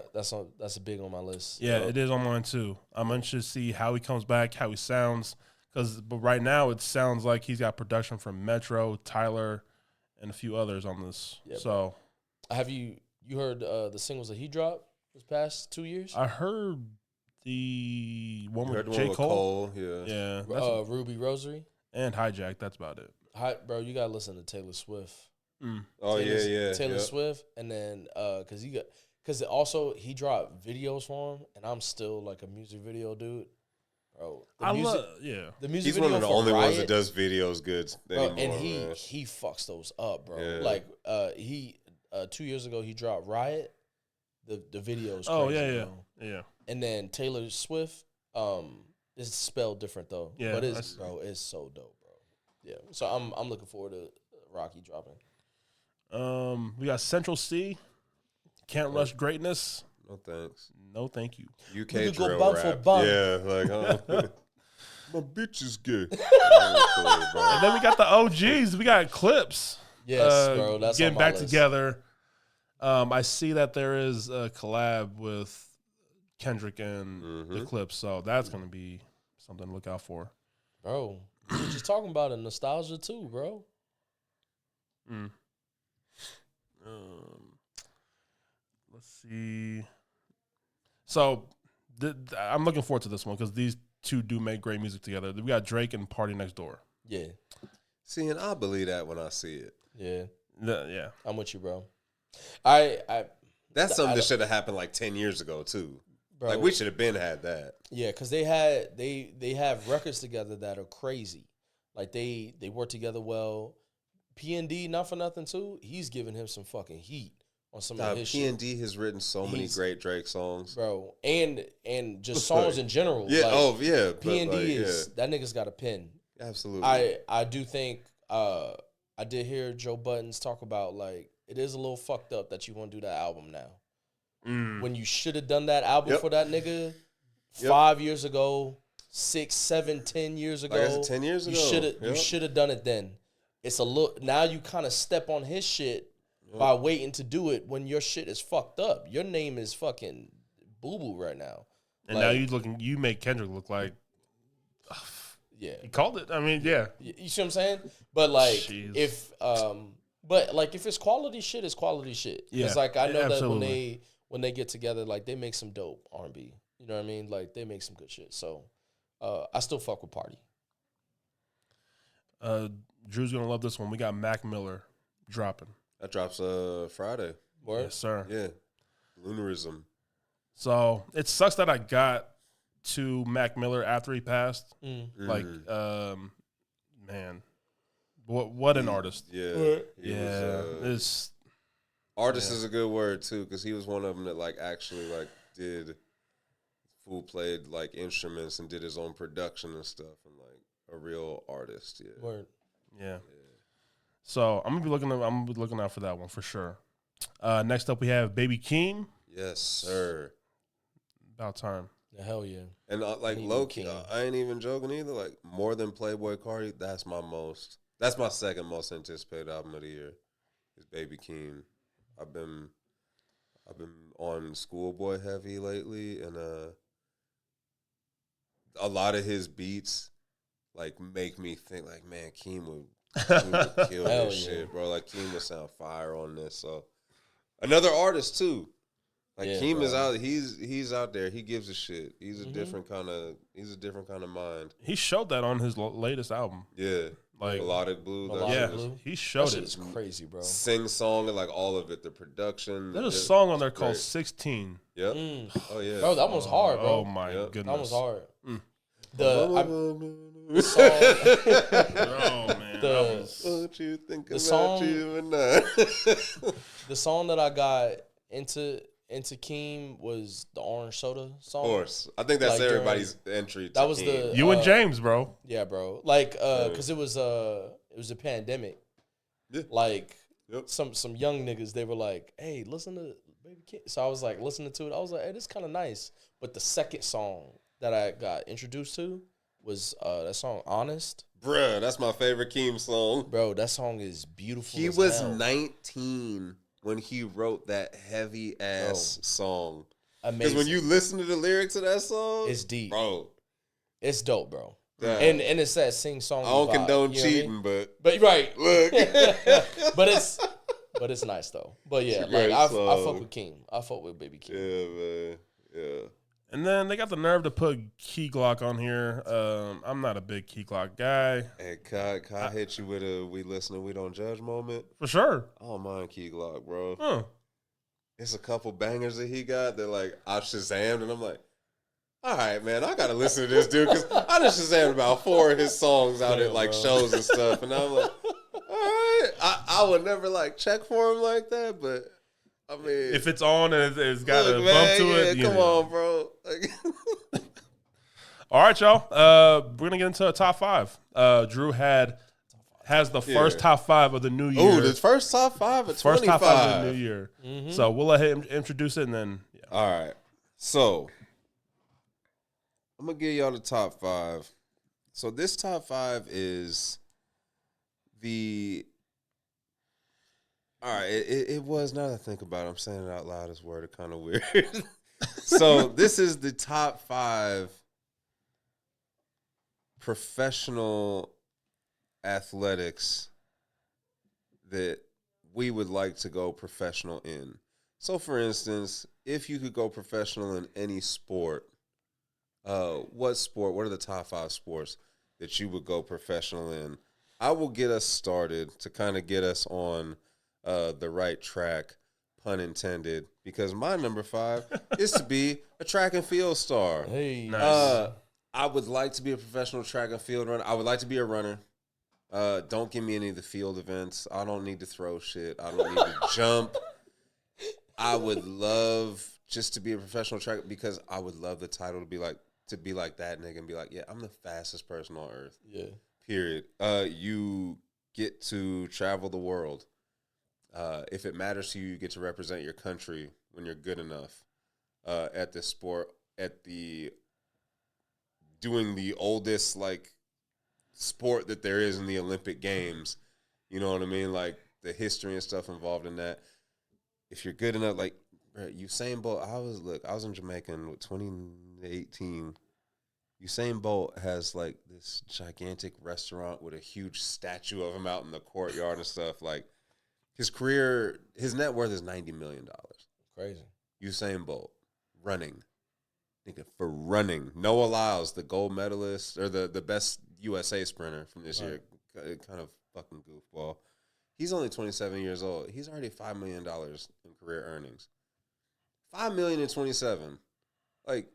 that's a big on my list. Yeah, it is on mine too. I'm interested to see how he comes back, how he sounds. But right now it sounds like he's got production from Metro, Tyler, and a few others on this. Yeah, so have you heard the singles that he dropped this past 2 years? I heard the one heard with the J. one with Cole. yeah. Yeah, Ruby Rosary. and Hijack. That's about it. Hi, bro, you gotta listen to Taylor Swift. Oh yeah. Taylor Swift, and then because also he dropped videos for him, and I'm still like a music video dude, bro. The music He's video one of the for only ones Riot, that does videos good bro, anymore, and man. he fucks those up, bro. Yeah. Like he 2 years ago he dropped Riot, the videos. Oh crazy, yeah. bro. And then Taylor Swift, it's spelled different though. Yeah, but it's so dope, bro. Yeah, so I'm looking forward to Rocky dropping. We got Central C. Can't rush greatness. No thanks. No, thank you. UK could go drill bum for rap. bum. Yeah, like my bitch is gay. And then we got the OGs. We got Clips. Yes, bro. That's getting on my back list. together. I see that there is a collab with Kendrick and the Clips, so that's gonna be something to look out for. Bro, we were just talking about it, nostalgia too, bro. Let's see. So I'm looking forward to this one because these two do make great music together. We got Drake and Party Next Door. Yeah. See, and I believe that when I see it. Yeah. Yeah. I'm with you, bro. That's something that should have happened like 10 years ago too. Bro, Like we should have had that. yeah, because they have records together that are crazy. Like they work together well. P&D, not for nothing too. He's giving him some fucking heat on some of his shit, P&D has written so many great Drake songs. bro. And just songs in general. Yeah, like, P&D that nigga's got a pen. Absolutely. I do think I did hear Joe Buttons talk about like it is a little fucked up that you want to do that album now. When you should have done that album for that nigga 5 years ago, 6, 7, 10 years ago. Like I said, 10 years ago. You should have done it then. It's a look now you kind of step on his shit by waiting to do it when your shit is fucked up. Your name is fucking boo boo right now. And now you make Kendrick look like yeah. he called it. I mean, yeah. You see what I'm saying? But like Jeez. if it's quality shit, it's quality shit. Yeah, It's like I know absolutely. that when they get together, like they make some dope R&B. You know what I mean? Like they make some good shit. So I still fuck with Party. Drew's gonna love this one. We got Mac Miller dropping. That drops Friday. Word? Yes, sir. Yeah. Lunarism. So it sucks that I got to Mac Miller after he passed. Like, man, what an artist. Yeah. Artist is a good word too, because he was one of them that like actually like played like instruments and did his own production and stuff, and like a real artist. Yeah. Word. Yeah. So I'm gonna be looking out for that one for sure. Next up we have Baby Keem. Yes, sir. About time. The hell yeah. And like low key, I ain't even joking either. Like more than Playboy Cardi, that's my second most anticipated album of the year. Is Baby Keem. I've been on Schoolboy heavy lately, and a lot of his beats like make me think like, man, Keem would kill this shit, bro. Like Keem would sound fire on this. So another artist too. Like Keem is out. He's out there. He gives a shit. He's a different kind of mind. He showed that on his latest album. Yeah. Like Melodic Blue. He showed that it. It's crazy, bro. Sing song and like all of it. The production. There's a song on there called 16. Yep. Oh yeah. Bro, that one's hard, bro. Oh my goodness. That was hard. The song. Oh man. What you think about song, you and I? The song that I got into Keem was the Orange Soda song. Of course. I think that's like everybody's entry to that was Keem. the You and James, bro. Yeah, bro. Like cuz it was a pandemic. Yeah. Like some young niggas, they were like, "Hey, listen to Baby Keem." So I was like listening to it. I was like, "Hey, this is kind of nice." But the second song that I got introduced to was that song Honest. Bruh, that's my favorite Keem song. Bro, that song is beautiful. He as was hell. 19 when he wrote that heavy ass song. Amazing. Because when you listen to the lyrics of that song, it's deep, bro. It's dope, bro. Yeah. And it's that sing song. I don't vibe, condone you know cheating, what I mean? but but right, look, but it's nice though. But yeah, like I fuck with Keem. I fuck with Baby Keem. Yeah, man. Yeah. And then they got the nerve to put Key Glock on here. I'm not a big Key Glock guy. Hey, can I hit you with a "we listening, we don't judge" moment? For sure. I don't mind Key Glock, bro. Huh. It's a couple bangers that he got that like I Shazammed, and I'm like, all right, man, I gotta listen to this dude because I just Shazammed about 4 of his songs out at like shows and stuff, and I'm like, all right, I would never like check for him like that, but I mean, if it's on and it's got a bump to it, come on, bro. Like, all right, y'all. We're gonna get into a top 5. Drew has the first top 5 of the new year. Oh, the first top 5 of 25. First top 5 of the new year. So we'll let him introduce it, and then all right. So I'm gonna give y'all the top 5. So this top 5 is the. All right, it was, now that I think about it, I'm saying it out loud, it's worded kind of weird. So this is the top 5 professional athletics that we would like to go professional in. So for instance, if you could go professional in any sport, what are the top 5 sports that you would go professional in? I will get us started to kind of get us on the right track, pun intended, because my number 5 is to be a track and field star. Hey, nice. I would like to be a professional track and field runner. I would like to be a runner. Don't give me any of the field events. I don't need to throw shit. I don't need to jump. I would love just to be a professional track because I would love the title to be like that nigga and be like, yeah, I'm the fastest person on earth. Yeah. Period. You get to travel the world. If it matters to you, you get to represent your country when you're good enough at this sport, doing the oldest like sport that there is in the Olympic Games. You know what I mean? Like the history and stuff involved in that. If you're good enough, like Usain Bolt, I was in Jamaica in 2018. Usain Bolt has like this gigantic restaurant with a huge statue of him out in the courtyard and stuff. Like his net worth is $90 million. Crazy. Usain Bolt running. Nigga, for running. Noah Lyles, the gold medalist or the best USA sprinter from this year, kind of fucking goofball. He's only 27 years old. He's already $5 million in career earnings. $5 million in 27. Like,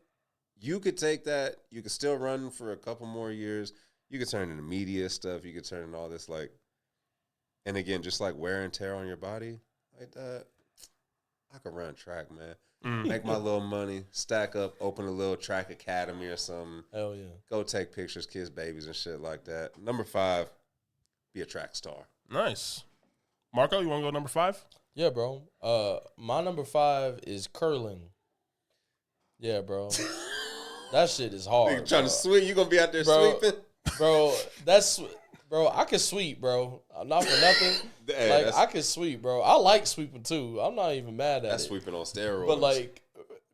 you could take that. You could still run for a couple more years. You could turn into media stuff. You could turn into all this, like, and again, just like wear and tear on your body like that. I could run track, man. Make my little money, stack up, open a little track academy or something. Hell yeah. Go take pictures, kiss babies and shit like that. Number 5, be a track star. Nice. Marko, you want to go number 5? Yeah, bro. My number 5 is curling. Yeah, bro. That shit is hard. You trying to sweep? You gonna be out there sweeping? Bro, I can sweep, bro. Not for nothing. Hey, like, I can sweep, bro. I like sweeping, too. I'm not even mad at it. That's sweeping on steroids. But, like,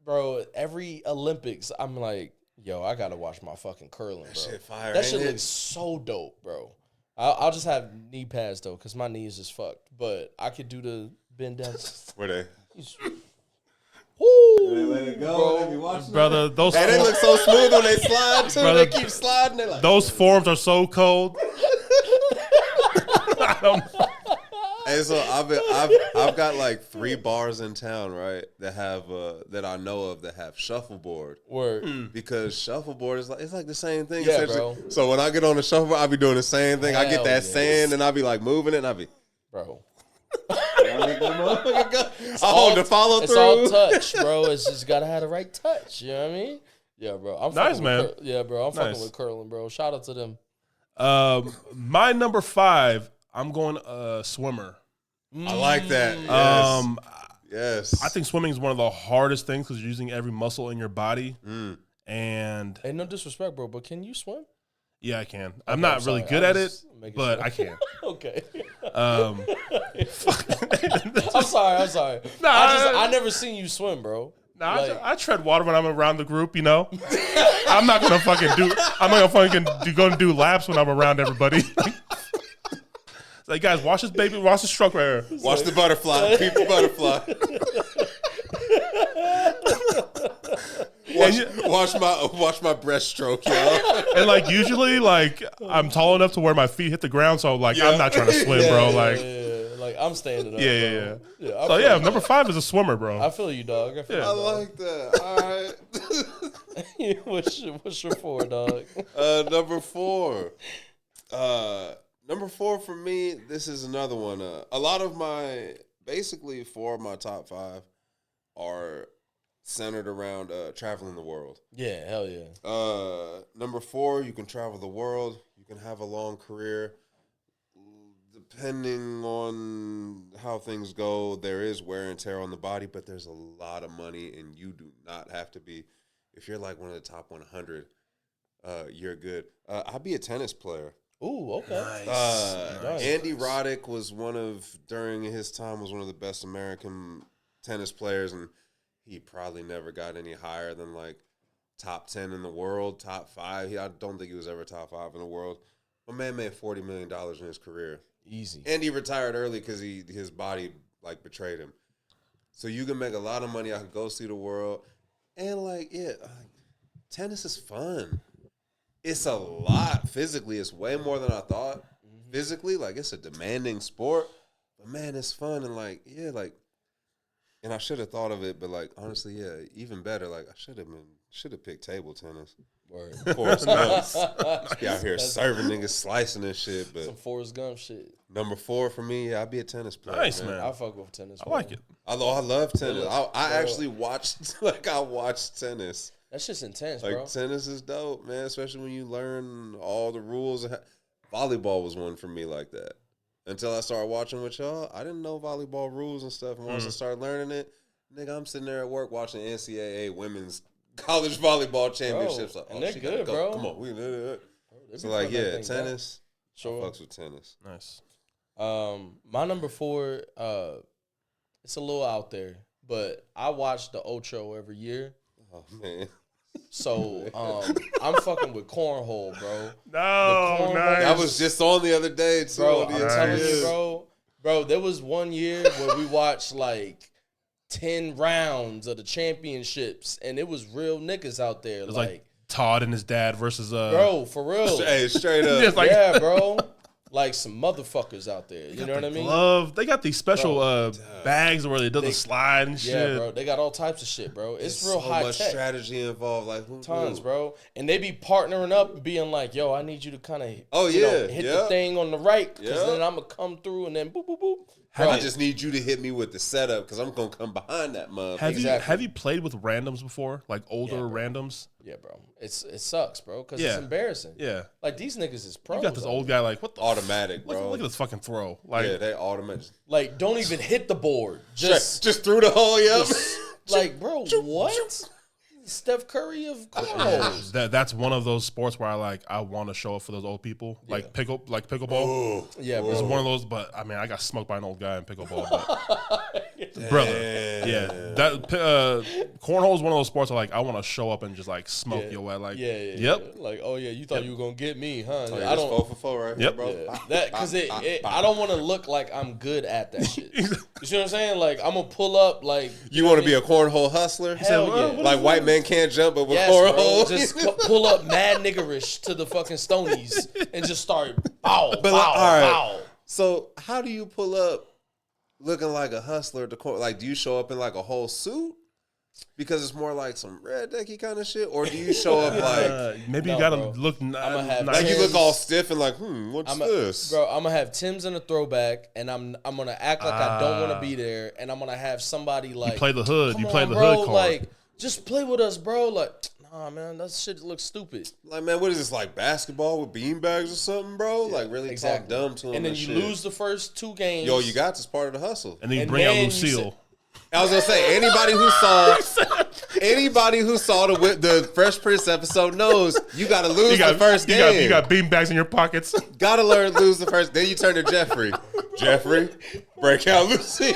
bro, every Olympics, I'm like, yo, I got to watch my fucking curling, bro. That shit fire, That shit ain't it? looks so dope, bro. I'll just have knee pads, though, because my knee is just fucked. But I could do the bend down. Where they? Woo! They let it go. Bro. They be watching Brother, those Hey, they look so smooth when they slide, too. Brother, They keep sliding. They like, those forms are so cold. I don't know. Hey, so I've got like 3 bars in town, right? That have that I know of that have shuffleboard. Word. Because shuffleboard is like the same thing. Yeah, essentially. bro. So when I get on the shuffleboard, I be doing the same thing. I get Hell that yes. sand and I be like moving it, and I be Bro. I hold the follow It's through. all touch, bro. It's just got to have the right touch. You know what I mean? Yeah, bro. I'm Nice, fucking man. with yeah, bro. I'm Nice. fucking with curling, bro. Shout out to them. My number 5, I'm going swimmer. I like that. Yes. Yes. I think swimming is one of the hardest things because you're using every muscle in your body. And Hey, no disrespect, bro, but can you swim? yeah, I can. I'm not really sorry. good I at it, was making but sure. I can. Okay. Um, I'm sorry. Nah, I never seen you swim, bro. Nah, Like- I tread water when I'm around the group, you know. I'm not gonna do laps when I'm around everybody. Like, guys, watch this stroke right here. Watch the butterfly. Keep the butterfly. Watch my breaststroke, y'all. And like usually, like I'm tall enough to where my feet hit the ground, so like I'm not trying to swim, bro. Like, Like I'm standing up. yeah. I So feel yeah, you. number 5 is a swimmer, bro. I feel you, dog. I feel I you, like that. All right. dog. What's your 4, dog? Number 4. Number 4 for me, this is another one. A lot of basically 4 of my top 5 are centered around traveling the world. Yeah, hell yeah. Number 4, you can travel the world. You can have a long career. Depending on how things go, there is wear and tear on the body, but there's a lot of money, and you do not have to be. If you're like one of the top 100, you're good. I'd be a tennis player. Ooh, okay. Nice. Andy Roddick was during his time, was one of the best American tennis players, and he probably never got any higher than like top 10 in the world, top 5. I don't think he was ever top 5 in the world. My man made $40 million in his career. Easy. And he retired early because his body like betrayed him. So you can make a lot of money. I could go see the world. And like, tennis is fun. It's a lot physically. It's way more than I thought. Physically, like it's a demanding sport. But man, it's fun. And like, and I should have thought of it, but like honestly, yeah, even better. Like I should have picked table tennis. Word. Forrest Gump. Be out here serving niggas, slicing and shit. But Some Forrest Gump shit. number 4 for me, I'd be a tennis player. Nice, man. I fuck with tennis. I like it. I love tennis. looks- I actually watched I watched tennis. That shit's intense, Like bro. tennis is dope, man. Especially when you learn all the rules. Volleyball was one for me like that. Until I started watching with y'all, I didn't know volleyball rules and stuff. And once I started learning it, nigga, I'm sitting there at work watching NCAA women's college volleyball championships. Like, and they're she gotta good, go. bro. Come on, we did it. They So be like, putting that yeah, thing tennis. back. Sure. I fucks with tennis. Nice. My number 4, it's a little out there, but I watch the Ocho every year. Oh man, So I'm fucking with cornhole, bro. No, cornhole- nice. that was just on the other day too. Bro, on I'm the telling you, internet. bro, there was one year where we watched like 10 rounds of the championships, and it was real niggas out there. It was like Todd and his dad versus bro, for real. Hey, straight up. Just like- Yeah, bro. like some motherfuckers out there. You know what I mean? Glove. They got these special bags where it doesn't slide and shit. Yeah, bro. They got all types of shit, bro. It's real so high much tech. strategy involved. Like Tons, bro. And they be partnering up and being like, yo, I need you to kind of hit the thing on the right because then I'm going to come through and then boop, boop, boop. Bro. I just need you to hit me with the setup because I'm going to come behind that motherfucker. Have you played with randoms before? Like older randoms? Yeah, bro. It sucks, bro, because it's embarrassing. Yeah. Like, these niggas is pros. You got this old guy like, what the automatic, bro. Look at this fucking throw. Like, they automatic. Like, don't even hit the board. Just through the hole, like, bro, what? Steph Curry of cornholes. That's one of those sports where I want to show up for those old people, like pickleball. Oh, yeah, bro. It's one of those, but I mean, I got smoked by an old guy in pickleball. But brother, that cornhole is one of those sports where I want to show up and just smoke your way. Yep. Like, oh yeah, you thought you were gonna get me, huh? I don't 4 for 4, right? Yep, bro. Yeah. That because I don't want to look like I'm good at that shit. You see what I'm saying? Like, I'm gonna pull up like. You want to be a cornhole hustler? Hell yeah. Like white man can't jump, but with cornhole. Just pull up mad niggerish to the fucking Stonies and just start bow, But bow, all right. bow. So how do you pull up looking like a hustler at the corner? Like, do you show up in like a whole suit? Because it's more like some rednecky kind of shit, or do you show up like maybe you gotta look nice. like you look all stiff and like what's this? Bro, I'm gonna have Tim's in a throwback, and I'm gonna act like I don't want to be there, and I'm gonna have somebody like you play the hood. You play the bro, hood card. like just play with us, bro. Like, nah, man, that shit looks stupid. Like, man, what is this, like basketball with beanbags or something, bro? Like, really talk dumb to him. And then you lose the first 2 games. Yo, you got this part of the hustle. And then you bring out Lucille. I was gonna say anybody who saw the Fresh Prince episode knows you gotta lose the first game. You got beanbags in your pockets. Gotta learn to lose the first. Then you turn to Jeffrey. Jeffrey, break out Lucille.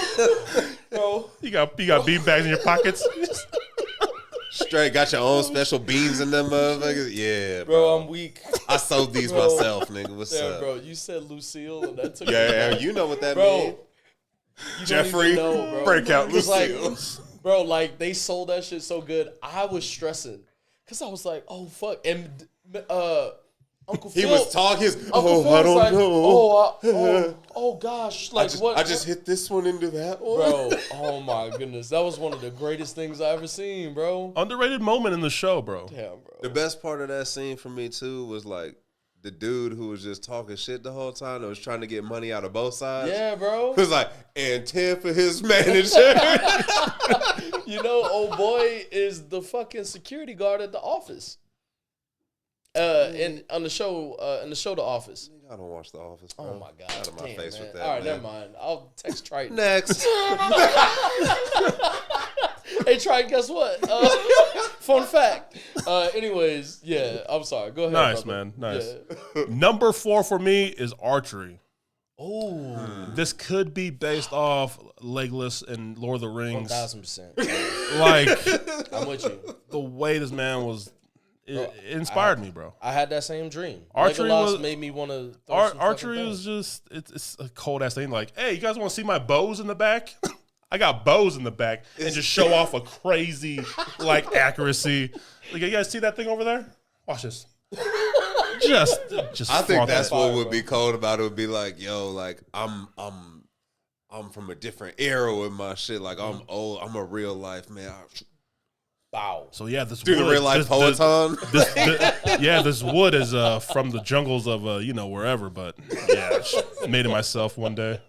Bro, you got beanbags in your pockets. Straight got your own special beans in them motherfuckers. Yeah, bro, I'm weak. I sewed these myself, nigga. What's up? Bro, you said Lucille, and that took you know what that bro. means. Jeffrey, break out Lucille. Bro, like they sold that shit so good. I was stressing because I was like, "Oh fuck!" And Uncle Phil, he was talking. Uncle Phil I don't like, know. Oh gosh! Like I what? just hit this one into that one, bro. Oh my goodness, that was one of the greatest things I ever seen, bro. Underrated moment in the show, bro. Damn, bro. The best part of that scene for me too was like the dude who was just talking shit the whole time that was trying to get money out of both sides. Yeah, bro. He was like, and 10 for his manager. You know, old boy is the fucking security guard at the office. In the show, The Office. I don't watch The Office, bro. Oh my god! Out of my face man. with that. All right, man. never mind. I'll text Triton. Next. Hey, Triton, guess what? Fun fact. Anyways, yeah, I'm sorry. Go ahead. Nice, brother. man. Nice. Yeah. Number 4 for me is archery. Oh, This could be based off Legolas and Lord of the Rings. 1000%. Like, I'm with you. the way this man was, it inspired me, bro. I had that same dream. Archery Legolas was- made me want to. Archery is just, it's a cold ass thing. Like, hey, you guys want to see my bows in the back? I got bows in the back and just show off a crazy, accuracy. Like, you guys see that thing over there? Watch this. Just I think that's that. what would be cold about it. Would be like, yo, like I'm from a different era with my shit. Like I'm old. I'm a real life man. Wow. So yeah, this Do the wood, real life poeton. This wood is from the jungles of wherever. But yeah, made it myself one day.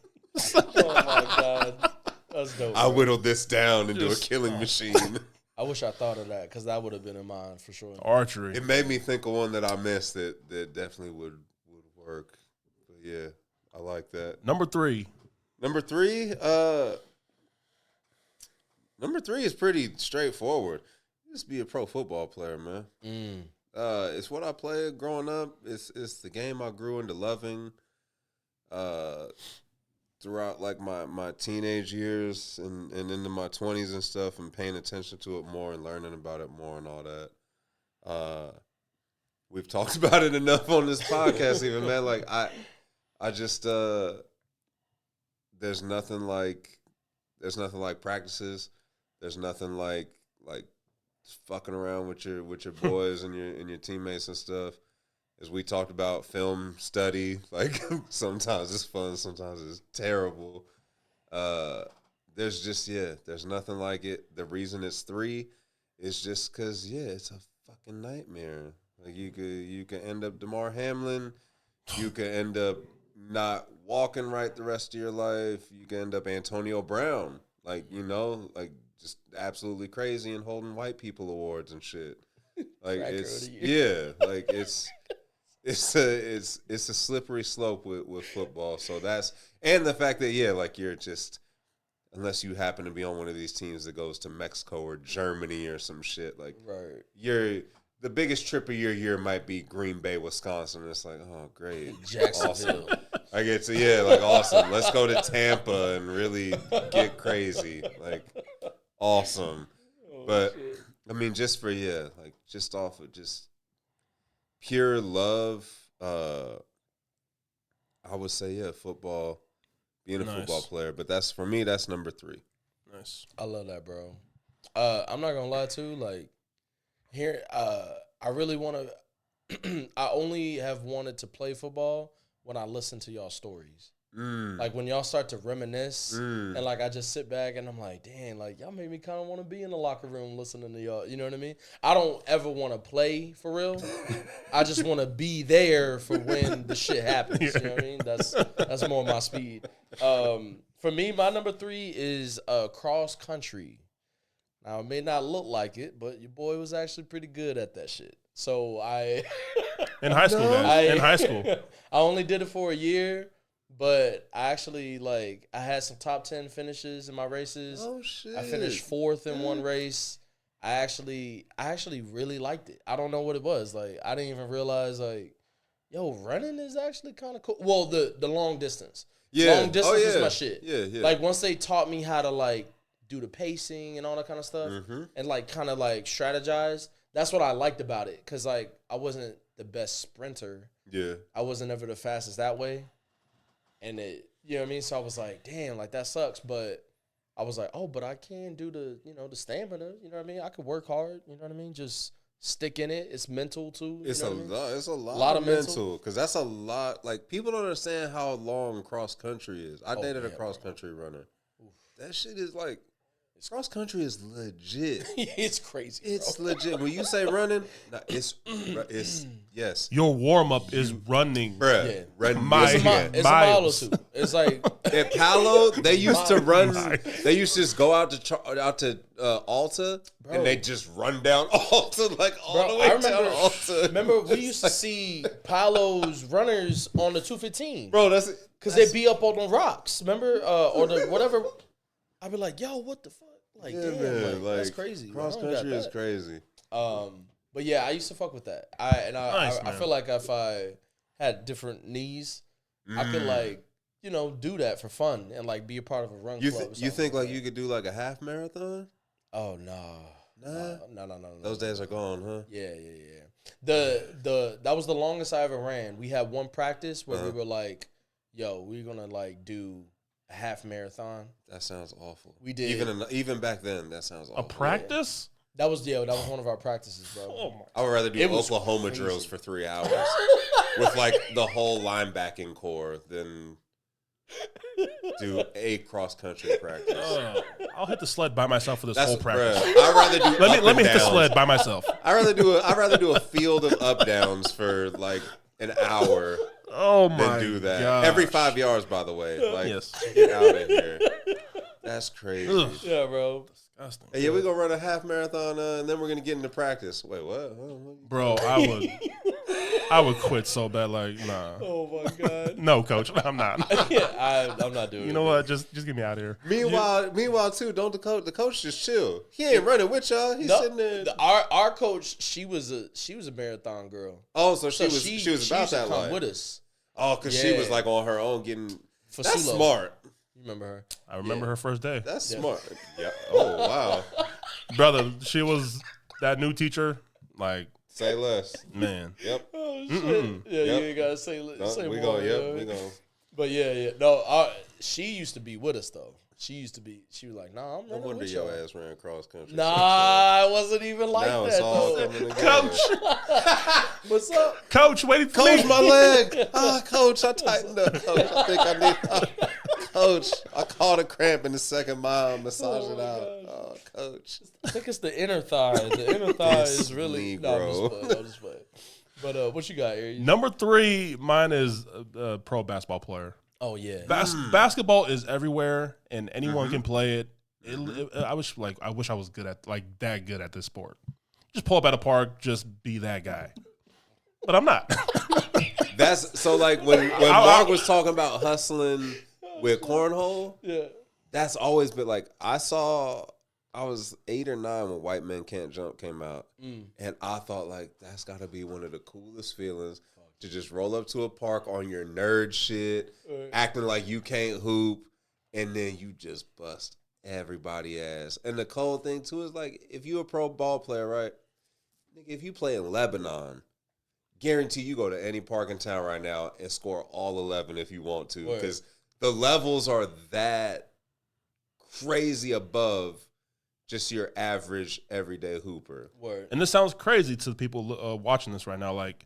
Oh my god, that's dope. I whittled this down into a killing machine. I wish I thought of that because that would have been in mine for sure. Archery. It made me think of one that I missed that definitely would work. But yeah, I like that. Number 3. Number three is pretty straightforward. Just be a pro football player, man. It's what I played growing up. It's the game I grew into loving. Throughout like my teenage years and into my 20s and stuff, and paying attention to it more and learning about it more and all that. We've talked about it enough on this podcast even, man. Like I just there's nothing like practices. There's nothing like fucking around with your boys and your teammates and stuff. as we talked about, film study. Like sometimes it's fun, sometimes it's terrible. There's just there's nothing like it. The reason it's 3 is just because it's a fucking nightmare. Like you could end up DeMar Hamlin, you could end up not walking right the rest of your life. You can end up Antonio Brown, like like just absolutely crazy and holding white people awards and shit. Like like it's a slippery slope with football. So that's, and the fact that like you're just, unless you happen to be on one of these teams that goes to Mexico or Germany or some shit, like you're the biggest trip of your year might be Green Bay, Wisconsin. It's like, oh great, Jacksonville. Awesome. I get to like awesome. Let's go to Tampa and really get crazy. Like awesome. But shit. I mean, just for like just off of just pure love, I would say football, being a football player. But that's, for me, that's number 3. Nice. I love that, bro. I'm not gonna lie too. Like here, I really want to. I only have wanted to play football when I listen to y'all stories. Like when y'all start to reminisce, and like I just sit back and I'm like, dang, like y'all made me kind of want to be in the locker room listening to y'all. You know what I mean? I don't ever want to play for real. I just want to be there for when the shit happens. You know what I mean? That's more my speed. For me, my number 3 is cross country. Now it may not look like it, but your boy was actually pretty good at that shit. So in high school, guys. In high school, I only did it for a year. But I actually, like, I had some top 10 finishes in my races. Oh, shit. I finished 4th in one race. I actually really liked it. I don't know what it was. Like, I didn't even realize, like, yo, running is actually kind of cool. Well, the long distance. Yeah. Long distance is my shit. Yeah. Like, once they taught me how to, like, do the pacing and all that kind of stuff and, like, kind of, like, strategize, that's what I liked about it. Because, like, I wasn't the best sprinter. Yeah. I wasn't ever the fastest that way. And it, you know what I mean? So I was like, damn, like that sucks. But I was like, oh, but I can do the stamina. You know what I mean? I could work hard. You know what I mean? Just stick in it. It's mental too. It's a lot of mental. Because that's a lot. Like, people don't understand how long cross country is. I dated a cross country runner. Oof. That shit is like, cross country is legit. It's crazy. It's legit. When you say running, it's yes. Your warm up is running, bruh. Yeah. Running. It's a mile or two. It's like at Palo, they used to run. They used to just go out to Alta, bro, and they just run down Alta like all the way down Alta. Remember, we used to see Palo's runners on the 215, bro. That's because they'd be up on the rocks. Remember, or the whatever. I'd be like, yo, what the fuck? Like, damn, man, like, that's crazy. Cross country is crazy. But yeah, I used to fuck with that. I feel like if I had different knees, I could like, do that for fun and like be a part of a run club. You think like you could do like a half marathon? Oh no. No. Those days are gone, huh? Yeah. That was the longest I ever ran. We had one practice where we were like, yo, we're gonna like do a half marathon. That sounds awful. We did. Even back then, that sounds awful. A practice? That was one of our practices, bro. Oh I would rather do Oklahoma drills for 3 hours with like the whole linebacking core than do a cross country practice. I'll hit the sled by myself for this whole practice. I'd rather do. Let me hit the sled by myself. I'd rather do a field of up downs for like an hour. Oh my! Do that gosh. Every 5 yards, by the way. Like, yes. Get out of here. That's crazy. Ugh. Yeah, bro. Disgusting. Hey, we're gonna run a half marathon, and then we're gonna get into practice. Wait, what? Bro, I would quit so bad. Like, nah. Oh my god. No, coach, I'm not. I'm not doing it. You know what? Just get me out of here. Meanwhile, too, don't the coach just chill? He ain't running with y'all. He's sitting there. Our coach, she was a marathon girl. Oh, so she was about that life with us. Oh, because she was like on her own getting. For that's Sulo. Smart. You remember her? I remember her first day. That's smart. Yeah. Oh wow. Brother, she was that new teacher. Like, say less. Man. Yep. Oh shit. Yeah, you ain't gotta say we more. Go. Yep. We go. But yeah. No, she used to be with us though. She used to be. She was like, "Nah, I'm No running wonder with your y'all." ass ran cross country. Nah, it wasn't even like Now that. it's all Though. coming together. Coach, What's up? coach, waiting for Coach, me. my leg. Coach, I tightened up. Coach, I think I need. Coach, I caught a cramp in the second mile. Massage it out. Oh, Coach. I think it's the inner thigh. The inner thigh This is really. Negro. I'm just playing. But what you got, Aries? Number 3, mine is a pro basketball player. Oh yeah. Basketball is everywhere, and anyone can play it. I wish I was good at that good at this sport. Just pull up at a park, just be that guy. But I'm not. That's so like when Mark was talking about hustling with cornhole. Yeah. That's always been like I was 8 or 9 when White Men Can't Jump came out, and I thought like that's got to be one of the coolest feelings to just roll up to a park on your nerd shit, acting like you can't hoop, and then you just bust everybody ass. And the cold thing too is like if you a pro ball player, right? Nigga, if you play in Lebanon, guarantee you go to any park in town right now and score all 11 if you want to, because the levels are that crazy above just your average everyday hooper. Word. And this sounds crazy to the people watching this right now. Like,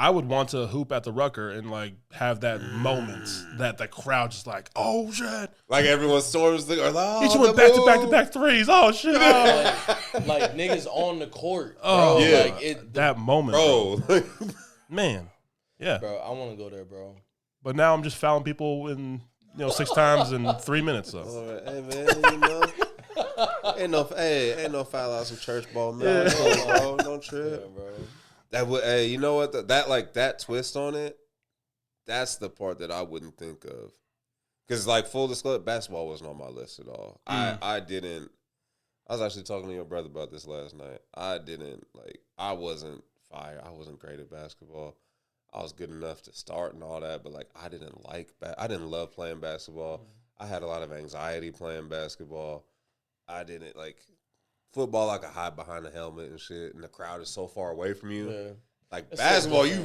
I would want to hoop at the Rucker and like have that moment that the crowd just like, oh shit, Like everyone storms the. Oh, he just went back-to-back threes. Oh shit, like niggas on the court. Bro. Oh yeah. Like that moment, bro. man, yeah. Bro, I want to go there, bro. But now I'm just fouling people in 6 times in 3 minutes. So Hey man, ain't no foul out some church ball, man. Bro, don't trip. Yeah, bro. That would, hey, you know what? That twist on it. That's the part that I wouldn't think of, because like full disclosure, basketball wasn't on my list at all. I didn't. I was actually talking to your brother about this last night. I wasn't fire. I wasn't great at basketball. I was good enough to start and all that, but like I didn't love playing basketball. I had a lot of anxiety playing basketball. I didn't like. Football, I could hide behind the helmet and shit, and the crowd is so far away from you. Yeah. Like That's basketball, so you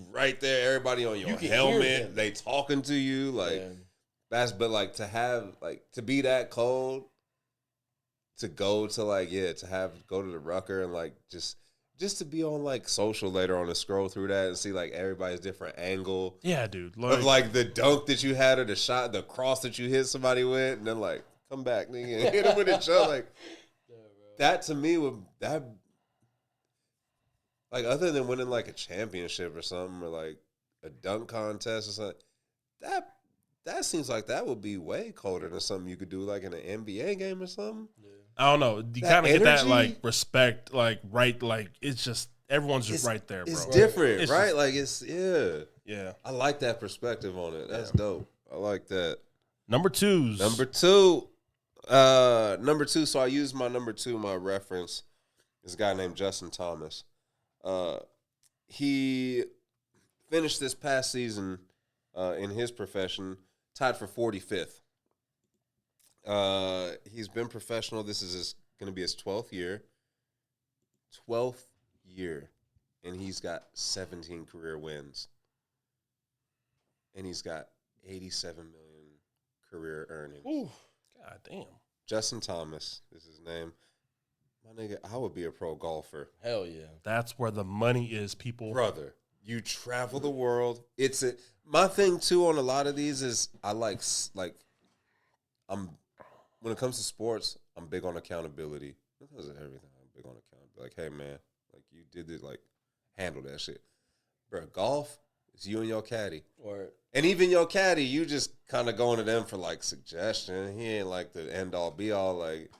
right there. Everybody on your You can hear helmet, them. they talking to you. Like but like to be that cold, to go to go to the Rucker and like just to be on like social later on and scroll through that and see like everybody's different angle. yeah, dude. Of like the dunk that you had or the shot, the cross that you hit somebody with, and then like come back, nigga, and hit him with a jump. Like that to me would that like other than winning like a championship or something or like a dunk contest or something, that seems like that would be way colder than something you could do like in an NBA game or something. Yeah. I don't know. You That kind of get that energy? like respect, like right, like it's just everyone's just right there, bro. It's different, It's right? just- Like it's yeah. I like that perspective on it. That's dope. I like that. Number 2s. Number two. So I used my number 2, my reference. This guy named Justin Thomas. He finished this past season in his profession tied for 45th. He's been professional. This is going to be his 12th year. 12th year. And he's got 17 career wins. And he's got 87 million career earnings. Ooh, god damn. Justin Thomas is his name. My nigga, I would be a pro golfer. Hell yeah. That's where the money is, people. Brother, you travel the world. My thing too on a lot of these is I when it comes to sports, I'm big on accountability. Because of everything, I'm big on accountability. Like, hey man, like you did it, like handle that shit. Bro, golf, it's you and your caddy. Word. And even your caddy, you just kind of going to them for like suggestion. He ain't like the end all be all. Like,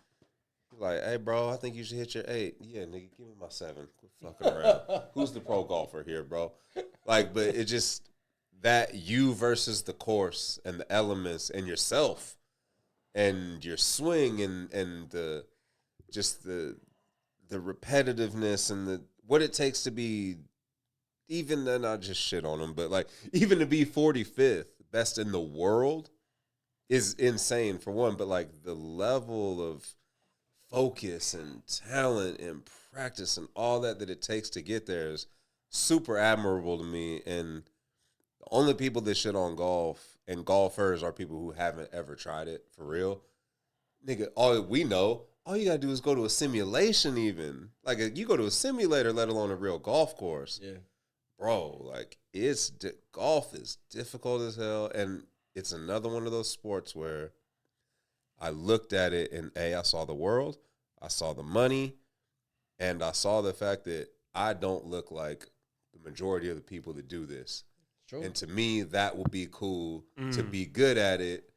hey bro, I think you should hit your 8. Yeah, nigga, give me my 7. Quit fucking around. Who's the pro golfer here, bro? Like, but it just that you versus the course and the elements and yourself and your swing and the repetitiveness and what it takes to be. Even then, I just shit on him, but like even to be 45th best in the world is insane for one. But like the level of focus and talent and practice and all that it takes to get there is super admirable to me. And The only people that shit on golf and golfers are people who haven't ever tried it for real. Nigga, all you gotta do is go to a simulation even. Like, you go to a simulator, let alone a real golf course. Yeah. Bro, like, golf is difficult as hell, and it's another one of those sports where I looked at it and, I saw the world, I saw the money, and I saw the fact that I don't look like the majority of the people that do this. True. And to me, that would be cool to be good at it,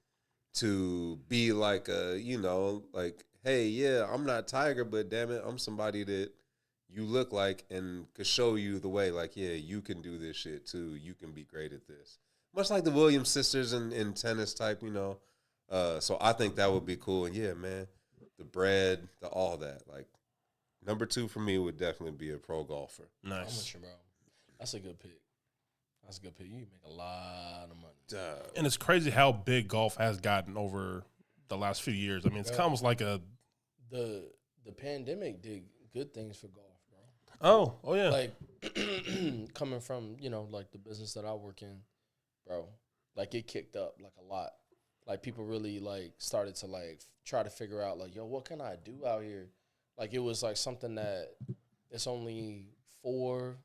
to be like like, hey, yeah, I'm not Tiger, but damn it, I'm somebody that you look like and could show you the way. Like, yeah, you can do this shit too. You can be great at this. Much like the Williams sisters in tennis type, So I think that would be cool. And yeah, man, the bread, all that. Like, number 2 for me would definitely be a pro golfer. Nice. I'm with you, bro. That's a good pick. That's a good pick. You can make a lot of money. And it's crazy how big golf has gotten over the last few years. I mean, it's almost like the pandemic did good things for golf, bro. Oh yeah. Like coming from, like the business that I work in, bro, like it kicked up like a lot. Like people really like started to like try to figure out like, yo, what can I do out here? Like it was like something that it's only 4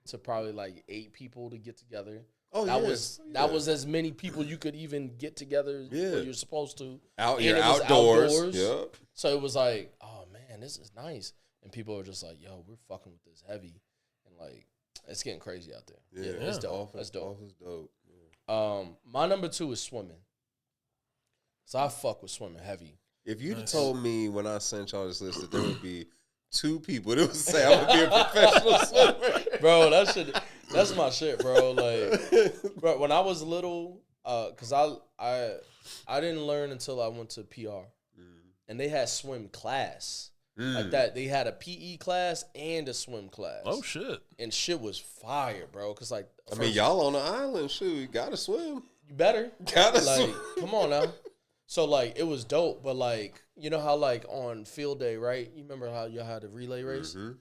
to probably like 8 people to get together. Oh, that was as many people you could even get together where you're supposed to. You're outdoors. Yep. So it was like, oh man, this is nice. And people are just like, yo, we're fucking with this heavy. And like, it's getting crazy out there. Yeah, it's dope. That's dope. Golf is dope. Yeah. My number 2 is swimming. So I fuck with swimming heavy. If you'd told me when I sent y'all this list that there would be 2 people that would say I would be a professional swimmer. Bro, that's my shit, bro. Like, bro, when I was little, because I didn't learn until I went to PR. And they had swim class. Like that. They had a PE class and a swim class. Oh, shit. And shit was fire, bro. Because, like, I mean, y'all on the island, shoot, you got to swim. You better. Gotta like, swim. Come on now. So, like, it was dope. But, like, you know how, like, on field day, right? You remember how y'all had a relay race? Mm-hmm.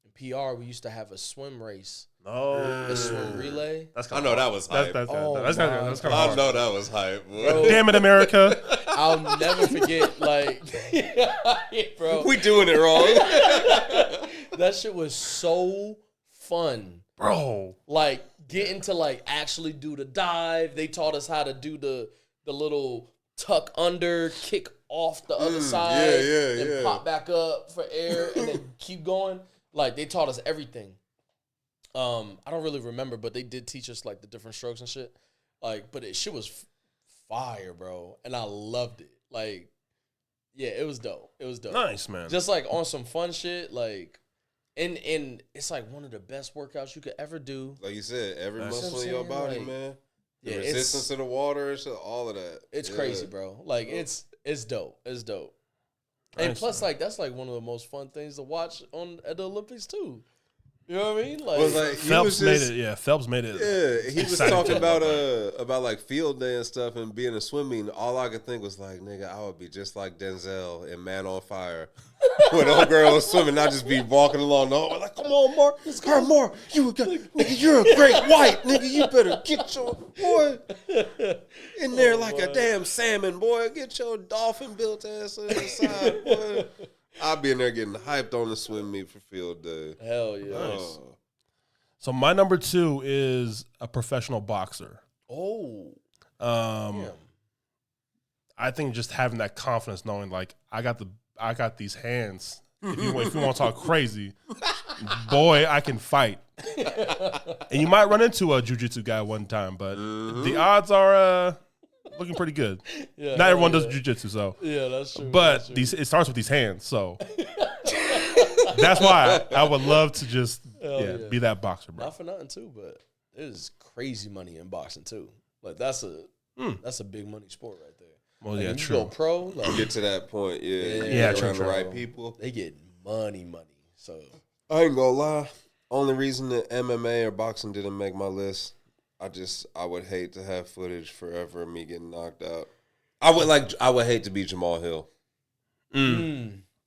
In PR, we used to have a swim race. No. The swim relay. I know that was hype. That's Oh, kind of hard. I know that was hype. Bro. Damn it, America. I'll never forget, like, bro. We doing it wrong. That shit was so fun. Bro. Like, getting to, like, actually do the dive. They taught us how to do the little tuck under, kick off the other side, and pop back up for air, and then keep going. Like, they taught us everything. I don't really remember, but they did teach us, like, the different strokes and shit. Like, but shit was fire, bro. And I loved it. Like, yeah, it was dope. It was dope. Nice, man. Just, like, on some fun shit, like, and it's, like, one of the best workouts you could ever do. Like you said, every That's muscle what I'm in your saying, body, like, man. The yeah, resistance to the water, all of that. It's crazy, bro. Like, it's dope. It's dope. Nice, And plus, man. like, that's, like, one of the most fun things to watch at the Olympics, too. You know what I mean? Like, Well, like Phelps made it. Yeah, Phelps made it. Yeah, he was exciting talking to about like field day and stuff and being a swim meet. All I could think was like, nigga, I would be just like Denzel in Man on Fire. When old girl was swimming, I just be walking along the hallway like, come on, Mark, Mark, nigga, you're a great white, nigga. You better get your boy in there like a damn salmon, boy. Get your dolphin built ass on the side, boy. I'll be in there getting hyped on the swim meet for field day. hell yeah. Nice. So my number 2 is a professional boxer. Oh. Um, Yeah. I think just having that confidence, knowing like I got these hands. If you want to talk crazy, boy, I can fight. And you might run into a jiu-jitsu guy one time, but the odds are looking pretty good. Yeah, Not everyone does yeah. jiu-jitsu, so. Yeah, that's true. But that's true. it starts with these hands, so. That's why I would love to just yeah. be that boxer, bro. Not for nothing, too, but there's crazy money in boxing, too. Like, that's a big money sport right there. Well, Like, yeah, if you true. go pro, like, Get to that point, yeah. Yeah, true, around the true. right people. they get money. So, I ain't gonna lie. Only reason that MMA or boxing didn't make my list, I would hate to have footage forever of me getting knocked out. I would hate to be Jamal Hill.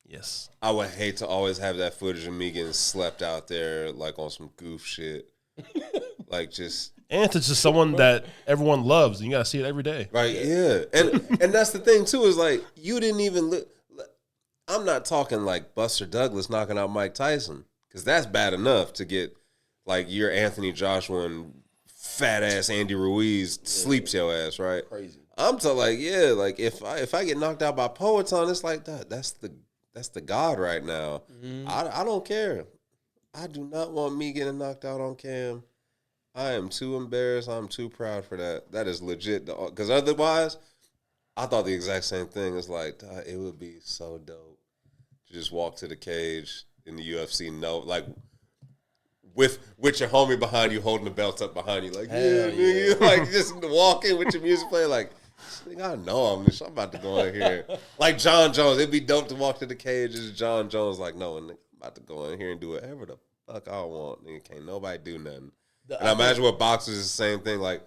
Yes. I would hate to always have that footage of me getting slept out there like on some goof shit. Like just And it's just someone that everyone loves, and you gotta see it every day. Right, yeah. And that's the thing, too, is like, you didn't even look. I'm not talking like Buster Douglas knocking out Mike Tyson, because that's bad enough to get, like, your Anthony Joshua and fat-ass Andy Ruiz sleeps your ass, right? Crazy. I'm talking like, yeah, like, if I get knocked out by Poeton, it's like, that's the God right now. Mm-hmm. I don't care. I do not want me getting knocked out on cam. I am too embarrassed. I'm too proud for that. That is legit. Because otherwise, I thought the exact same thing. It's like, it would be so dope to just walk to the cage in the UFC, like, with your homie behind you, holding the belt up behind you, like, nigga, like, just walking with your music playing, like, nigga, I know I'm about to go in here. Like John Jones, it'd be dope to walk to the cage as John Jones, like, no, nigga, I'm about to go in here and do whatever the fuck I want. Nigga, can't nobody do nothing. And I imagine with boxers, is the same thing. Like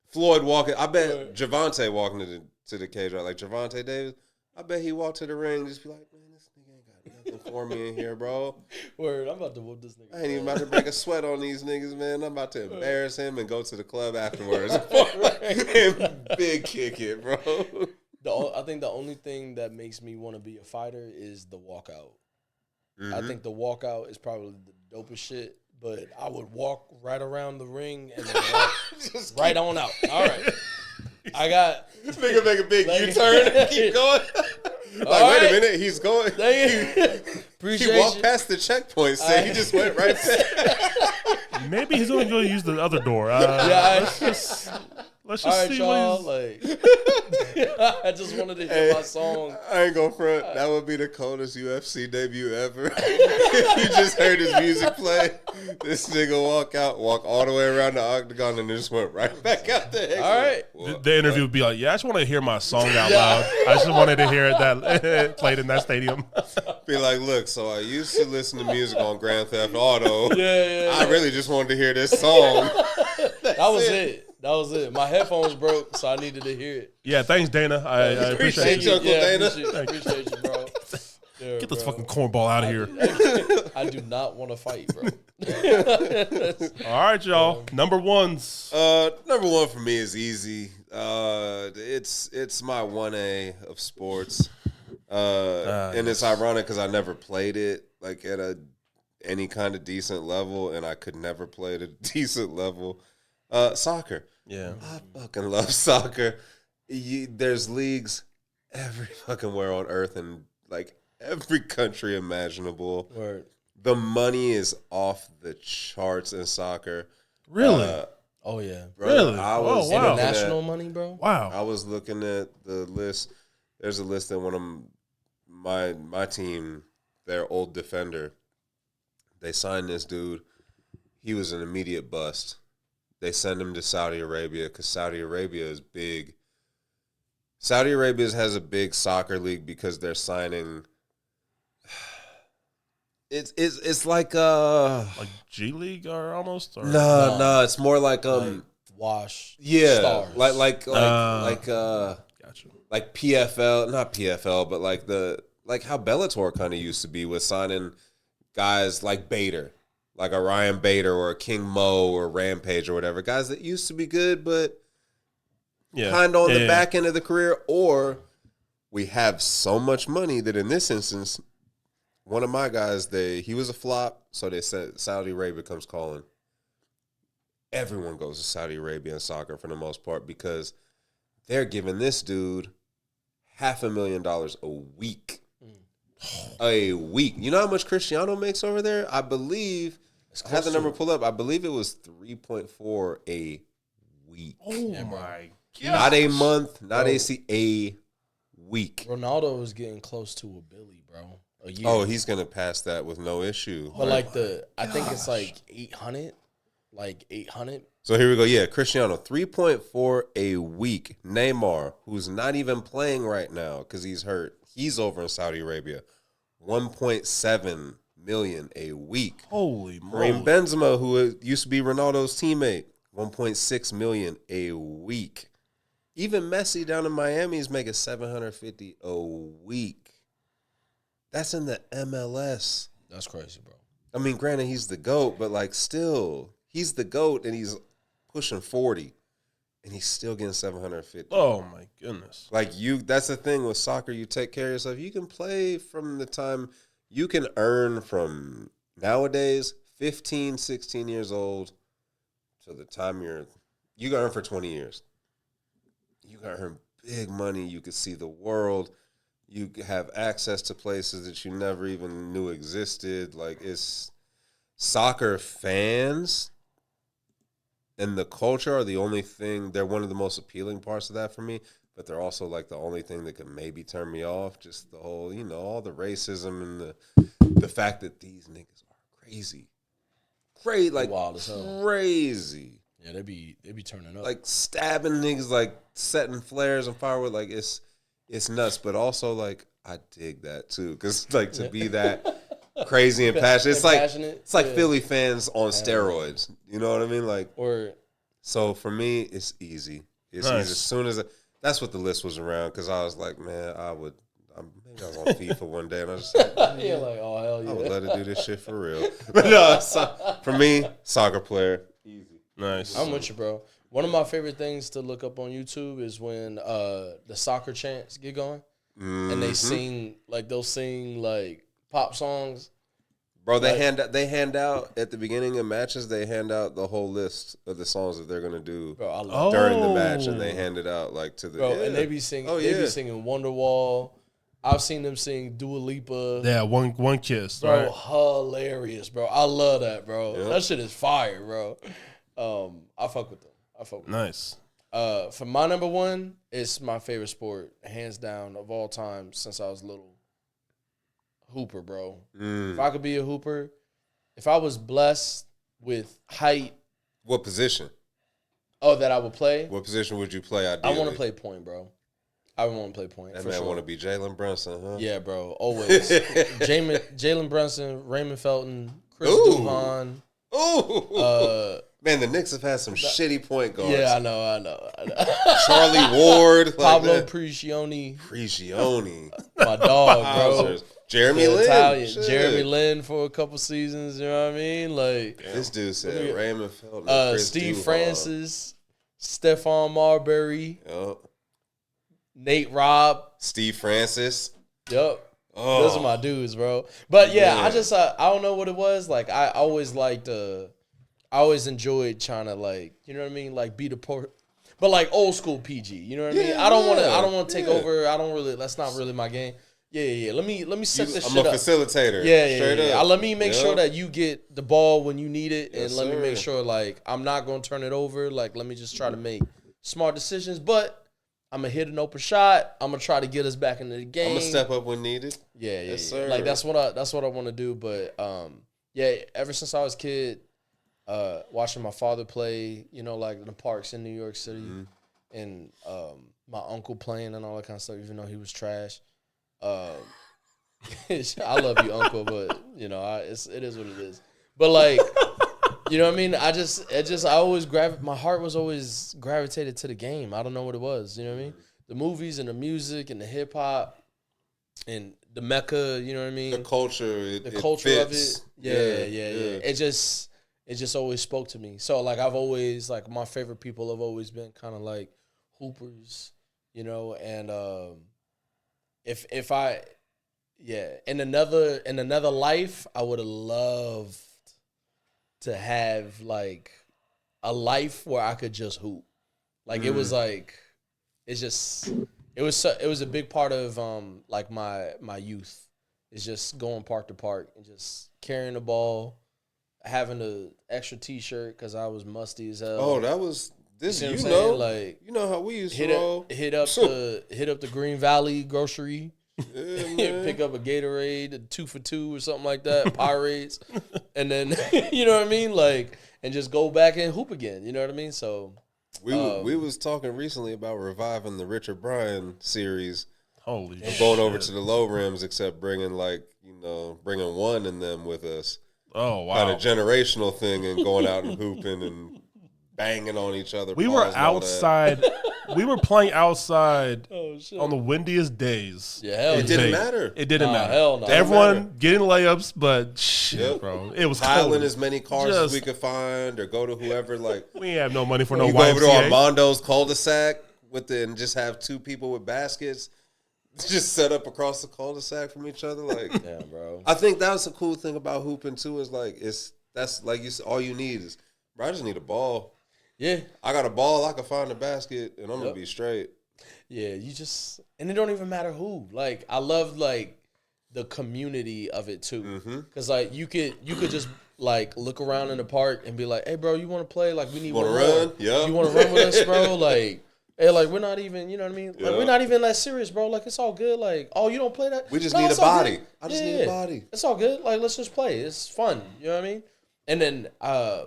Floyd walking, I bet Javante walking to the cage, right? Like Javante Davis, I bet he walked to the ring and just be like, man, this nigga ain't got nothing for me in here, bro. Word, I'm about to whoop this nigga. I ain't even about to break a sweat on these niggas, man. I'm about to embarrass him and go to the club afterwards and big kick it, bro. I think the only thing that makes me want to be a fighter is the walkout. Mm-hmm. I think the walkout is probably the dopest shit. But I would walk right around the ring and then walk right on out. All right. I got... This nigga make a big U-turn and keep going. Wait a minute. He's going. Appreciate he walked you. past the checkpoint, so he just went right past. Maybe he's going to go use the other door. Let's just see y'all, what he's... I just wanted to hear my song. I ain't gonna front. That would be the coldest UFC debut ever. If you just heard his music play, this nigga walk all the way around the octagon and then just went right back out there. All right. The interview would be like, yeah, I just want to hear my song out loud. I just wanted to hear it that played in that stadium. Be like, look, so I used to listen to music on Grand Theft Auto. Yeah. I really just wanted to hear this song. That was it. That was it. My headphones broke, so I needed to hear it. Yeah, thanks, Dana. I appreciate you. Uncle Dana. Appreciate you, bro. Yeah, Get this fucking cornball out of here. I do not want to fight, bro. All right, y'all. Number ones. Number one for me is easy. It's my 1A of sports. And it's ironic because I never played it like at any kind of decent level, and I could never play at a decent level. Soccer. Yeah. I fucking love soccer. There's leagues every fucking where on earth and like every country imaginable. Word. The money is off the charts in soccer. Really? Oh, yeah. Bro, Really? Wow. International money, bro? Wow. I was looking at the list. There's a list that one of my team, their old defender, they signed this dude. He was an immediate bust. They send him to Saudi Arabia because Saudi Arabia is big. Saudi Arabia has a big soccer league because they're signing. It's like G League or almost? Or? No, it's more like Wash. yeah, Stars. Gotcha. like PFL, not PFL, but like how Bellator kind of used to be with signing guys like Bader. Like a Ryan Bader or a King Mo or Rampage or whatever. Guys that used to be good, but kind of on the back end of the career. Or we have so much money that in this instance, one of my guys, he was a flop, so they said Saudi Arabia comes calling. Everyone goes to Saudi Arabia in soccer for the most part because they're giving this dude $500,000 a week. A week. You know how much Cristiano makes over there? I believe, I had the number pulled up. I believe it was 3.4 a week. Oh, my God. Not a month, not a week. Ronaldo is getting close to a Billy, bro. A year. Oh, he's going to pass that with no issue. But I think it's like 800. Like 800. So here we go. Yeah, Cristiano, 3.4 a week. Neymar, who's not even playing right now because he's hurt. He's over in Saudi Arabia. 1.7 million a week. Holy moly. Karim Benzema, who used to be Ronaldo's teammate, 1.6 million a week. Even Messi down in Miami is making $750 a week. That's in the MLS. That's crazy, bro. I mean, granted, he's the GOAT, but like still, he's the GOAT and he's pushing 40, and he's still getting 750. Oh my goodness! Like that's the thing with soccer. You take care of yourself. You can play from the time you can earn from nowadays 15, 16 years old to the time you can earn for 20 years. You can earn big money. You can see the world. You have access to places that you never even knew existed. Like, it's soccer fans and the culture are the only thing. They're one of the most appealing parts of that for me, but they're also like the only thing that could maybe turn me off. Just the whole, all the racism and the fact that these niggas are crazy. Like, wild as hell. Crazy. Yeah, they be turning up. Like stabbing niggas, like setting flares and firewood. Like, it's nuts, but also like I dig that too, because like to be that crazy and passionate, it's like Philly fans on steroids. You know what I mean? Like, so for me, it's easy. It's easy. As soon as that's what the list was around, because I was like, man, maybe I was on FIFA one day, and I was just like, like, oh hell yeah, I would love to do this shit for real. But no, for me, soccer player, easy. Nice. I'm with you, bro. One of my favorite things to look up on YouTube is when the soccer chants get going, and they sing they'll sing like pop songs. Bro, they hand out at the beginning of matches. They hand out the whole list of the songs that they're gonna do during the match, and they hand it out like to the and they be singing. They be singing Wonderwall. I've seen them sing Dua Lipa. Yeah, one kiss, bro. Right? Hilarious, bro. I love that, bro. Yep. That shit is fire, bro. I fuck with them. Nice. For my number one, it's my favorite sport, hands down, of all time since I was little. Hooper, bro. If I could be a hooper, if I was blessed with height. What position? Oh, that I would play? What position would you play ideally? I want to play point, bro. I would want to play point. That man want to be Jalen Brunson, huh? Yeah, bro. Always. Jalen Brunson, Raymond Felton, Chris Duhon. Ooh. Man, the Knicks have had some shitty point guards. Yeah, I know. Charlie Ward. Pablo Prigioni. My dog, bro. Jeremy Lin. Italian. Jeremy Lin for a couple seasons, you know what I mean? Like, this dude said Raymond Felton. Steve Francis, Stephon Marbury. Yep. Nate Robb. Steve Francis. Yep. Oh. Those are my dudes, bro. But yeah, I just I don't know what it was. Like, I always enjoyed trying to, like, you know what I mean, like, be the but like old school PG. You know what I mean? I don't want to take over. That's not really my game. Yeah. Let me set this shit up. I'm a facilitator. Yeah. Let me make sure that you get the ball when you need it, and let me make sure, like, I'm not gonna turn it over. Like, let me just try to make smart decisions, but I'm gonna hit an open shot. I'm gonna try to get us back into the game. I'm gonna step up when needed. Yeah. Yes, sir. Like, that's what I want to do. But ever since I was a kid, watching my father play, like in the parks in New York City, and my uncle playing and all that kind of stuff, even though he was trash. I love you, uncle, but it is what it is. But, like, you know what I mean? I always my heart was always gravitated to the game. I don't know what it was. You know what I mean? The movies and the music and the hip hop and the Mecca. You know what I mean? The culture. The culture of it. Yeah. It just always spoke to me. So, like, I've always, like, my favorite people have always been kind of like hoopers, and if I in another life, I would have loved to have, like, a life where I could just hoop. Like, it was like, it was a big part of like my youth. It's just going park to park and just carrying the ball, having an extra T-shirt because I was musty as hell. Oh, that was this. You You know, know, like, you know how we used to roll. Hit up the Green Valley grocery. Yeah, pick up a Gatorade, a 2 for $2 or something like that, Pirates, and then you know what I mean, like, and just go back and hoop again. You know what I mean? So we was talking recently about reviving the Richard Bryan series. Holy shit. Going over to the low rims, except bringing bringing one in them with us. Oh wow! Kind of generational thing, and going out and hooping and banging on each other. We were outside. we were playing outside Oh shit. on the windiest days. Yeah, hell It yeah. didn't matter. It didn't matter. Hell no. Everyone getting layups, but shit, bro. It was Piling cold. as many cars as we could find, or go to whoever. Like We ain't have no money for no you go over to YMCA. Armando's cul-de-sac and just have two people with baskets just set up across the cul-de-sac from each other. Like, Damn, bro. I think that's the cool thing about hooping too. Is like that's like you said, all you need is. Bro, I just need a ball. Yeah. I got a ball. I can find a basket, and I'm gonna be straight. Yeah, and it don't even matter who. Like, I love like the community of it too, because like you could just like look around in the park and be like, hey, bro, you want to play? Like, we need one more. Run? Yeah. You want to run with us, bro? Like, hey, like we're not even, you know what I mean? Like, we're not even that serious, bro. Like, it's all good. Like, oh, you don't play that? We just No, need a it's all body. good. I just need a body. It's all good. Like, let's just play. It's fun. You know what I mean? And then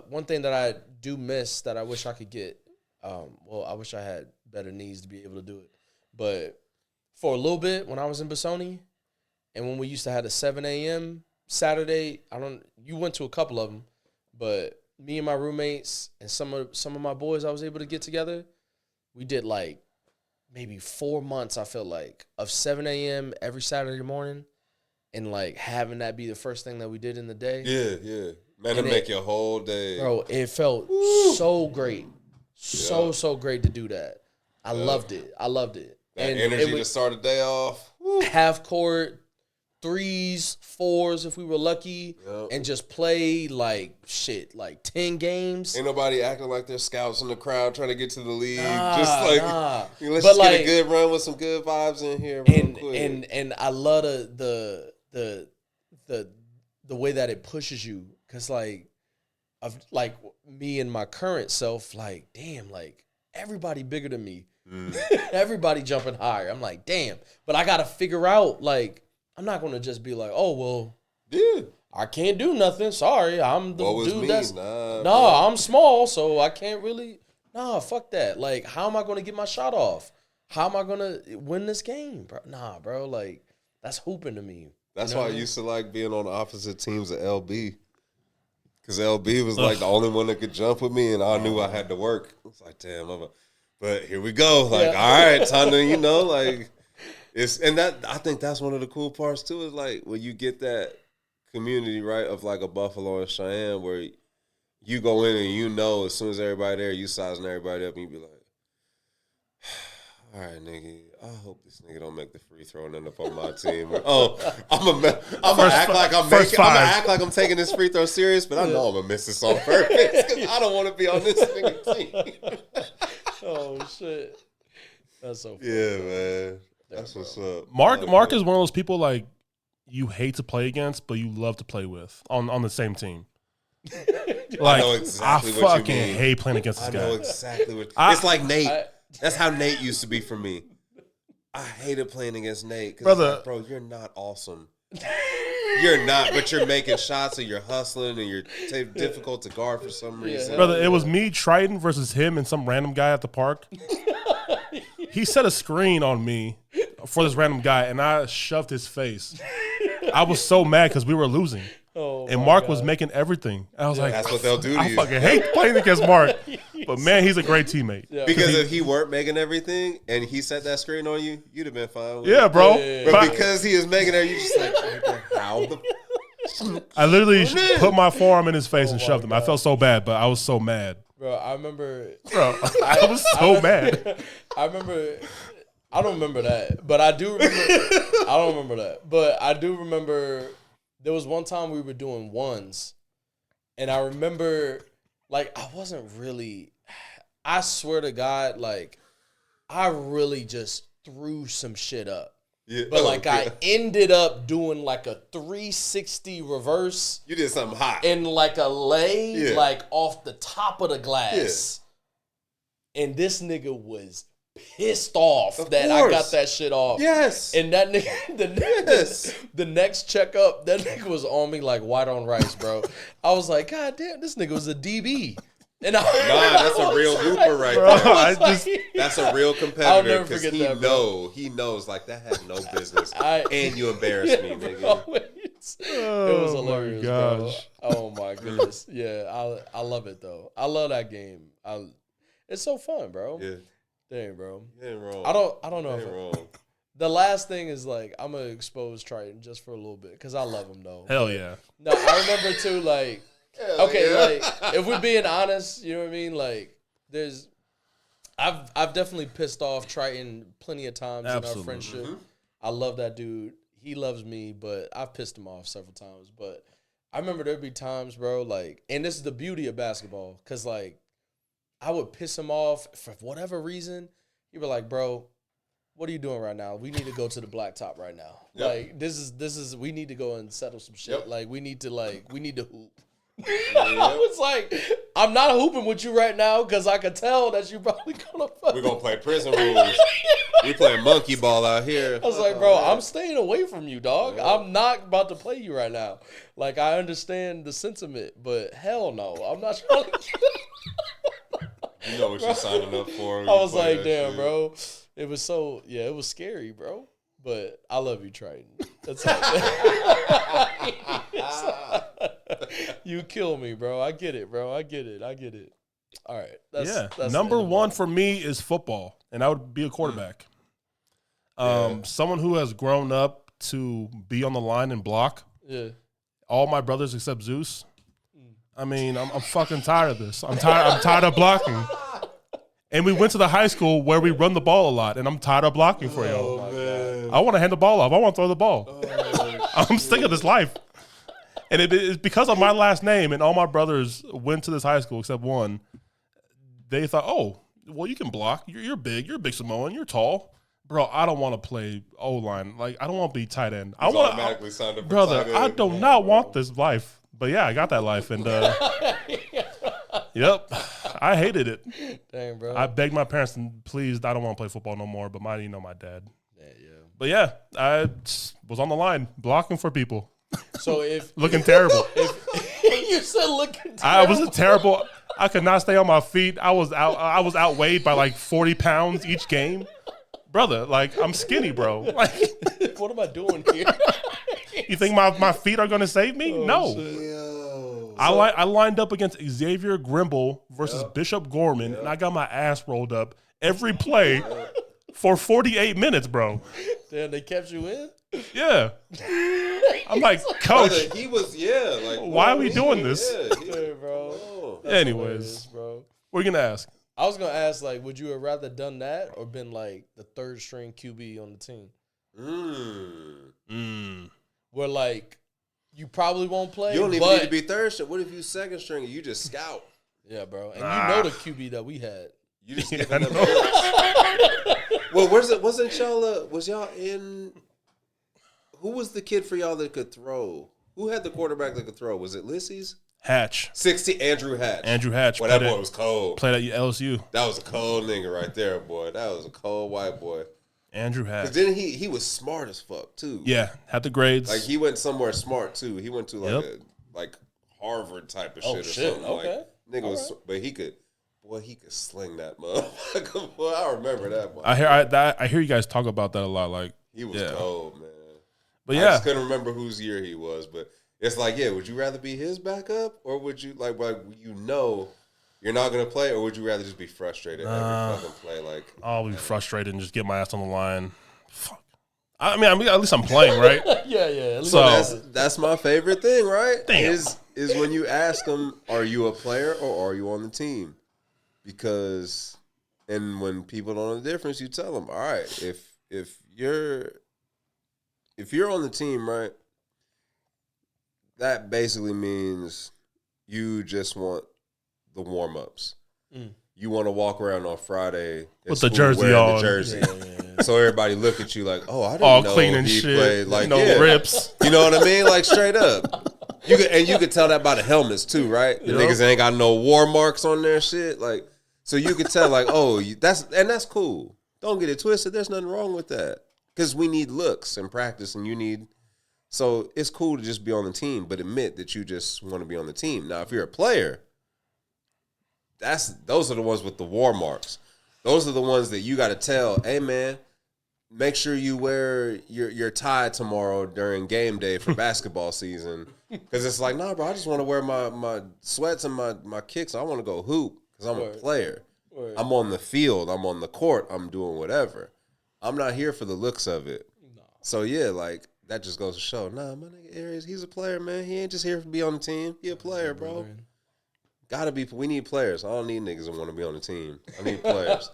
one thing that I do miss that I wish I could get, I wish I had better knees to be able to do it. But for a little bit when I was in Busoni, and when we used to have a 7 a.m. Saturday, you went to a couple of them, but me and my roommates and some of my boys I was able to get together, we did like maybe 4 months, I feel like, of 7 a.m. every Saturday morning, and like having that be the first thing that we did in the day. Yeah. Man, it make your whole day. Bro, it felt so great. So great to do that. I loved it. That and energy to start the day off. Half court, 3s, 4s if we were lucky, and just play like shit, like 10 games. Ain't nobody acting like they're scouts in the crowd trying to get to the league. Nah, just like let's just get a good run with some good vibes in here. Real quick. And I love the way that it pushes you, because like of like me and my current self, like damn, like everybody bigger than me. Everybody jumping higher. I'm like, damn. But I gotta figure out, like, I'm not gonna just be like, oh well, I can't do nothing. Sorry, I'm the dude that's I'm small, so I can't really. Nah, fuck that. Like, how am I gonna get my shot off? How am I gonna win this game, bro? Nah, bro. Like, that's hooping to me. That's why I used to like being on the opposite teams of LB. Because LB was like the only one that could jump with me, and I knew I had to work. I was like, damn, but here we go. Like, all right, time to, like, I think that's one of the cool parts too, is like when you get that community, right, of like a Buffalo and Cheyenne, where you go in and as soon as everybody there, you sizing everybody up, and you be like, all right, nigga, I hope this nigga don't make the free throw and end up on my team. I'm gonna act like I'm taking this free throw serious, but I know I'm gonna miss this on purpose because I don't want to be on this nigga team. Oh shit, that's so funny. Yeah, man, that's what's up. Mark is one of those people like you hate to play against, but you love to play with on the same team. Like, I know exactly what you fucking mean. hate playing against this I guy. know exactly what. It's like Nate. That's how Nate used to be for me. I hated playing against Nate. Brother. Like, bro, you're not awesome. You're not, but you're making shots and you're hustling and you're difficult to guard for some reason. Brother, it was me, Triton, versus him and some random guy at the park. He set a screen on me for this random guy, and I shoved his face. I was so mad because we were losing. And Mark was making everything. I was like, that's what they'll do to I you. fucking hate playing against Mark. But, man, he's a great teammate. Yeah. Because if he weren't making everything and he set that screen on you, you'd have been fine with Yeah, it. bro. But because he is making it, you're just like, how the I literally put my forearm in his face and shoved him. I felt so bad, but I was so mad. Bro, I remember. Bro, I was so mad. I don't remember that, but I do remember. I don't remember that, but I do remember. There was one time we were doing ones, and I remember, like, I wasn't really. I swear to God, like, I really just threw some shit up. Yeah. But I ended up doing like a 360 reverse. You did something hot. And like a lay, like off the top of the glass. Yeah. And this nigga was pissed off that I got that shit off. Yes. And that nigga, the next checkup, that nigga was on me like white on rice, bro. I was like, God damn, this nigga was a DB. And that's a real hooper right there. That's a real competitor because he knows like that had no business. And you embarrassed me, nigga. It was hilarious, bro. Oh my goodness. Yeah, I love it though. I love that game. It's so fun, bro. Yeah. Dang, bro. You ain't wrong. I don't know. You ain't wrong. The last thing is like I'm gonna expose Triton just for a little bit because I love him though. Hell yeah. No, I remember too. Like, like if we're being honest, you know what I mean. Like, I've definitely pissed off Triton plenty of times in our friendship. I love that dude. He loves me, but I've pissed him off several times. But I remember there'd be times, bro. Like, and this is the beauty of basketball, because like I would piss him off for whatever reason. He'd be like, bro, what are you doing right now? We need to go to the blacktop right now. Yep. Like this is we need to go and settle some shit. Yep. Like we need to hoop. I was like, I'm not hooping with you right now because I could tell that you probably gonna We're gonna play prison rules. We playing monkey ball out here. I was like, bro, I'm staying away from you, dog. Yeah. I'm not about to play you right now. Like I understand the sentiment, but hell no. I'm not trying to You know what you're signing up for. I was like, damn, shit. Bro. It was it was scary, bro. But I love you, Triton. That's all. You kill me, bro. I get it, bro. I get it. All right. That's number one for me is football, and I would be a quarterback. Someone who has grown up to be on the line and block. Yeah. All my brothers except Zeus. I mean, I'm fucking tired of this. I'm tired of blocking. And we went to the high school where we run the ball a lot, and I'm tired of blocking for y'all. I want to hand the ball off. I want to throw the ball. I'm sick of this life. And it's because of my last name, and all my brothers went to this high school except one. They thought, oh, well, you can block. You're big. You're a big Samoan. You're tall. Bro, I don't want to play O-line. Like, I don't want to be tight end. I want automatically signed up for brother, tight end. I do not want this life. But, yeah, I got that life. And, yep, I hated it. Dang, bro. I begged my parents, please, I don't want to play football no more. But my dad. Yeah. But, yeah, I was on the line blocking for people. So if looking terrible. You said looking terrible. I was terrible. I could not stay on my feet. I was outweighed by like 40 pounds each game. Brother, like I'm skinny, bro. Like what am I doing here? You think my feet are gonna save me? No. I lined up against Xavier Grimble versus Bishop Gorman, and I got my ass rolled up every play for 48 minutes, bro. Damn, they kept you in? Yeah. I'm like, coach. Brother, he was, like, why are we doing this? Yeah, bro. Anyways, bro. What are you gonna ask? I was gonna ask, like, would you have rather done that or been like the third string QB on the team? Where like you probably won't play. You don't even need to be third string. What if you second string and you just scout? Yeah, bro. And you know the QB that we had. You just giving them Well, wasn't y'all was y'all in? Who was the kid for y'all that could throw? Who had the quarterback that could throw? Was it Lissy's? Hatch. Andrew Hatch. Boy, that boy was cold. Played at LSU. That was a cold nigga right there, boy. That was a cold white boy. Andrew Hatch. Then he was smart as fuck too. Yeah, had the grades. Like he went somewhere smart too. He went to like Harvard type of shit or something. Okay. Like nigga was, but he could sling that motherfucker. Boy, I remember that. I hear you guys talk about that a lot. Like he was cold, man. But I just couldn't remember whose year he was. But it's like, would you rather be his backup or would you like you're not gonna play, or would you rather just be frustrated every fucking play? Like I'll be frustrated and just get my ass on the line. Fuck. I mean, at least I'm playing, right? Yeah. So that's my favorite thing, right? Damn. Is when you ask them, are you a player or are you on the team? Because, and when people don't know the difference, you tell them, all right, if you're on the team, right, that basically means you just want the warm-ups. You want to walk around on Friday with the jersey on. Yeah. So everybody look at you like, oh, I didn't know clean and he shit. played. Like, rips. You know what I mean? Like, straight up. You could tell that by the helmets, too, right? The niggas ain't got no war marks on their shit. Like, so you could tell, like, that's cool. Don't get it twisted. There's nothing wrong with that. Because we need looks and practice, and so it's cool to just be on the team, but admit that you just want to be on the team. Now, if you're a player, those are the ones with the war marks. Those are the ones that you got to tell, hey, man, make sure you wear your tie tomorrow during game day for basketball season. Because it's like, nah, bro, I just want to wear my sweats and my kicks. I want to go hoop because I'm a player. Right. I'm on the field. I'm on the court. I'm doing whatever. I'm not here for the looks of it. No. So, yeah, like, that just goes to show, nah, my nigga Ares, he's a player, man. He ain't just here to be on the team. He a player, bro. Gotta be. We need players. I don't need niggas that want to be on the team. I need players.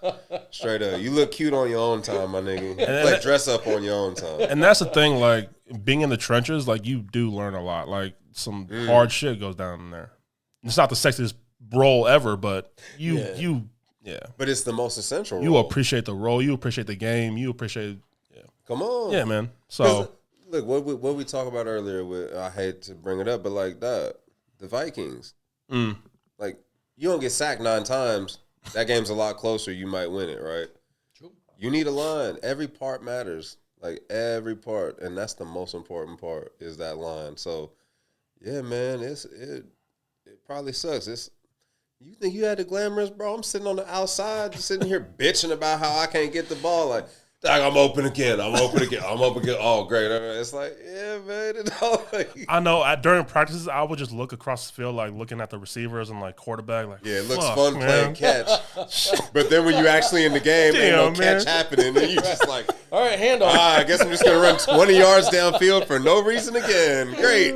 Straight up. You look cute on your own time, my nigga. Like, dress up on your own time. And that's the thing, like, being in the trenches, like, you do learn a lot. Like, some hard shit goes down in there. It's not the sexiest role ever, but you. But it's the most essential role. You appreciate the role. You appreciate the game. You appreciate. Yeah. Come on. Yeah, man. So look, what we talked about earlier. With I hate to bring it up, but like the Vikings. Like you don't get sacked 9 times. That game's a lot closer. You might win it, right? True. You need a line. Every part matters. Like every part, and that's the most important part is that line. So, yeah, man, it probably sucks. You think you had the glamorous, bro? I'm sitting on the outside, just sitting here bitching about how I can't get the ball. Like, I'm open again. I'm open again. Oh, great. It's like, yeah, man. I know. During practices, I would just look across the field, like looking at the receivers and like quarterback. Like, yeah, it looks fun playing catch. But then when you actually in the game, ain't no catch happening, and you just like, all right, handoff. I guess I'm just gonna run 20 yards downfield for no reason again. Great.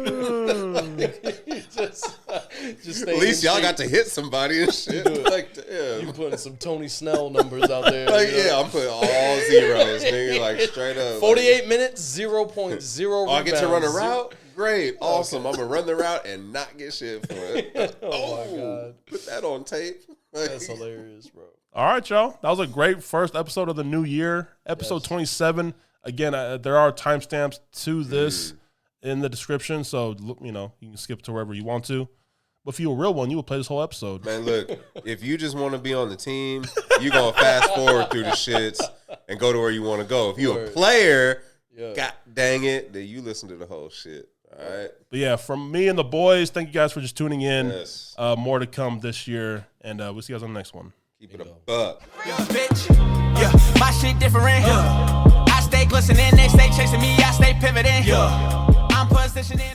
just at least y'all got to hit somebody and shit. Like, damn. You putting some Tony Snell numbers out there. Like, yeah, I'm putting all zeros, nigga. Like straight up. 48 minutes, 0.0. I get to run a route. Great, awesome. I'm gonna run the route and not get shit for it. Oh my god, put that on tape. That's hilarious, bro. All right, y'all. That was a great first episode of the new year, episode 27. Again, there are timestamps to this in the description, so you can skip to wherever you want to. But if you're a real one, you will play this whole episode. Man, look, if you just want to be on the team, you're going to fast forward through the shits and go to where you want to go. If you're a player, god dang it, then you listen to the whole shit. All right? But yeah, from me and the boys, thank you guys for just tuning in. Yes. More to come this year, and we'll see you guys on the next one. Keep it a buck. Yeah, bitch. Yeah, my shit different. I stay glistening, they stay chasing me, I stay pivoting. I'm positioning.